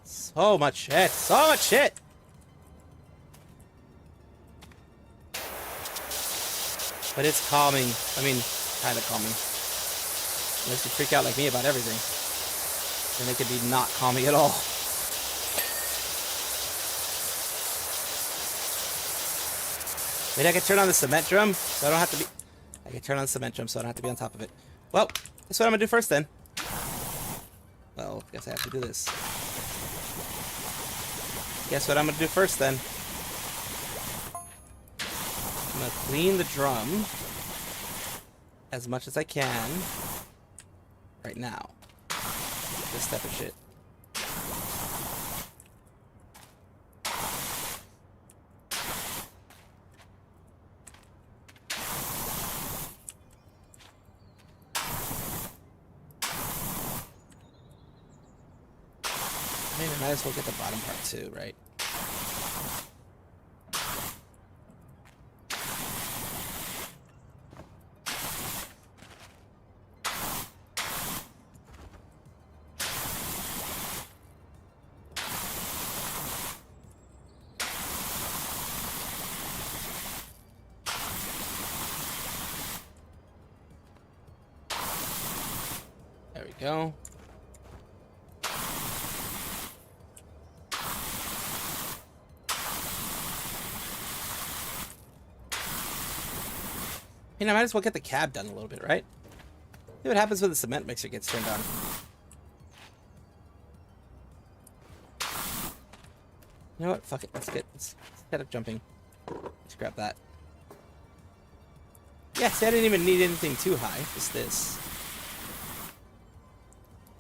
So much shit. So much shit. But it's calming. I mean, kind of calming. Unless you freak out like me about everything. Then it could be not calming at all. Maybe I could turn on the cement drum so I don't have to be... I could turn on the cement drum so I don't have to be on top of it. Well, that's what I'm gonna do first then. Well, I guess I have to do this. Guess what I'm gonna do first then. I'm gonna clean the drum as much as I can right now. This type of shit. Maybe I might as well get the bottom part too, right? There we go. I mean, I might as well get the cab done a little bit, right? See what happens when the cement mixer gets turned on. You know what? Fuck it. Let's head up jumping. Let's grab that. Yeah, see, I didn't even need anything too high. Just this.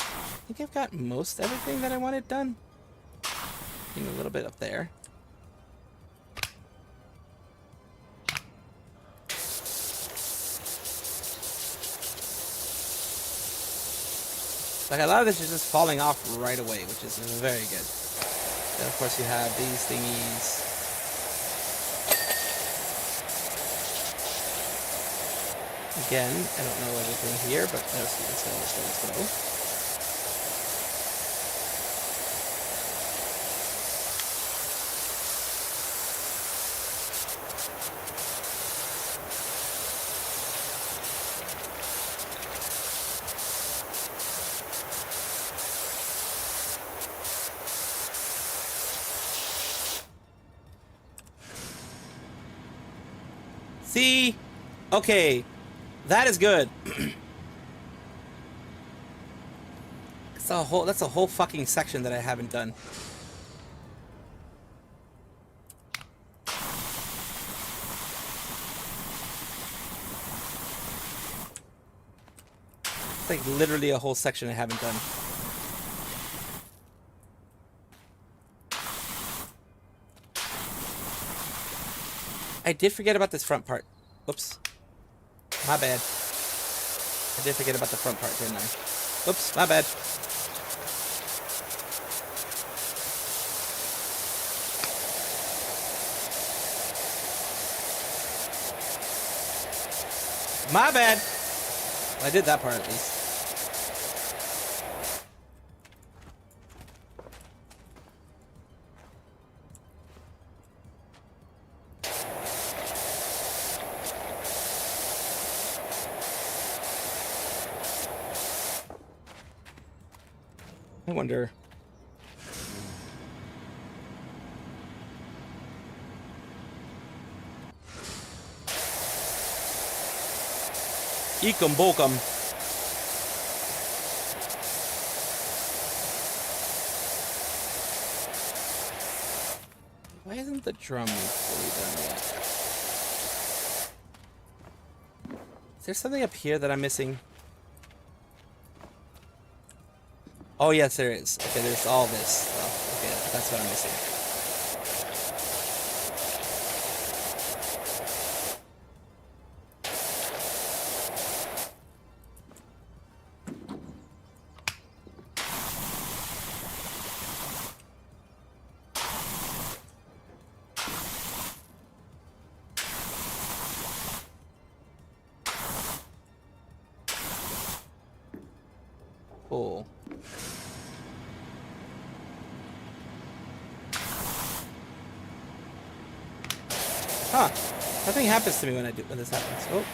I think I've got most everything that I wanted done. Even a little bit up there. Like, a lot of this is just falling off right away, which is very good. Then, of course, you have these thingies. Again, I don't know everything here, but let's go. See? Okay. That is good. That's a whole fucking section that I haven't done. It's like literally a whole section I haven't done. I did forget about this front part. Oops. My bad. I did forget about the front part, didn't I? Oops, my bad. My bad. Well, I did that part at least. I wonder. Ekum bokum. Why isn't the drum fully done yet? Is there something up here that I'm missing? Oh, yes, there is. Okay, there's all this stuff. Okay, that's what I'm missing. Cool. Huh. Nothing happens to me when this happens. Oh.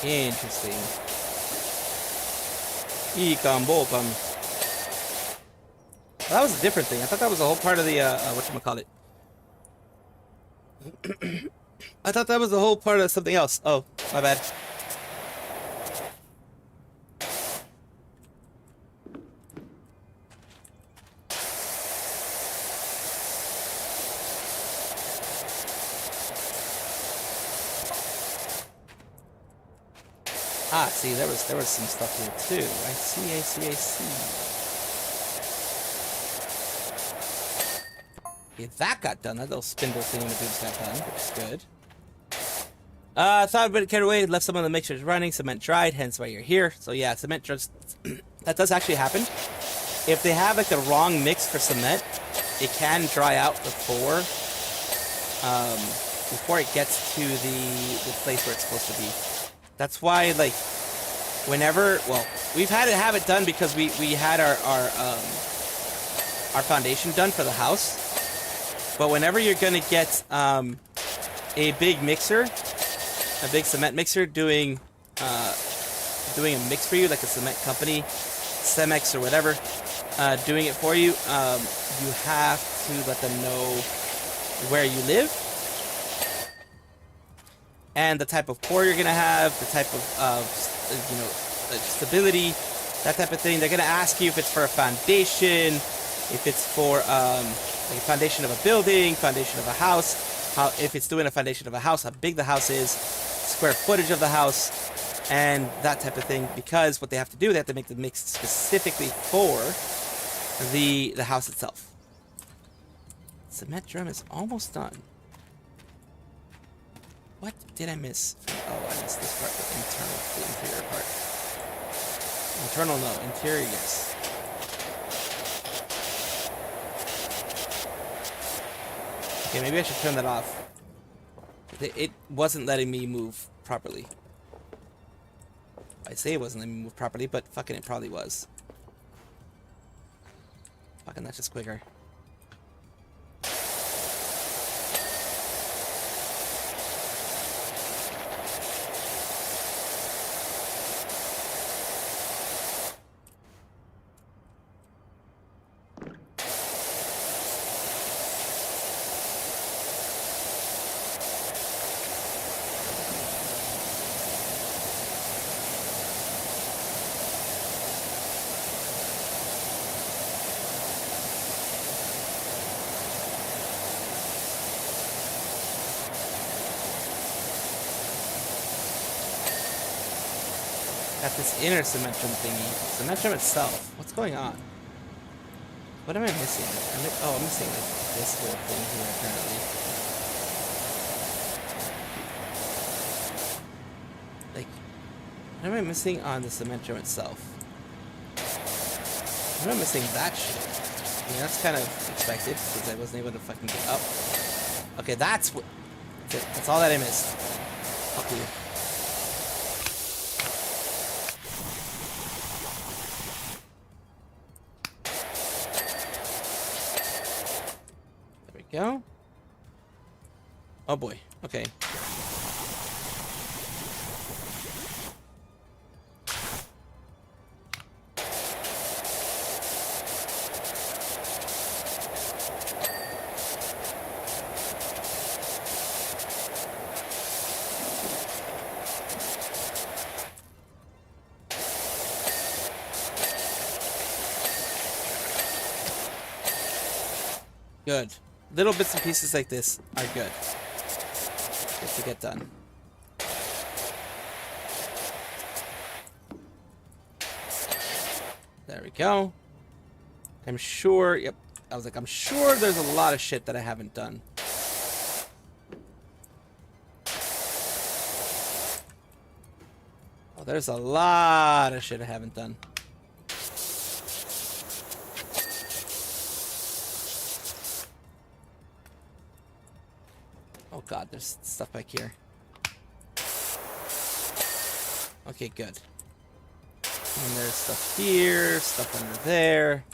Interesting. Ecom Bolcom. Well, that was a different thing. I thought that was a whole part of the whatchamacallit. I thought that was the whole part of something else. Oh, my bad. Ah, see, there was some stuff here too. I see. Okay, that got done. That little spindle thing in the boobs got done, which is good. Thought I'd been carried away, left some of the mixtures running, cement dried, hence why you're here. So yeah, cement just that does actually happen. If they have like the wrong mix for cement, it can dry out before it gets to the place where it's supposed to be. That's why, like, whenever, well, we've had to have it done because we had our foundation done for the house. But whenever you're gonna get a big mixer, a big cement mixer doing a mix for you, like a cement company, Cemex or whatever, doing it for you, you have to let them know where you live and the type of pour you're gonna have, the type of stability, that type of thing. They're gonna ask you if it's for a foundation, if it's for like a foundation of a building, foundation of a house, if it's doing a foundation of a house, how big the house is, square footage of the house, and that type of thing. Because what they have to do, they have to make the mix specifically for the house itself. Cement drum is almost done. What did I miss? Oh, I missed this part, the interior part. Internal, no. Interior, yes. Okay, maybe I should turn that off. It wasn't letting me move properly. I say it wasn't letting me move properly, but fucking it probably was. Fucking that's just quicker. Got this inner Symmetrum thingy. Symmetrum itself. What's going on? What am I missing? I'm missing like this little thing here apparently. Like, what am I missing on the Symmetrum itself? I'm not missing that shit. I mean, that's kind of expected because I wasn't able to fucking get up. Okay, that's what. That's all that I missed. Fuck you. Go. Oh boy. Okay. Good. Little bits and pieces like this are good. Good to get done. There we go. I'm sure, yep. I was like, I'm sure there's a lot of shit that I haven't done. Oh, there's a lot of shit I haven't done. Oh god, there's stuff back here. Okay, good. And there's stuff here, stuff under there.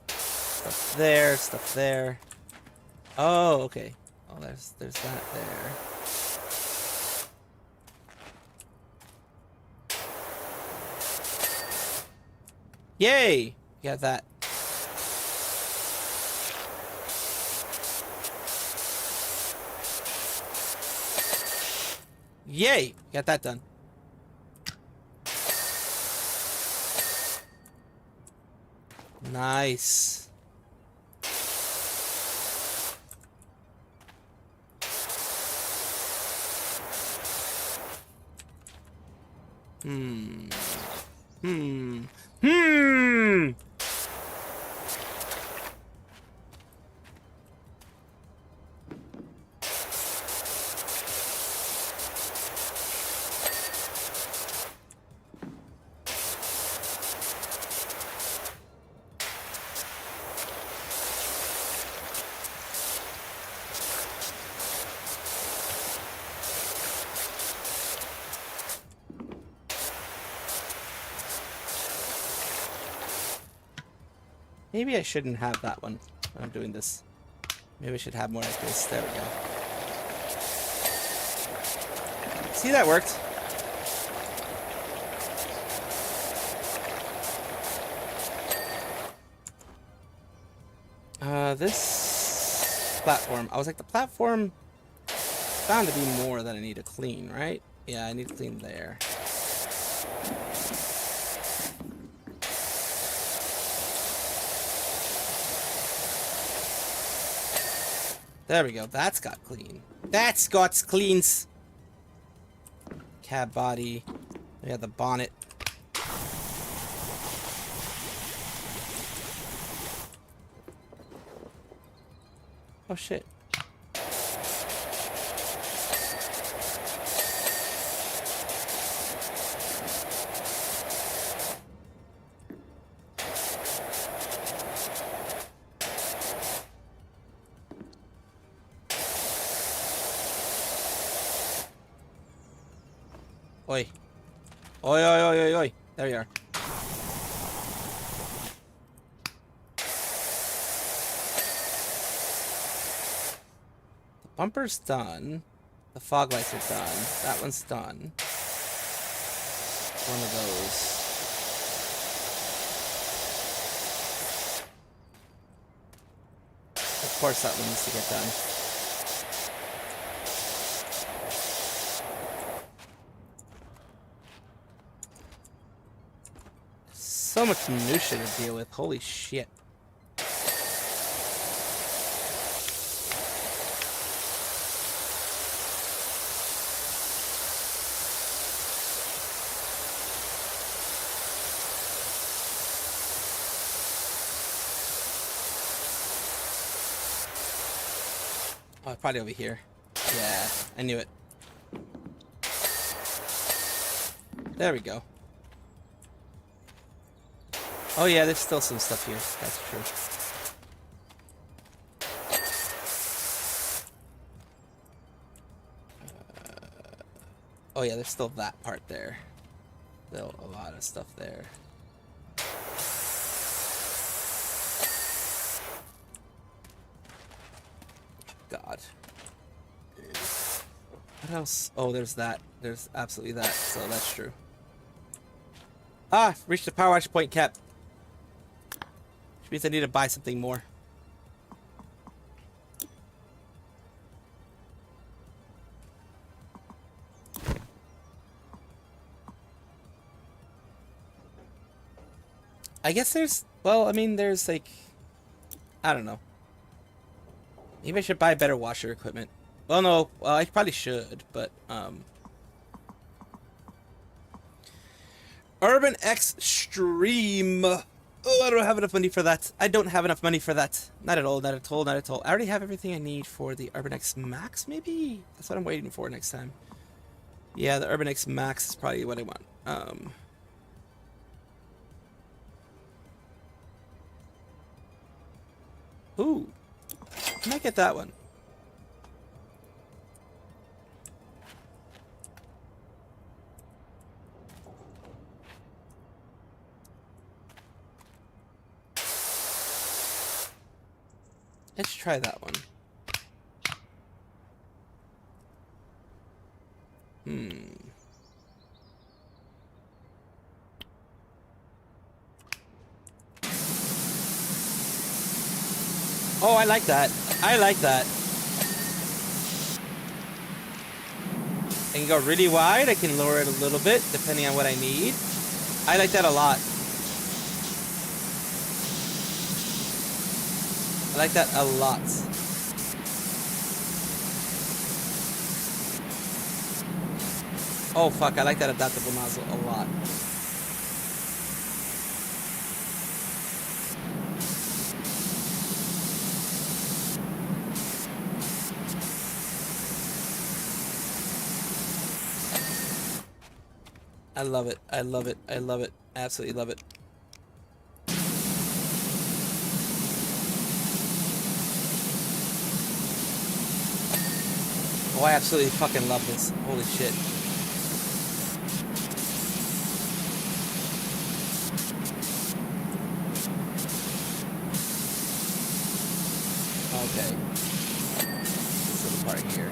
Stuff there, stuff there. Oh, okay. Oh, there's that there. Yay! Got that. Yay! Got that done. Nice. Hmm. Maybe I shouldn't have that one when I'm doing this. Maybe I should have more like this. There we go. See, that worked. This platform. I was like, the platform found to be more than I need to clean, right? Yeah, I need to clean there. There we go. That's got clean. That's got cleans. Cab body. We got the bonnet. Oh shit. Oi. Oi, oi, oi, oi, oi. There you are. The bumper's done. The fog lights are done. That one's done. One of those. Of course that one needs to get done. So much minutia to deal with. Holy shit. Oh, probably over here. Yeah, I knew it. There we go. Oh yeah, there's still some stuff here. That's true. Oh yeah, there's still that part there. Still a lot of stuff there. God. What else? Oh, there's that. There's absolutely that. So that's true. Ah, reached the power action point cap. Which means I need to buy something more. I guess there's, well, I mean, there's like, I don't know. Maybe I should buy better washer equipment. Well, no, well, I probably should, but, Urban X Stream. Oh, I don't have enough money for that. I don't have enough money for that. Not at all, not at all, not at all. I already have everything I need for the Urban X Max, maybe? That's what I'm waiting for next time. Yeah, the Urban X Max is probably what I want. Ooh. I might get that one. Let's try that one. Oh, I like that. I like that. I can go really wide. I can lower it a little bit, depending on what I need. I like that a lot. I like that a lot. Oh, fuck. I like that adaptable nozzle a lot. I love it. I love it. I love it. Absolutely love it. Oh, I absolutely fucking love this. Holy shit. Okay. This little part here.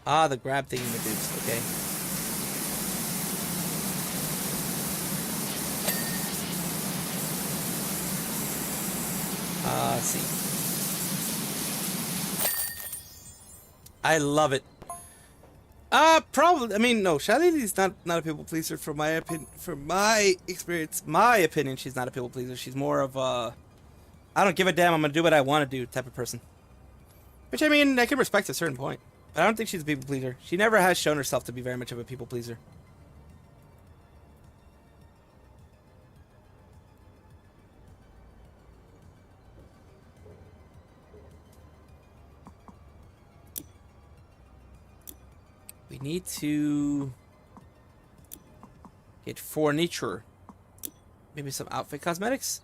Ah, the grab thingy reduced. Okay. Let's see. I love it. Probably. I mean, no. Shalily's not a people pleaser from my opinion. From my experience, my opinion, she's not a people pleaser. She's more of a, I don't give a damn. I'm gonna do what I want to do type of person. Which I mean, I can respect to a certain point. But I don't think she's a people pleaser. She never has shown herself to be very much of a people pleaser. We need to get furniture. Maybe some outfit cosmetics.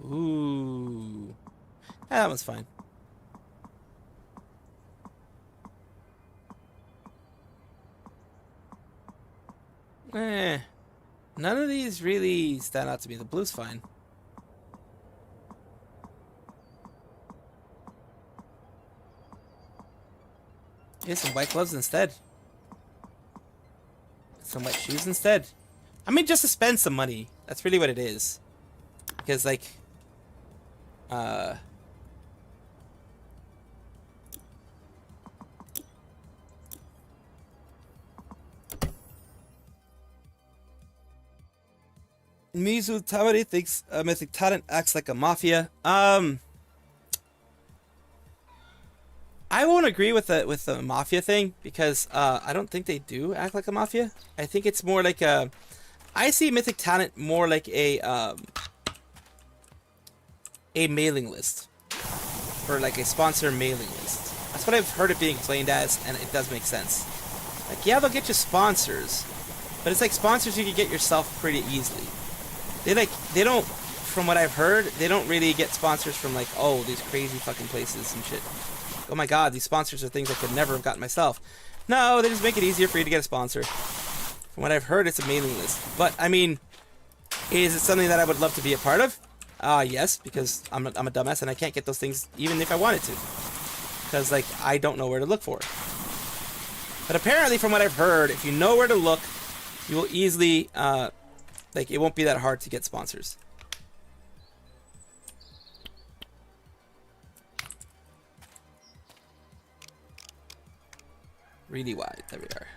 Ooh. That one's fine. None of these really stand out to me. The blue's fine. Yeah, some white gloves instead. Some white shoes instead. I mean, just to spend some money. That's really what it is. Because, like, Mizu Tawari thinks Mythic Talent acts like a mafia. I won't agree with the mafia thing because I don't think they do act like a mafia. I think it's more like a. I see Mythic Talent more like a mailing list, or like a sponsor mailing list. That's what I've heard it being explained as, and it does make sense. Like, yeah, they'll get you sponsors, but it's like sponsors you can get yourself pretty easily. They don't, from what I've heard, they don't really get sponsors from like, oh, these crazy fucking places and shit. Oh my god, these sponsors are things I could never have gotten myself. No, they just make it easier for you to get a sponsor. From what I've heard, it's a mailing list. But, I mean, is it something that I would love to be a part of? Yes, because I'm a dumbass and I can't get those things even if I wanted to. Because, like, I don't know where to look for it. But apparently, from what I've heard, if you know where to look, you will easily, like, it won't be that hard to get sponsors. Really wide. There we are.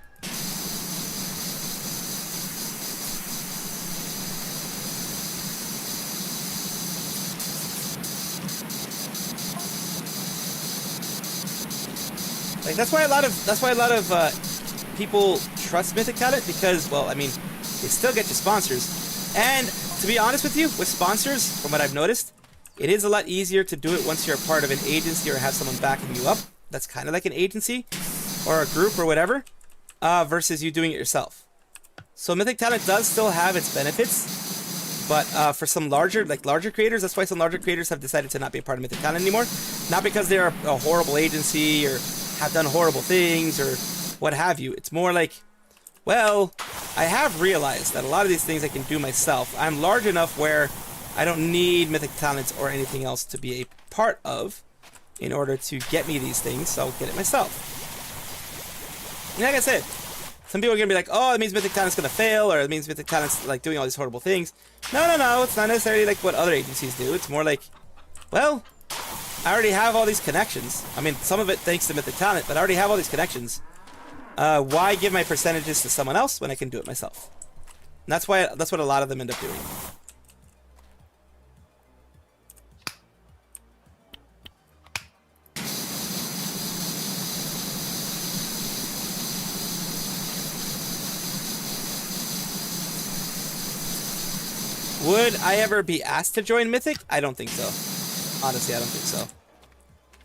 Like that's why a lot of people trust Mythic Talent because, well, I mean, they still get you sponsors. And to be honest with you, with sponsors, from what I've noticed, it is a lot easier to do it once you're a part of an agency or have someone backing you up. That's kind of like an agency or a group or whatever, versus you doing it yourself. So Mythic Talent does still have its benefits, but for some larger creators, that's why some larger creators have decided to not be a part of Mythic Talent anymore. Not because they're a horrible agency or have done horrible things or what have you. It's more like, well, I have realized that a lot of these things I can do myself. I'm large enough where I don't need Mythic Talents or anything else to be a part of in order to get me these things, so I'll get it myself. And like I said, some people are going to be like, oh, it means Mythic Talent's going to fail, or it means Mythic Talent's like doing all these horrible things. No, it's not necessarily like what other agencies do. It's more like, well, I already have all these connections. I mean, some of it thanks to Mythic Talent, but I already have all these connections. Why give my percentages to someone else when I can do it myself? And that's what a lot of them end up doing. Would I ever be asked to join Mythic? I don't think so. Honestly, I don't think so.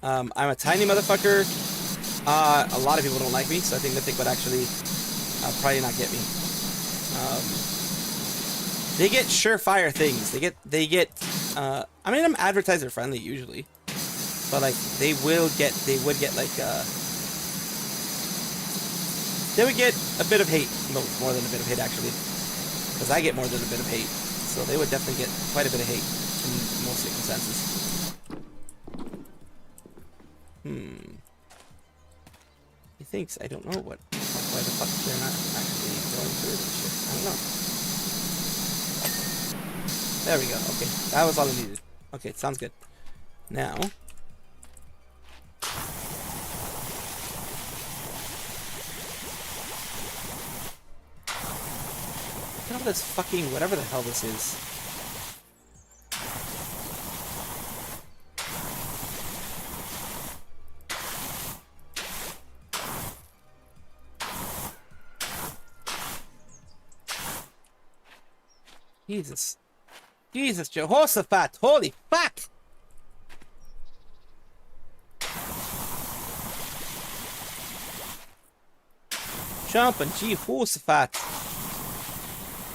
I'm a tiny motherfucker. A lot of people don't like me, so I think Mythic would actually probably not get me. They get surefire things. They get. I mean, I'm advertiser friendly usually, but like they would get like. They would get a bit of hate. No, more than a bit of hate actually, because I get more than a bit of hate. So they would definitely get quite a bit of hate in most circumstances. He thinks I don't know why the fuck they're not actually going through this shit. I don't know. There we go. Okay, that was all I needed. Okay, sounds good. Now. Get off this fucking whatever the hell this is. Jesus, Jehoshaphat, holy fuck! Jumping Jehoshaphat.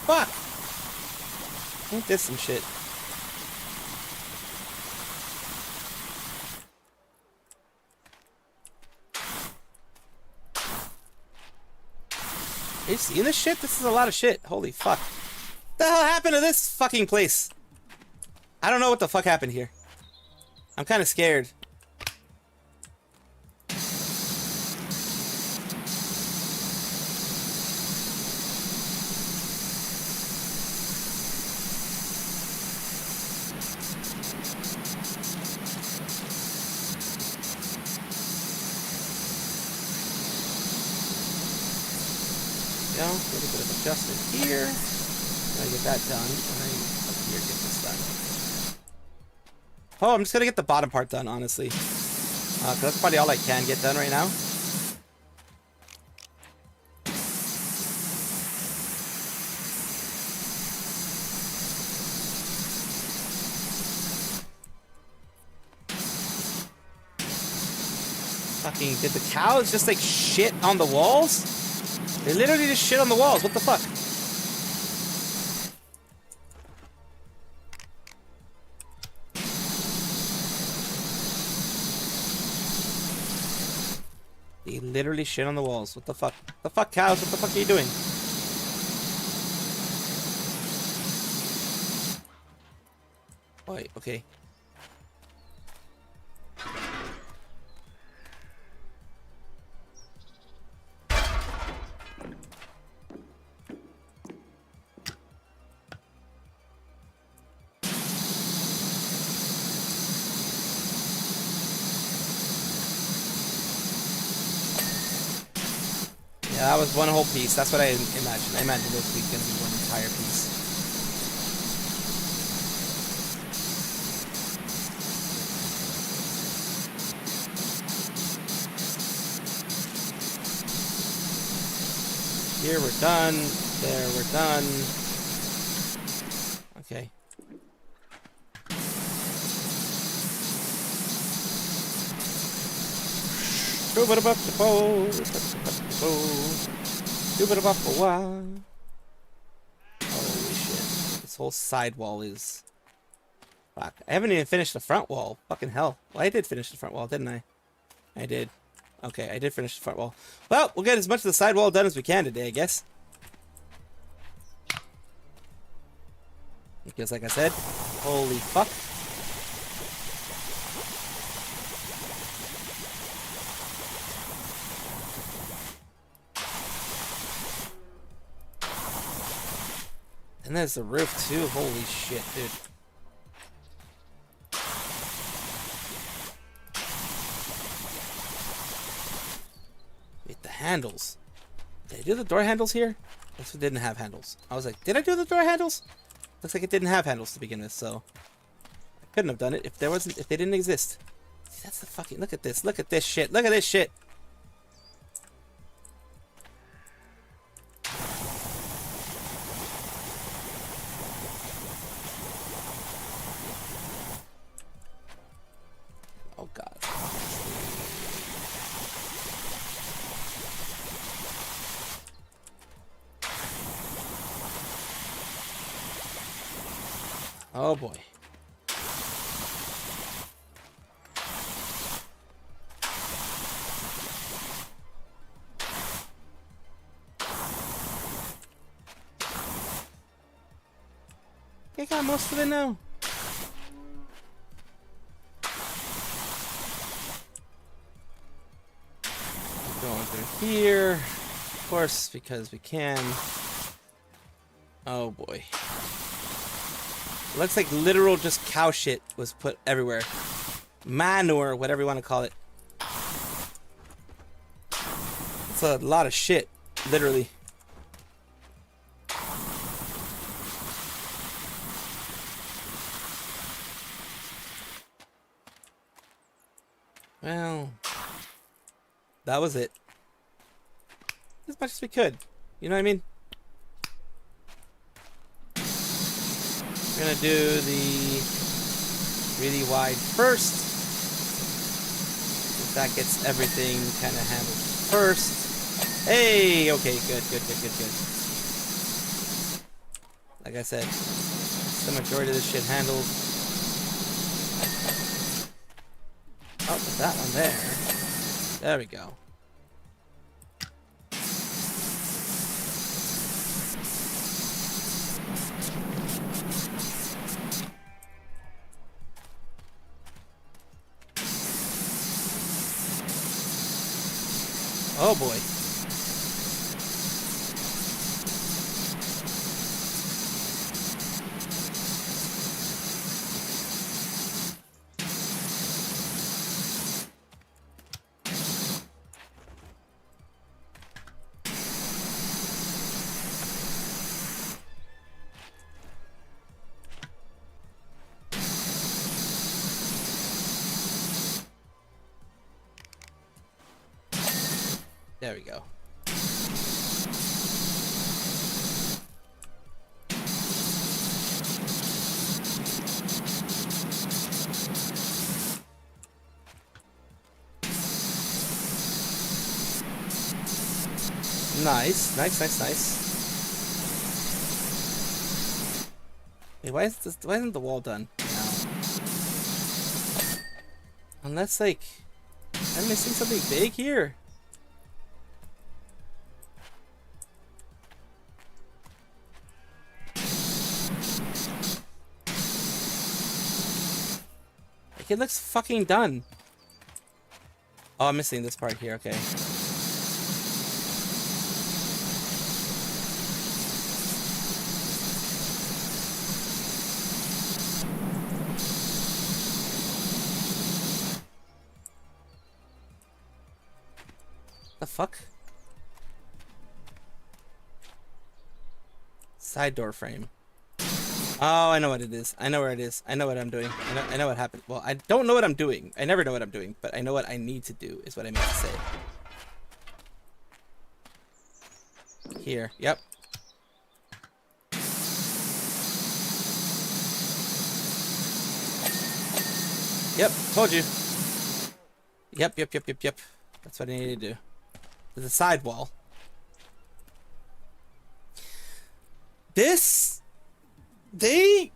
Fuck! Ain't this some shit? Are you seeing this shit? This is a lot of shit. Holy fuck. What the hell happened to this fucking place? I don't know what the fuck happened here. I'm kind of scared. A little bit of adjustment here. I get that done. And then up here get this done. Oh, I'm just gonna get the bottom part done, honestly. 'Cause that's probably all I can get done right now. Fucking, did the cows just like shit on the walls? They literally just shit on the walls. What the fuck? They literally shit on the walls. What the fuck? What the fuck, cows? What the fuck are you doing? Wait, okay. Yeah, that was one whole piece. That's what I imagined. I imagined this was going to be one entire piece. Here we're done. There we're done. Okay. Holy shit. This whole side wall is... Fuck. I haven't even finished the front wall. Fucking hell. Well, I did finish the front wall, didn't I? I did. Okay, I did finish the front wall. Well, we'll get as much of the side wall done as we can today, I guess. Because like I said, holy fuck. And there's the roof too. Holy shit, dude. Wait, the handles. Did I do the door handles here? This one didn't have handles. I was like, did I do the door handles? Looks like it didn't have handles to begin with, so I couldn't have done it if they didn't exist. See, that's the fucking, look at this. Look at this shit. Look at this shit. Oh god. Oh boy. I got most of it now. Going through here, of course, because we can. Oh boy. Looks like literal just cow shit was put everywhere. Manure, whatever you want to call it. It's a lot of shit, literally. Well, that was it. As much as we could. You know what I mean? We're gonna do the really wide first. If that gets everything kind of handled first. Hey, okay, good. Like I said, the majority of this shit handled. Oh, put that one there. There we go. Oh boy. There we go. Nice, nice, nice, nice. Wait, why isn't the wall done now? Unless, like, I'm missing something big here. Like, it looks fucking done. Oh, I'm missing this part here, okay. The fuck? Side door frame. Oh, I know what it is. I know where it is. I know what I'm doing. I know what happened. Well, I don't know what I'm doing. I never know what I'm doing, but I know what I need to do is what I meant to say. Here. Yep. Yep. Told you. Yep. That's what I need to do. There's a sidewall. This... They...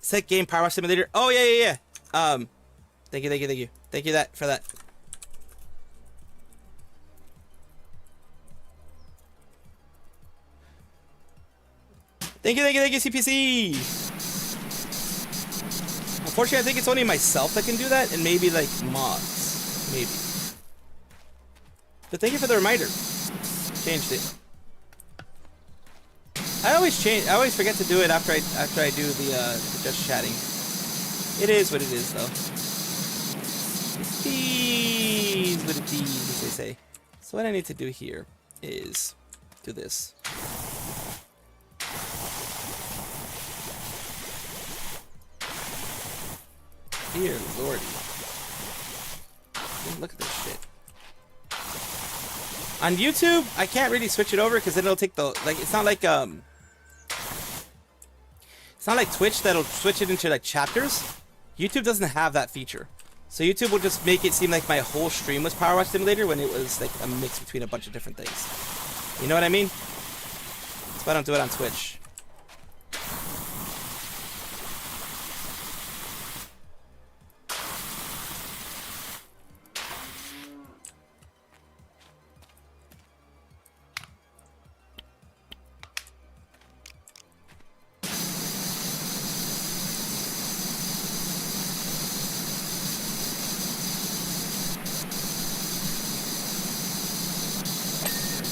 Set game Power Wash Simulator. Oh, yeah. Thank you. Thank you for that. Thank you, CPC! Unfortunately, I think it's only myself that can do that, and maybe, like, mods. Maybe. But thank you for the reminder. Changed it. I always forget to do it after I do the just chatting. It is what it is, though. It is what it is, as they say. So what I need to do here is do this. Dear lordy. Look at this shit. On YouTube, I can't really switch it over because then it'll take the, like, it's not like Twitch that'll switch it into like chapters. YouTube doesn't have that feature. So YouTube will just make it seem like my whole stream was Power Wash Simulator when it was like a mix between a bunch of different things. You know what I mean? That's why I don't do it on Twitch.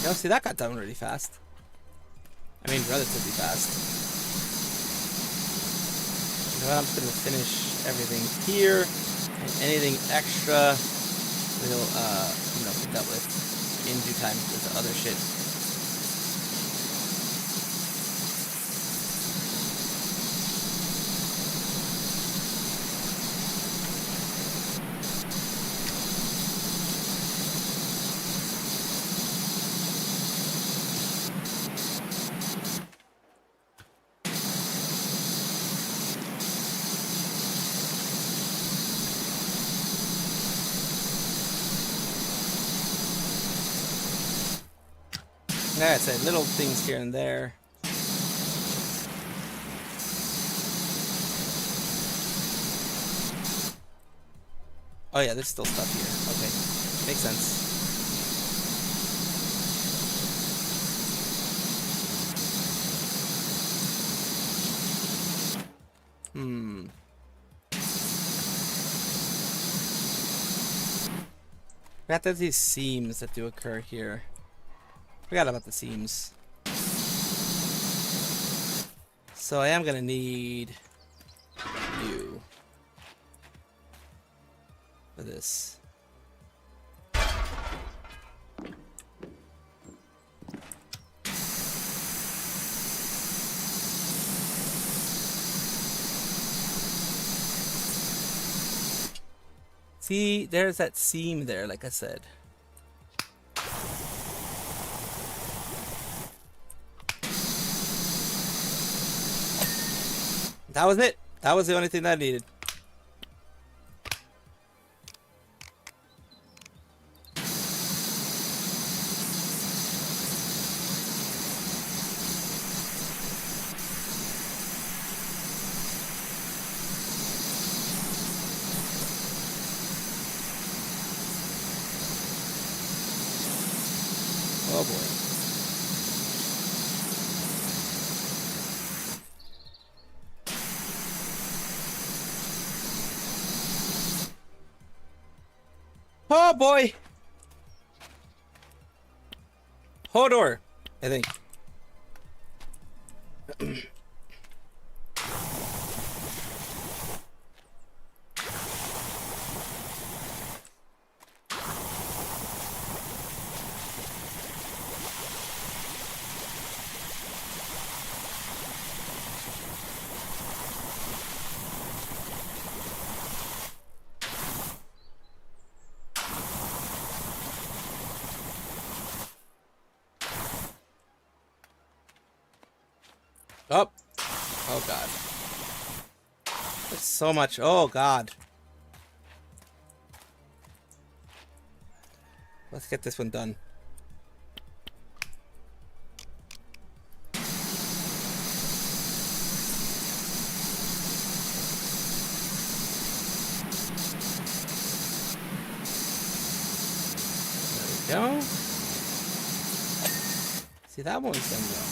Oh, see, that got done really fast. I mean, relatively fast. You know what, I'm just gonna finish everything here, and anything extra we'll, pick up with in due time with the other shit. Yeah, it's like little things here and there. Oh yeah, there's still stuff here. Okay, makes sense. Forgot there's these seams that do occur here. Forgot about the seams. So I am gonna need you for this. See, there's that seam there, like I said. That was it. That was the only thing that I needed. Oh boy. Oh boy. Hodor, I think. Oh. Oh god. There's so much. Oh god. Let's get this one done. There we go. See, that one's done well.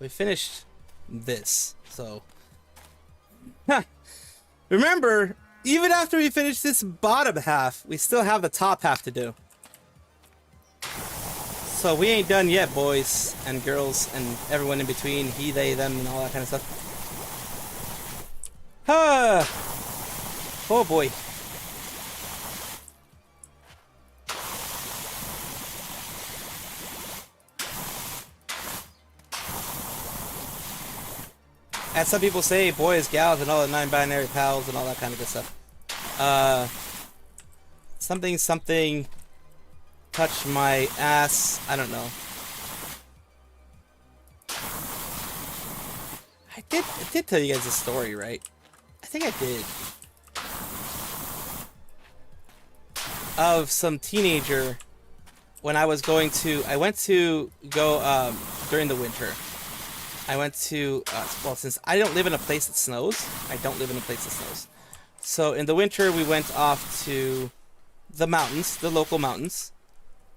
We finished this, so remember, even after we finish this bottom half, we still have the top half to do. So we ain't done yet, boys and girls and everyone in between, he, they, them, and all that kind of stuff. Oh boy. As some people say, boys, gals, and all the non-binary pals and all that kind of good stuff. Something, touch my ass. I don't know. I did tell you guys a story, right? I think I did. Of some teenager when I went to go during the winter. I went to, well, since I don't live in a place that snows, So in the winter, we went off to the mountains, the local mountains,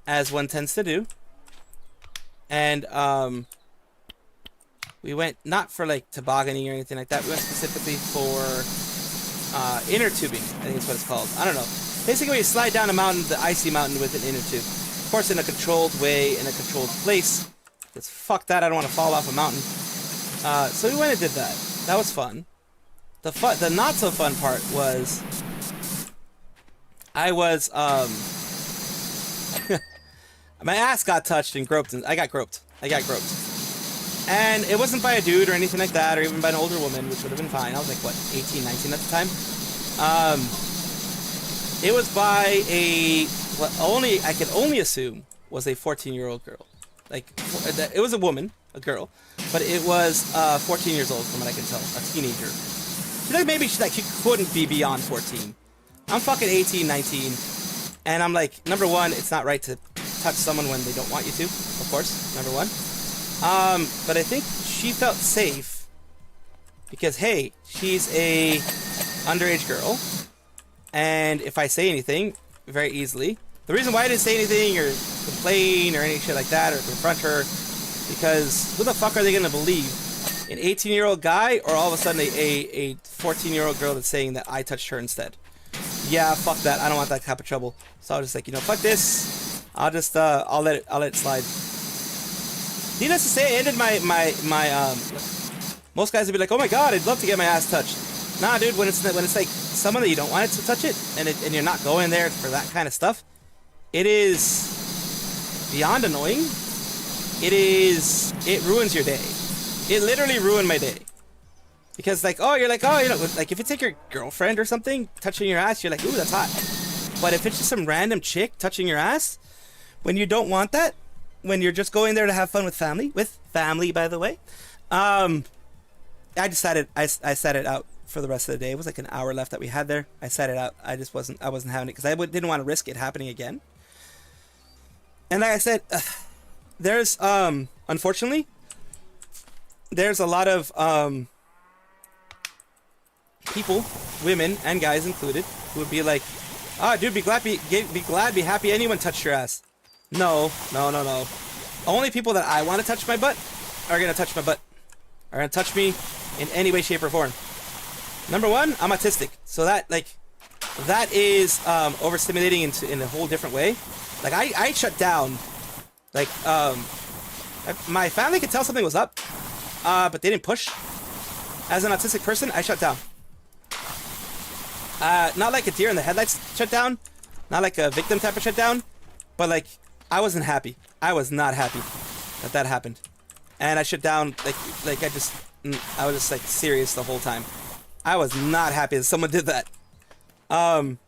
as one tends to do. And we went not for like tobogganing or anything like that. We went specifically for inner tubing, I think is what it's called. I don't know. Basically, you slide down a mountain, the icy mountain, with an inner tube. Of course, in a controlled way, in a controlled place. Because fuck that, I don't want to fall off a mountain. So we went and did that. That was fun. The not so fun part was I was my ass got touched and groped, and I got groped. And it wasn't by a dude or anything like that, or even by an older woman, which would have been fine. I was like, what, 18, 19 at the time? It was by I could only assume was a 14-year-old girl. Like, it was a woman, a girl, but it was 14 years old from what I can tell, a teenager. She couldn't be beyond 14. I'm fucking 18, 19, and I'm like, number one, it's not right to touch someone when they don't want you to, of course, number one. But I think she felt safe because, hey, she's a underage girl, and if I say anything, very easily. The reason why I didn't say anything or complain or any shit like that or confront her, because who the fuck are they gonna believe? An 18-year-old guy or all of a sudden a 14-year-old girl that's saying that I touched her instead? Yeah, fuck that. I don't want that type of trouble. So I was just like, you know, fuck this. I'll just I'll let it slide. Needless to say, I ended my most guys would be like, oh my god, I'd love to get my ass touched. Nah, dude, when it's like someone that you don't want it to touch it and you're not going there for that kind of stuff, it is beyond annoying. It ruins your day. It literally ruined my day. Because like, oh, you're like, oh, you know, like if it's like your girlfriend or something touching your ass, you're like, ooh, that's hot. But if it's just some random chick touching your ass, when you don't want that, when you're just going there to have fun with family, by the way, I decided I sat it out for the rest of the day. It was like an hour left that we had there. I sat it out. I wasn't having it because I didn't want to risk it happening again. And like I said, there's unfortunately, there's a lot of people, women and guys included, who would be like, "Oh, dude, be happy anyone touched your ass." No. Only people that I want to touch my butt are gonna touch my butt. Are gonna touch me in any way, shape, or form. Number one, I'm autistic, so that is overstimulating in a whole different way. Like I shut down. Like my family could tell something was up, but they didn't push. As an autistic person, I shut down. Not like a deer in the headlights shut down, not like a victim type of shutdown, but like I wasn't happy. I was not happy that happened, and I shut down. Like I was just like serious the whole time. I was not happy that someone did that. But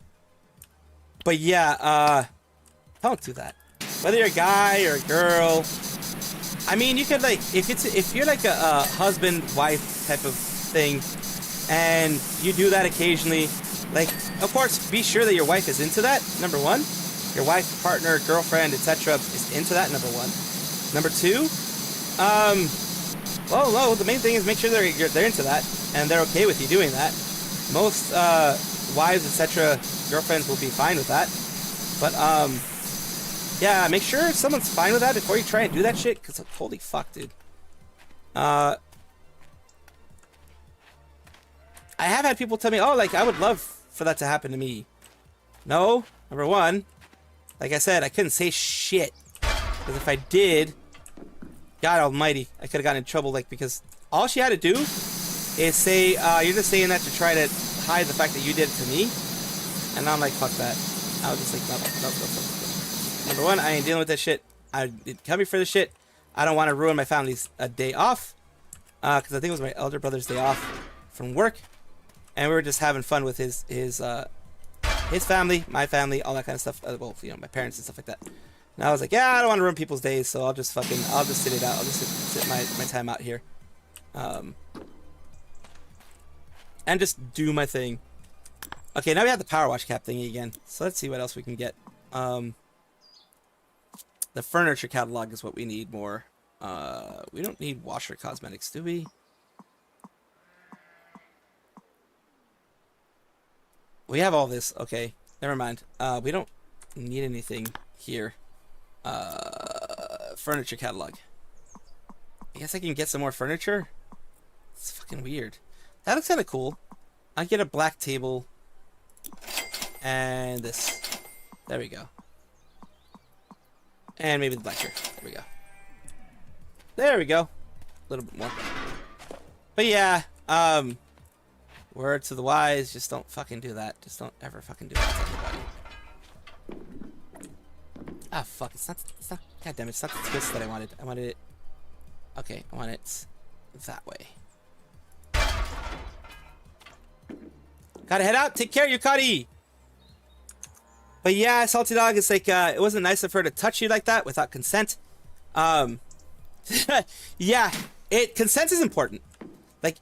yeah, don't do that. Whether you're a guy or a girl, I mean, you could like if you're like a husband wife type of thing, and you do that occasionally. Like, of course, be sure that your wife is into that, number one. Your wife, partner, girlfriend, etc. is into that, number one. Number two, well, no, the main thing is make sure they're into that, and they're okay with you doing that. Most wives, etc., girlfriends will be fine with that. But, yeah, make sure someone's fine with that before you try and do that shit, because holy fuck, dude. I have had people tell me, oh, like, I would love for that to happen to me. No, number one, like I said, I couldn't say shit. Because if I did, God almighty, I could have gotten in trouble, like, because all she had to do is say, you're just saying that to try to hide the fact that you did it to me. And I'm like, fuck that. I was just like, no. Number one, I ain't dealing with that shit. I didn't come here for this shit. I don't want to ruin my family's day off. Because I think it was my elder brother's day off from work. And we were just having fun with his family, my family, all that kind of stuff. Well, you know, my parents and stuff like that. And I was like, yeah, I don't want to ruin people's days, so I'll just sit it out. I'll just sit my time out here. And just do my thing. Okay, now we have the Power Wash cap thingy again. So let's see what else we can get. The furniture catalog is what we need more. We don't need washer cosmetics, do we? We have all this. Okay, never mind. We don't need anything here. Furniture catalog. I guess I can get some more furniture. It's fucking weird. That looks kind of cool. I'll get a black table. And this. There we go. And maybe the black chair. There we go. There we go. A little bit more. But yeah, word to the wise, just don't fucking do that. Just don't ever fucking do that to anybody. Ah, fuck. It's not. God damn it. It's not the twist that I wanted. I wanted it. Okay, I want it that way. Gotta head out. Take care, Yukari. But yeah, Salty Dog, it's like, it wasn't nice of her to touch you like that without consent. Yeah, consent is important. Like,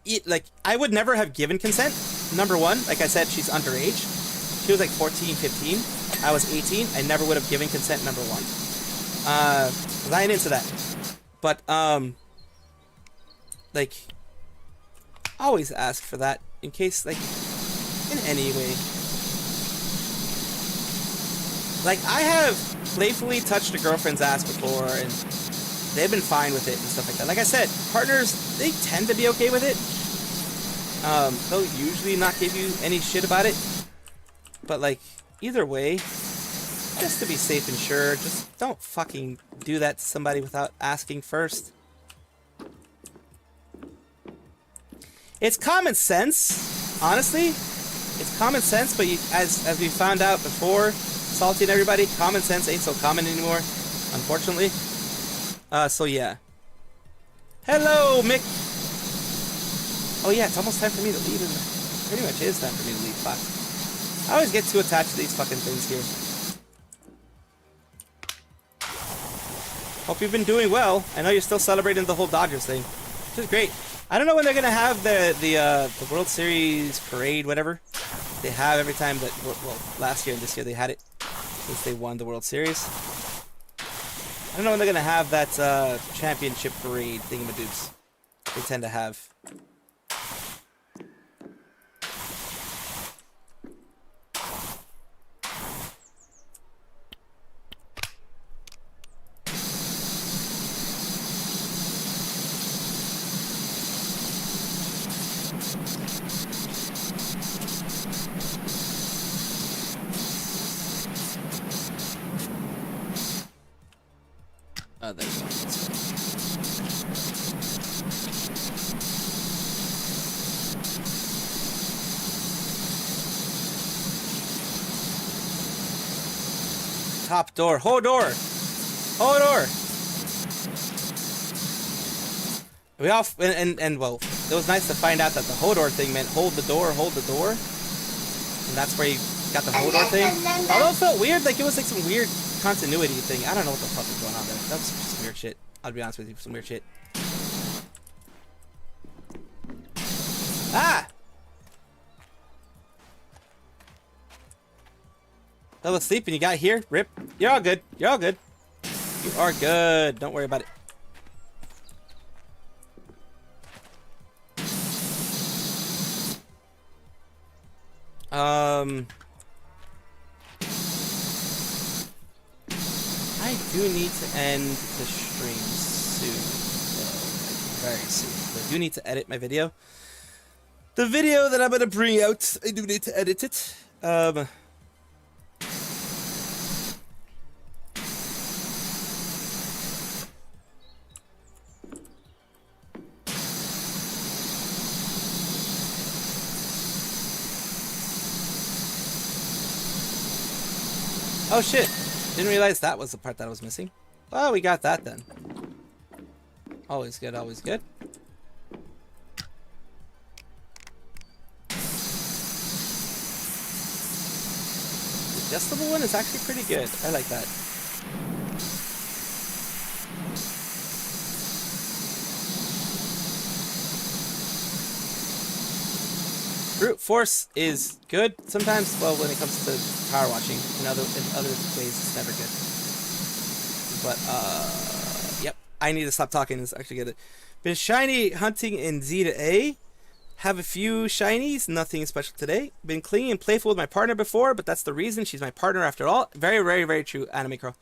I would never have given consent. Number one, like I said, she's underage. She was like 14, 15. I was 18. I never would have given consent, number one. 'Cause I ain't into that. But, like, always ask for that in case, like, in any way. Like, I have playfully touched a girlfriend's ass before, and they've been fine with it and stuff like that. Like I said, partners, they tend to be okay with it. They'll usually not give you any shit about it. But, like, either way, just to be safe and sure, just don't fucking do that to somebody without asking first. It's common sense, honestly. It's common sense, but as we found out before, Salty and everybody, common sense ain't so common anymore, unfortunately. So yeah. Hello, Mick. Oh yeah, it's almost time for me to leave. Pretty much is time for me to leave. Fuck. I always get too attached to these fucking things here. Hope you've been doing well. I know you're still celebrating the whole Dodgers thing, which is great. I don't know when they're gonna have the World Series parade, whatever they have every time that, well, last year and this year they had it since they won the World Series. I don't know when they're gonna have that championship parade thingamadoobs they tend to have. Oh, there you go. Top door. Hodor! Hodor! We all, and well, it was nice to find out that the Hodor thing meant hold the door. And that's where you got the Hodor thing. Although it felt weird, like it was like some weird continuity thing. I don't know what the fuck is going on there. That was some weird shit. I'll be honest with you, some weird shit. Ah! Fell asleep and you got here? Rip. You're all good. You're all good. You are good. Don't worry about it. I do need to end the stream soon, very soon. I do need to edit my video. The video that I'm gonna bring out, I do need to edit it. Oh shit. Didn't realize that was the part that I was missing. Well, we got that then. Always good, always good. The adjustable one is actually pretty good. I like that. Brute force is good sometimes. Well, when it comes to power watching, in other ways, it's never good. But yep, I need to stop talking. Let's actually get it. Been shiny hunting in Z to A. Have a few shinies. Nothing special today. Been clingy and playful with my partner before, but that's the reason. She's my partner after all. Very, very, very true. Anime Crow.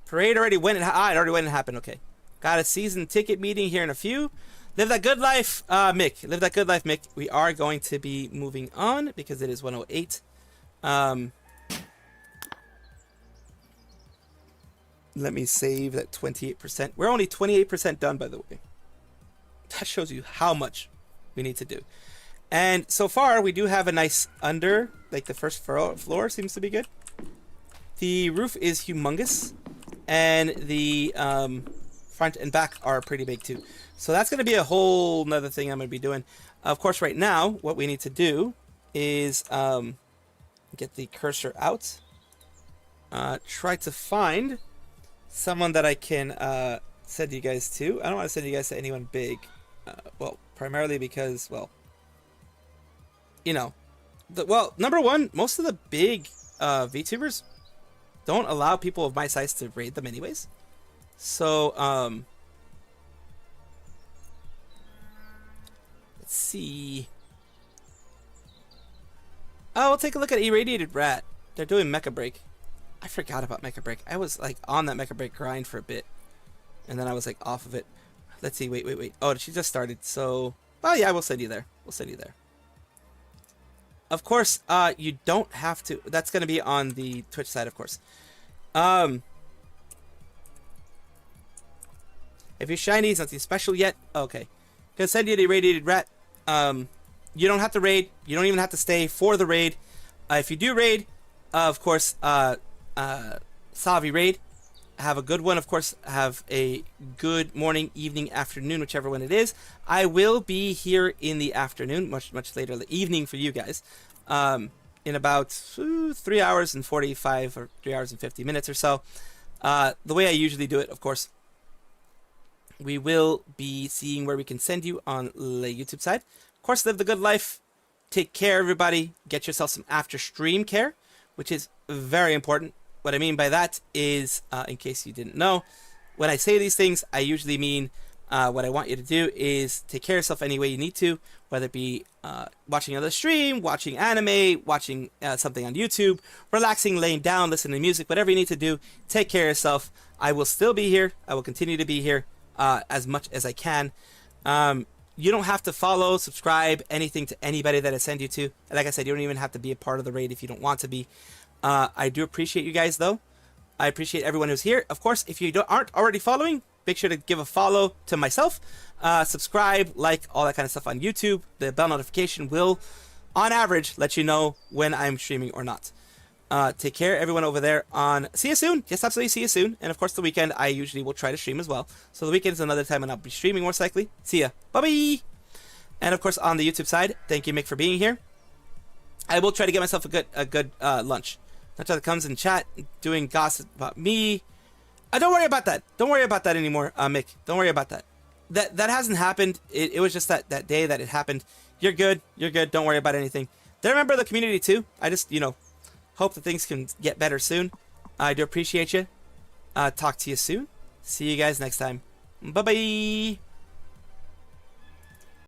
Parade already went. It already went and happened. Okay. Got a season ticket meeting here in a few. Live that good life, Mick. Live that good life, Mick. We are going to be moving on because it is 1:08. Let me save that 28%. We're only 28% done, by the way. That shows you how much we need to do. And so far, we do have a nice under. Like the first floor seems to be good. The roof is humongous. And the front and back are pretty big too. So that's going to be a whole nother thing I'm going to be doing. Of course, right now, what we need to do is get the cursor out. Try to find someone that I can send you guys to. I don't want to send you guys to anyone big. Well, primarily because, well, you know. Number one, most of the big VTubers don't allow people of my size to raid them anyways. So, let's see. Oh, we'll take a look at Irradiated Rat. They're doing Mecha Break. I forgot about Mecha Break. I was like on that Mecha Break grind for a bit, and then I was like off of it. Let's see. Wait. Oh, she just started. So, well, yeah, we'll send you there. We'll send you there. Of course, you don't have to. That's going to be on the Twitch side, of course. If you're shiny, it's nothing special yet. Okay. Gonna send you the Irradiated Rat. You don't have to raid. You don't even have to stay for the raid. If you do raid, of course, Savi raid. Have a good one. Of course, have a good morning, evening, afternoon, whichever one it is. I will be here in the afternoon, much later in the evening for you guys. In about 3 hours and 45 or 3 hours and 50 minutes or so. The way I usually do it, of course. We will be seeing where we can send you on the YouTube side. Of course, live the good life. Take care, everybody. Get yourself some after stream care, which is very important. What I mean by that is, in case you didn't know, when I say these things, I usually mean what I want you to do is take care of yourself any way you need to, whether it be watching another stream, watching anime, watching something on YouTube, relaxing, laying down, listening to music, whatever you need to do. Take care of yourself. I will still be here. I will continue to be here. As much as I can. You don't have to follow, subscribe, anything to anybody that I send you to. Like I said, you don't even have to be a part of the raid if you don't want to be. I do appreciate you guys, though. I appreciate everyone who's here. Of course, if you aren't already following, make sure to give a follow to myself. Subscribe, like, all that kind of stuff on YouTube. The bell notification will, on average, let you know when I'm streaming or not. Take care, everyone over there on... See you soon. Yes, absolutely, see you soon. And of course, the weekend, I usually will try to stream as well. So the weekend is another time when I'll be streaming, most likely. See ya. Bye-bye. And of course, on the YouTube side, thank you, Mick, for being here. I will try to get myself a good lunch. Not that comes in chat, doing gossip about me. Don't worry about that. Don't worry about that anymore, Mick. Don't worry about that. That hasn't happened. It was just that day that it happened. You're good. You're good. Don't worry about anything. They're a member of the community, too. I just, hope that things can get better soon. I do appreciate you. Talk to you soon. See you guys next time. Bye-bye.